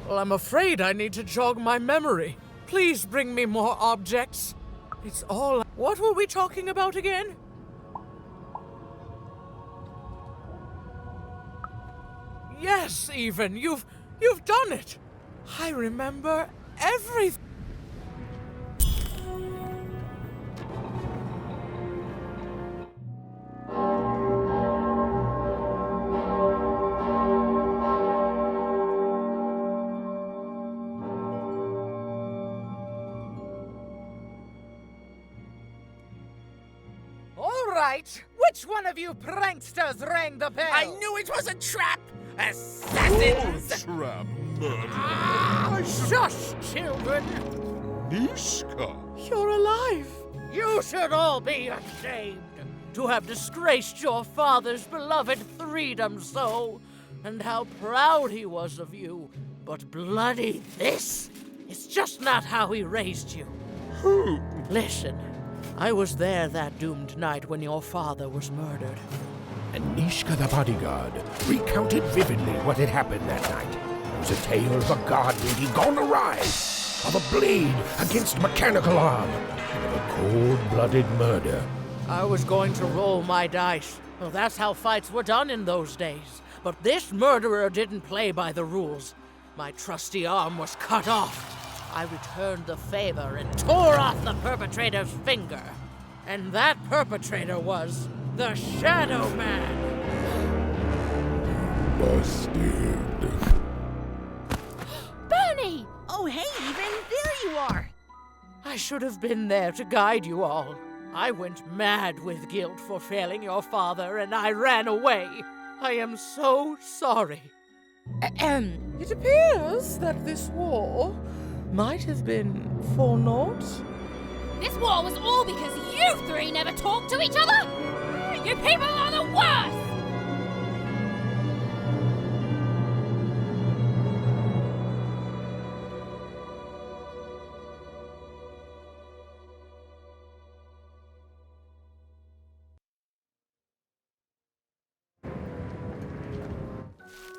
Well, I'm afraid I need to jog my memory. Please bring me more objects. It's all... What were we talking about again? Yes, Even. You've done it. I remember everything. Which one of you pranksters rang the bell? I knew it was a trap! Assassins! Trap murder. Shush, children! Nishka! You're alive! You should all be ashamed to have disgraced your father's beloved freedom so, and how proud he was of you. But bloody this is just not how he raised you. Who? Listen. I was there that doomed night when your father was murdered. And Nishka the bodyguard recounted vividly what had happened that night. It was a tale of a god lady gone awry, of a blade against mechanical arm, and of a cold-blooded murder. I was going to roll my dice. Well, that's how fights were done in those days. But this murderer didn't play by the rules. My trusty arm was cut off. I returned the favor and tore off the perpetrator's finger. And that perpetrator was the Shadow Man. Busted. Bernie! Oh, hey, Even, there you are. I should have been there to guide you all. I went mad with guilt for failing your father, and I ran away. I am so sorry. It appears that this war might have been for naught. This war was all because you three never talked to each other! You people are the worst!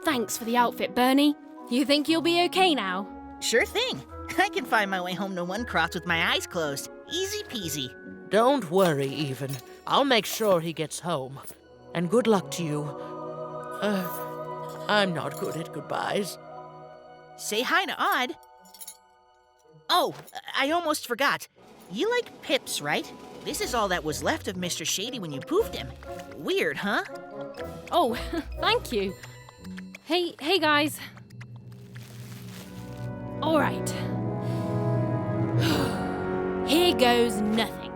Thanks for the outfit, Bernie. You think you'll be okay now? Sure thing. I can find my way home to One Cross with my eyes closed. Easy peasy. Don't worry, Even. I'll make sure he gets home. And good luck to you. I'm not good at goodbyes. Say hi to Odd. Oh, I almost forgot. You like pips, right? This is all that was left of Mr. Shady when you poofed him. Weird, huh? Oh, thank you. Hey guys. All right. Here goes nothing.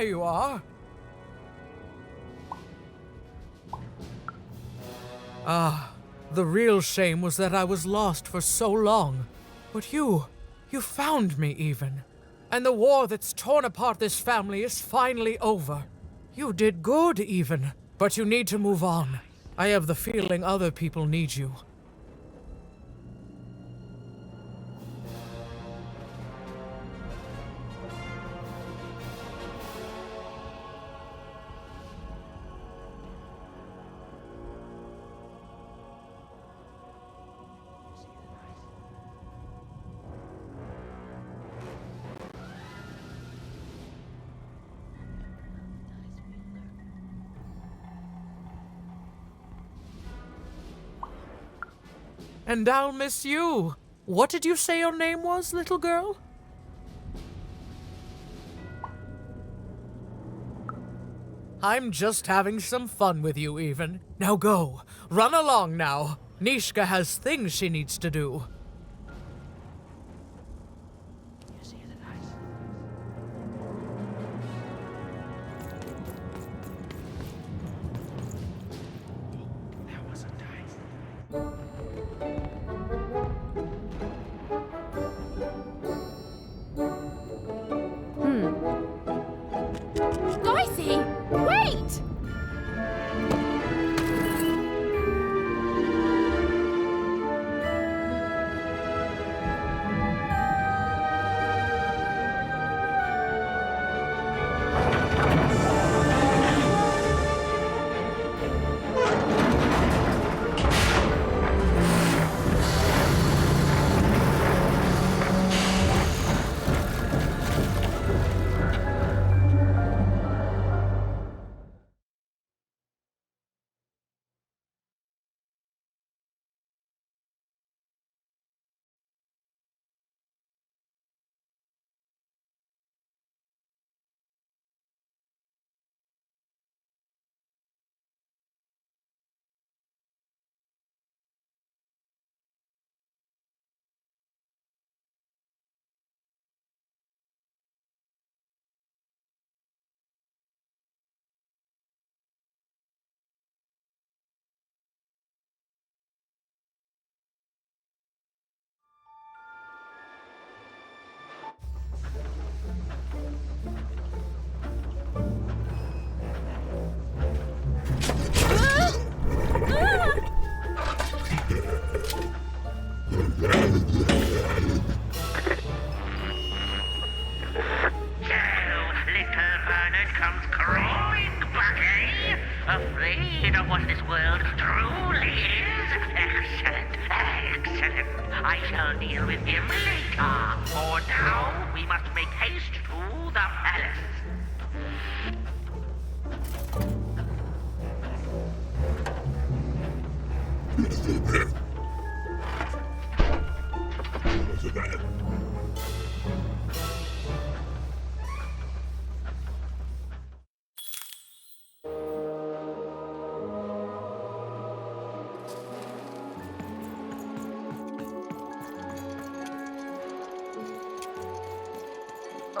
there you are. Ah, the real shame was that I was lost for so long. But you found me even. And the war that's torn apart this family is finally over. You did good even, but you need to move on. I have the feeling other people need you. And I'll miss you. What did you say your name was, little girl? I'm just having some fun with you, even. Now go. Run along now. Nishka has things she needs to do. Dicey, wait! Afraid of what this world truly is? Excellent, excellent. I shall deal with him later. For now, we must make haste to the palace.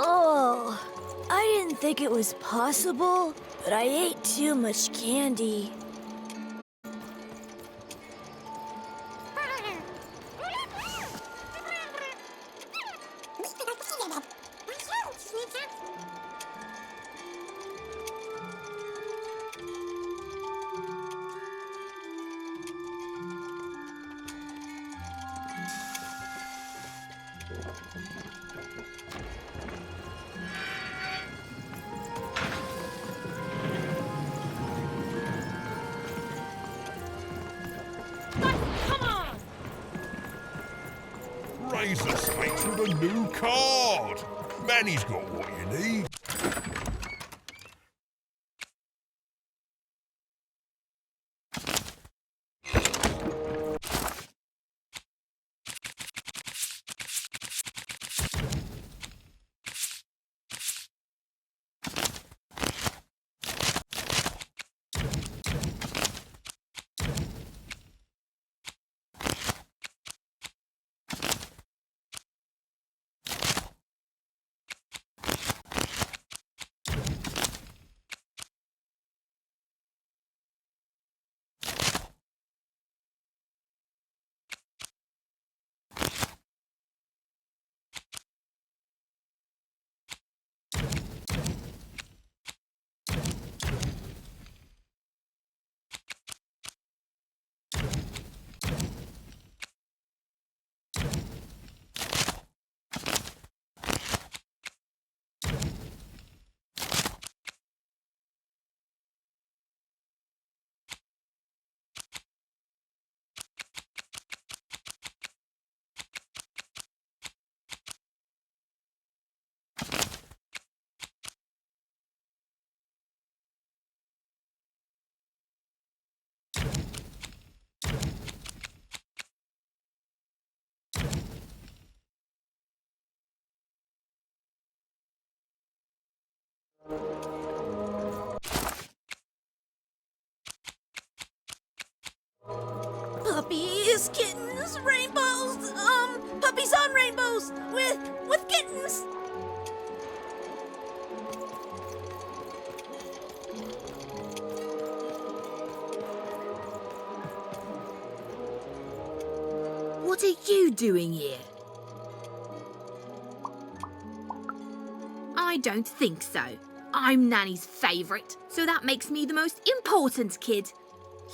Oh, I didn't think it was possible, but I ate too much candy. Razor Snake's with a new card. Manny's got what you need. Puppies, kittens, rainbows, puppies on rainbows with kittens. What are you doing here? I don't think so. I'm Nanny's favourite, so that makes me the most important kid.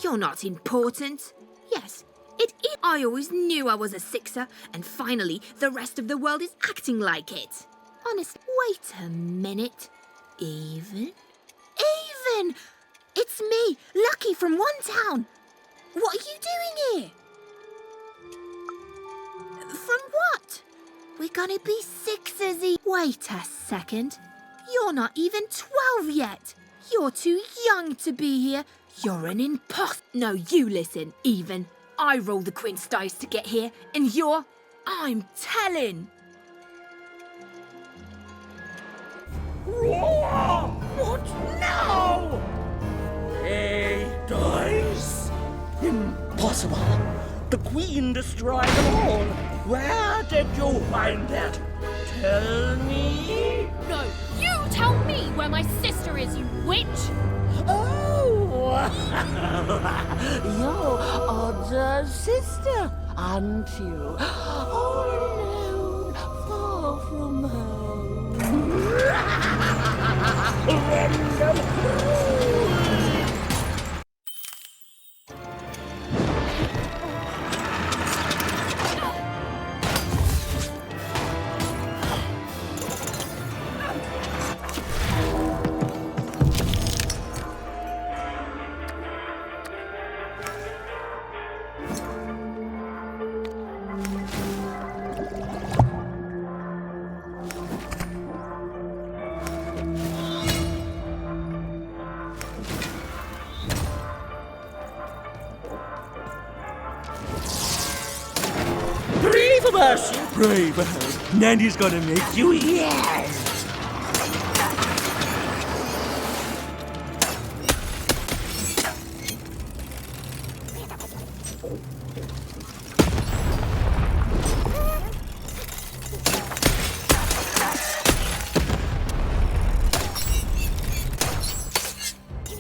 You're not important. Yes, it is. I always knew I was a sixer, and finally the rest of the world is acting like it. Honest, wait a minute. Even? It's me, Lucky from One Town. What are you doing here? From what? We're gonna be sixers. Wait a second. You're not even 12 yet. You're too young to be here. You're an imposter. No, you listen, Even. I roll the quince dice to get here, and I'm telling. What now? Hey, dice? Impossible. The Queen destroyed them all. Where did you find that? Tell me. No, you tell me where my sister is, you witch! Oh! Your older sister, aren't you? All alone, far from home. Random. Pray for mercy. Pray for help. Nanny's gonna make you yell.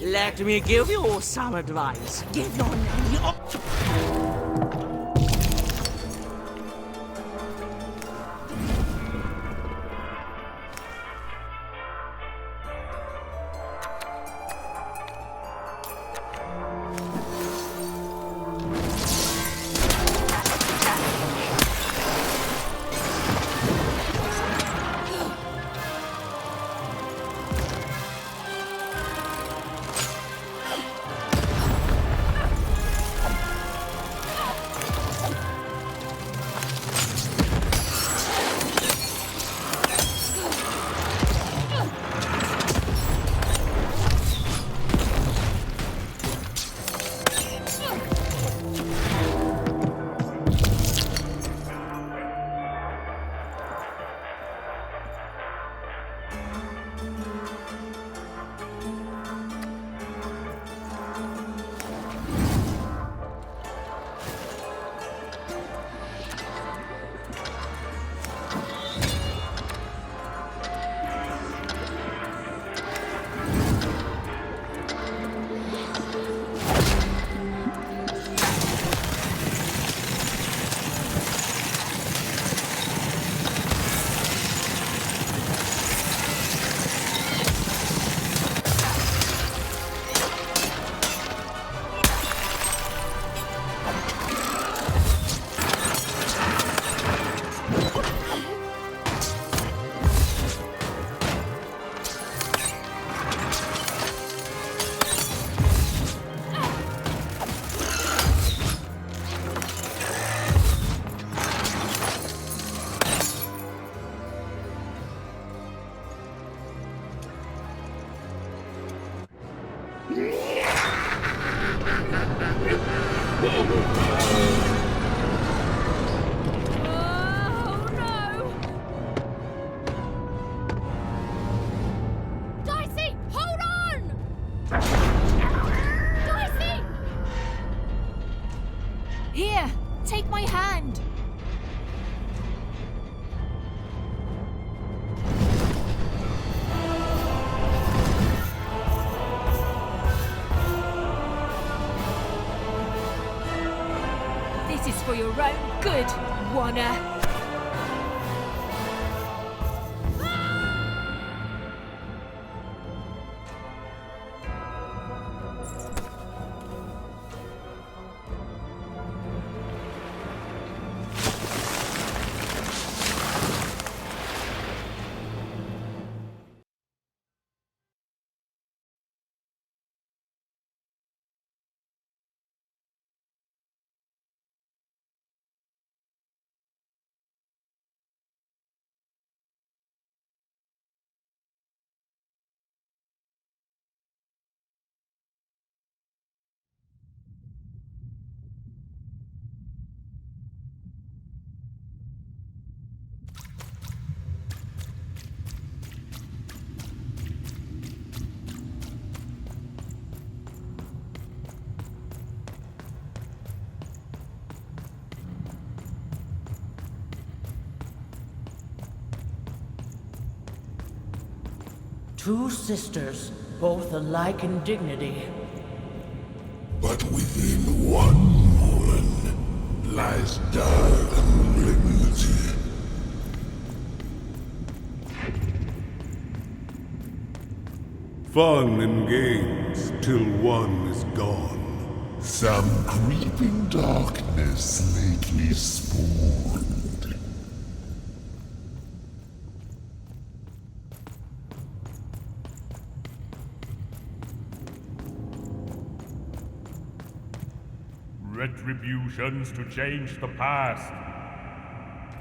Let me give you some advice. Give your nanny up. Dice Darcy! Here, take my hand. This is for your own good, Warner. Two sisters, both alike in dignity. But within one woman lies dark malignity. Fun and games till one is gone. Some creeping darkness lately spawned. Retributions to change the past.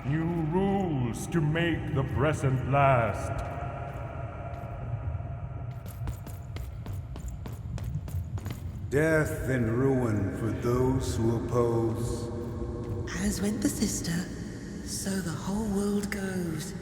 New rules to make the present last. Death and ruin for those who oppose. As went the sister, so the whole world goes.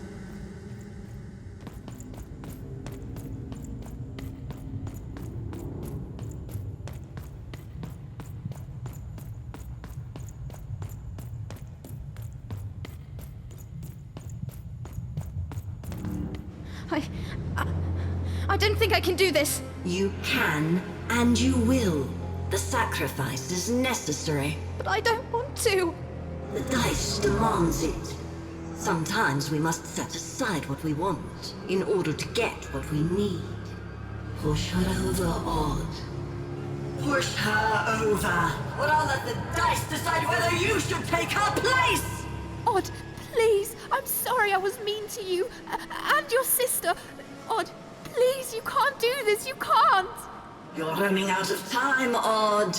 I don't think I can do this. You can, and you will. The sacrifice is necessary. But I don't want to. The dice demands it. Sometimes we must set aside what we want in order to get what we need. Push her over, Odd. Push her over, or I'll let the dice decide whether you should take her place! Odd, please, I'm sorry I was mean to you and your sister. Odd, please, you can't do this, you can't! You're running out of time, Odd.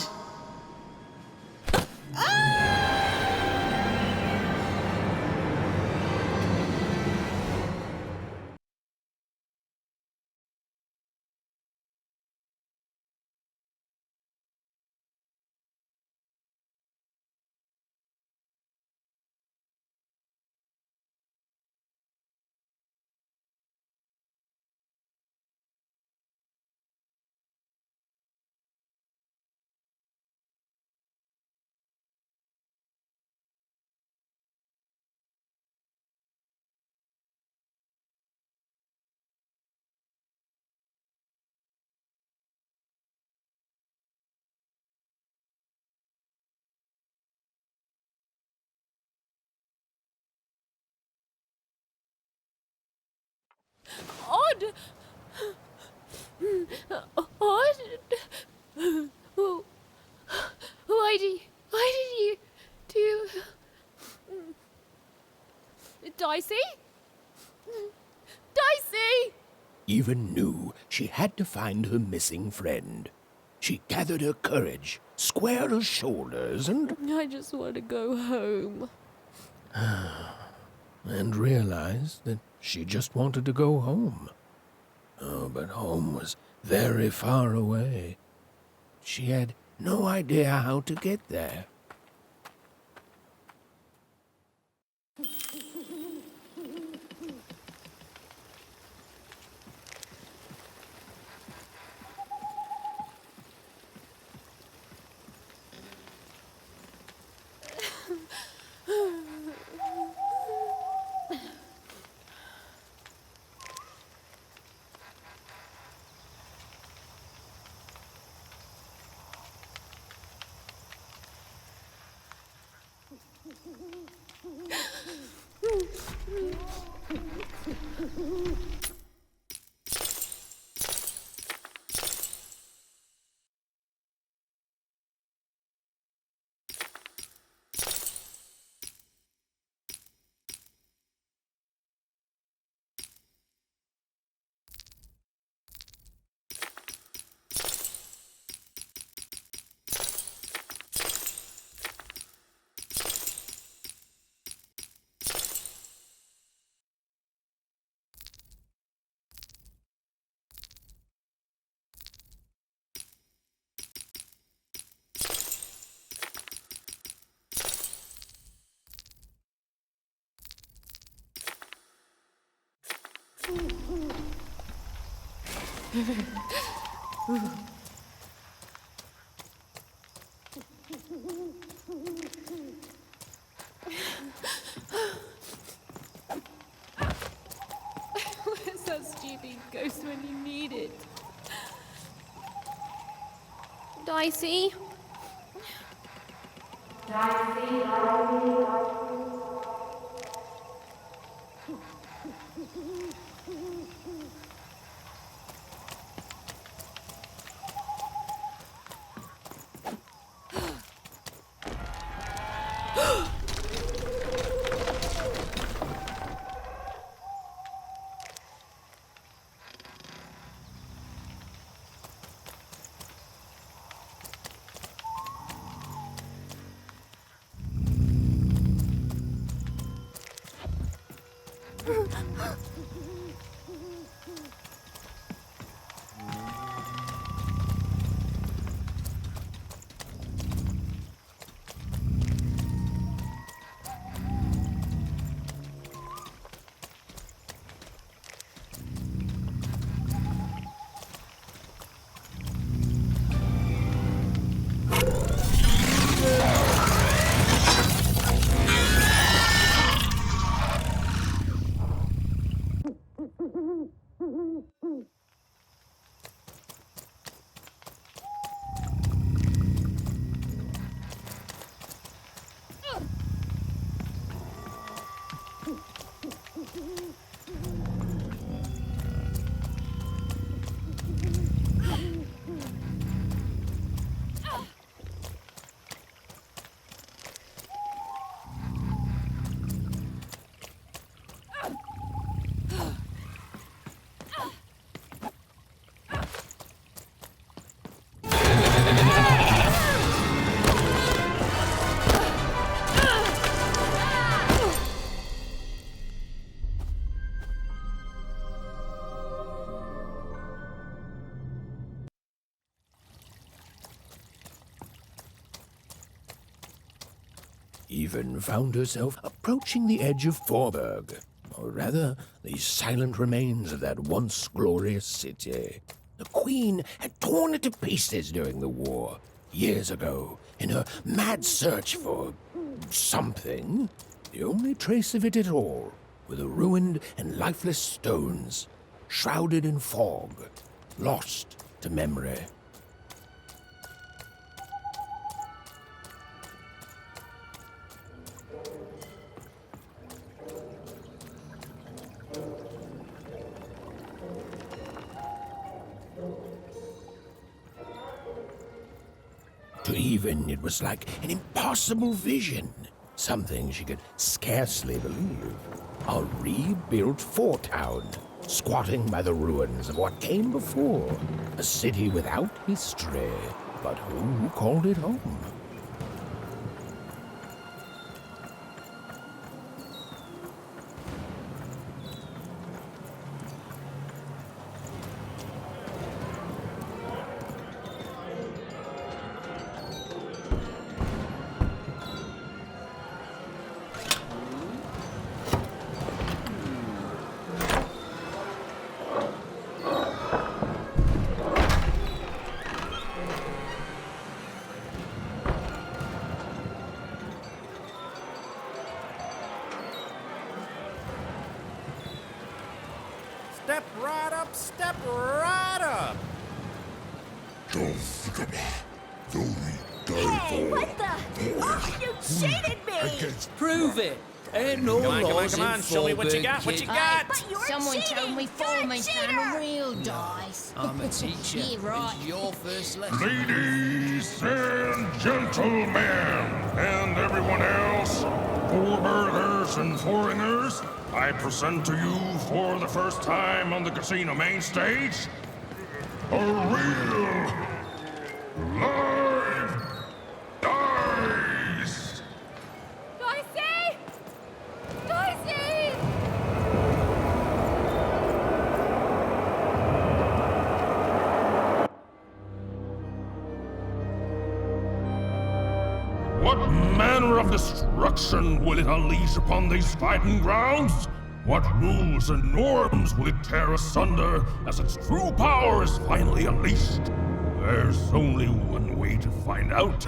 Odd! Odd! Why did you do... Dicey? Dicey! Eva knew she had to find her missing friend. She gathered her courage, squared her shoulders, and I just want to go home. and realized that she just wanted to go home. Oh, but home was very far away. She had no idea how to get there. Where's that stupid ghost when you need it? Dicey? Even found herself approaching the edge of Forburg, or rather, the silent remains of that once glorious city. The Queen had torn it to pieces during the war, years ago, in her mad search for something. The only trace of it at all were the ruined and lifeless stones, shrouded in fog, lost to memory. To Even, it was like an impossible vision, something she could scarcely believe. A rebuilt fort town, squatting by the ruins of what came before, a city without history, but who called it home? Step right up, step right up! Hey, what the? Oh, you cheated me! Prove it! Ain't no Come on, laws come on, in show me what you Forburg, got, what kid. you got! But you're Someone cheating! told me for me, found a real No, dice. I'm a teacher. Yeah, right. It's your first lesson. Ladies and gentlemen, and everyone else, foreburgers and foreigners, I present to you for the first time on the casino main stage, a real live dice! Dicey! Dicey! What manner of destruction will it unleash upon these fighting grounds? What rules and norms will it tear asunder as its true power is finally unleashed? There's only one way to find out.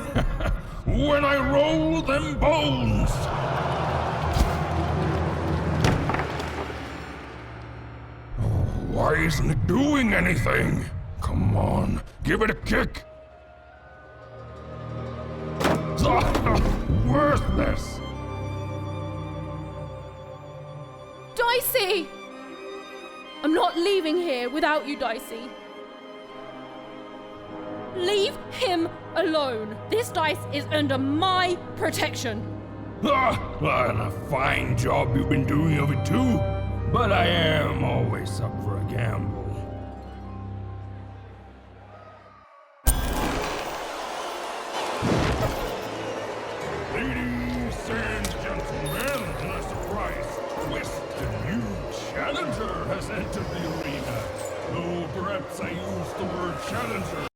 When I roll them bones! Why isn't it doing anything? Come on, give it a kick! Worthless! Dicey! I'm not leaving here without you, Dicey. Leave him alone. This dice is under my protection. And a fine job you've been doing of it too. But I am always up for a gamble. Ladies and gentlemen, a surprise twist. A new challenger has entered the arena. Though perhaps I used the word challenger